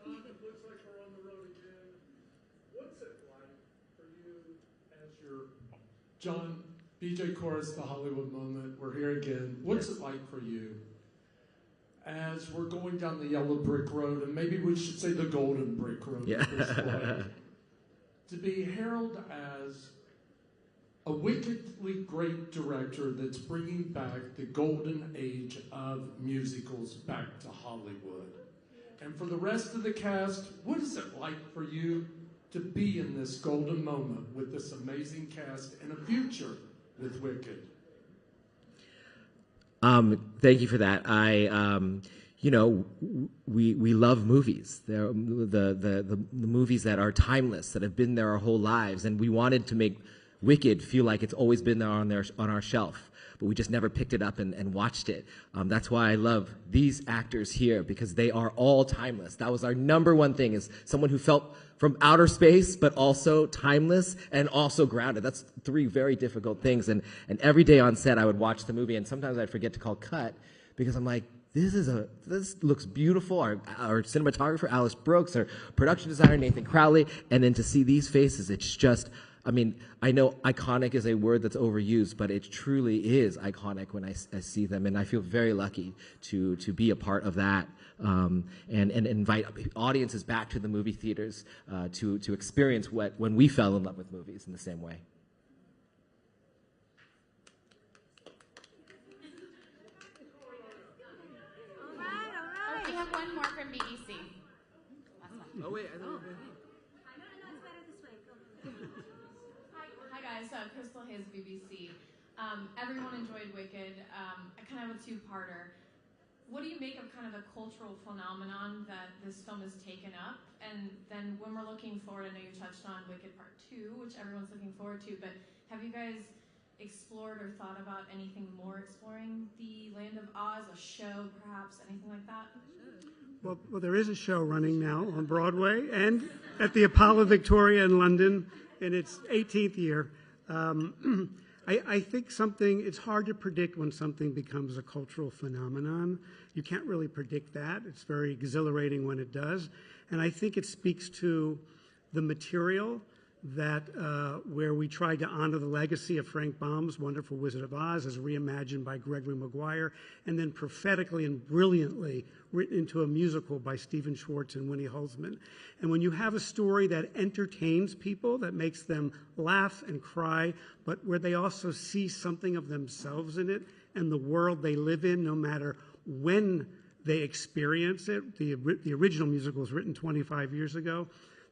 John, it looks like we're on the road again. What's it like for you as your John, BJ Chorus, The Hollywood Moment? We're here again. What's it like for you as we're going down the yellow brick road, and maybe we should say the golden brick road at this point, to be heralded as a wickedly great director that's bringing back the golden age of musicals back to Hollywood? And for the rest of the cast, what is it like for you to be in this golden moment with this amazing cast and a future with Wicked? Thank you for that. We love movies. They're the movies that are timeless, that have been there our whole lives, and we wanted to make Wicked feel like it's always been there on our shelf, but we just never picked it up and watched it. That's why I love these actors here, because they are all timeless. That was our number one thing, is someone who felt from outer space, but also timeless and also grounded. That's three very difficult things. And every day on set, I would watch the movie, and sometimes I'd forget to call cut, because I'm like, this looks beautiful. Our cinematographer, Alice Brooks, our production designer, Nathan Crowley, and then to see these faces, it's just, I mean, I know iconic is a word that's overused, but it truly is iconic when I see them, and I feel very lucky to be a part of that, and invite audiences back to the movie theaters to experience when we fell in love with movies in the same way. Oh, we have one more from BBC. Last one. Oh, wait. Hi guys, Crystal Hayes, BBC. Everyone enjoyed Wicked. I kind of have a two-parter. What do you make of kind of the cultural phenomenon that this film has taken up? And then when we're looking forward, I know you touched on Wicked Part 2, which everyone's looking forward to, but have you guys explored or thought about anything more exploring the Land of Oz, a show perhaps, anything like that? Well, there is a show running now on Broadway and at the Apollo Victoria in London in its 18th year. I think it's hard to predict when something becomes a cultural phenomenon. You can't really predict that. It's very exhilarating when it does. And I think it speaks to the material that where we tried to honor the legacy of Frank Baum's Wonderful Wizard of Oz as reimagined by Gregory Maguire, and then prophetically and brilliantly written into a musical by Stephen Schwartz and Winnie Holzman. And when you have a story that entertains people, that makes them laugh and cry, but where they also see something of themselves in it and the world they live in, no matter when they experience it. The original musical was written 25 years ago.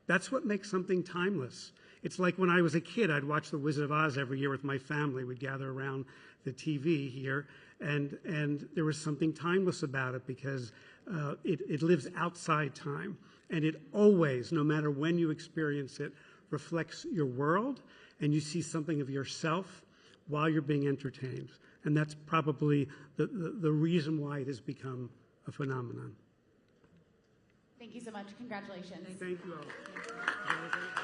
That's what makes something timeless. It's like when I was a kid, I'd watch The Wizard of Oz every year with my family. We'd gather around the TV here, and there was something timeless about it because it lives outside time. And it always, no matter when you experience it, reflects your world, and you see something of yourself while you're being entertained. And that's probably the reason why it has become a phenomenon. Thank you so much. Congratulations. Thank you all.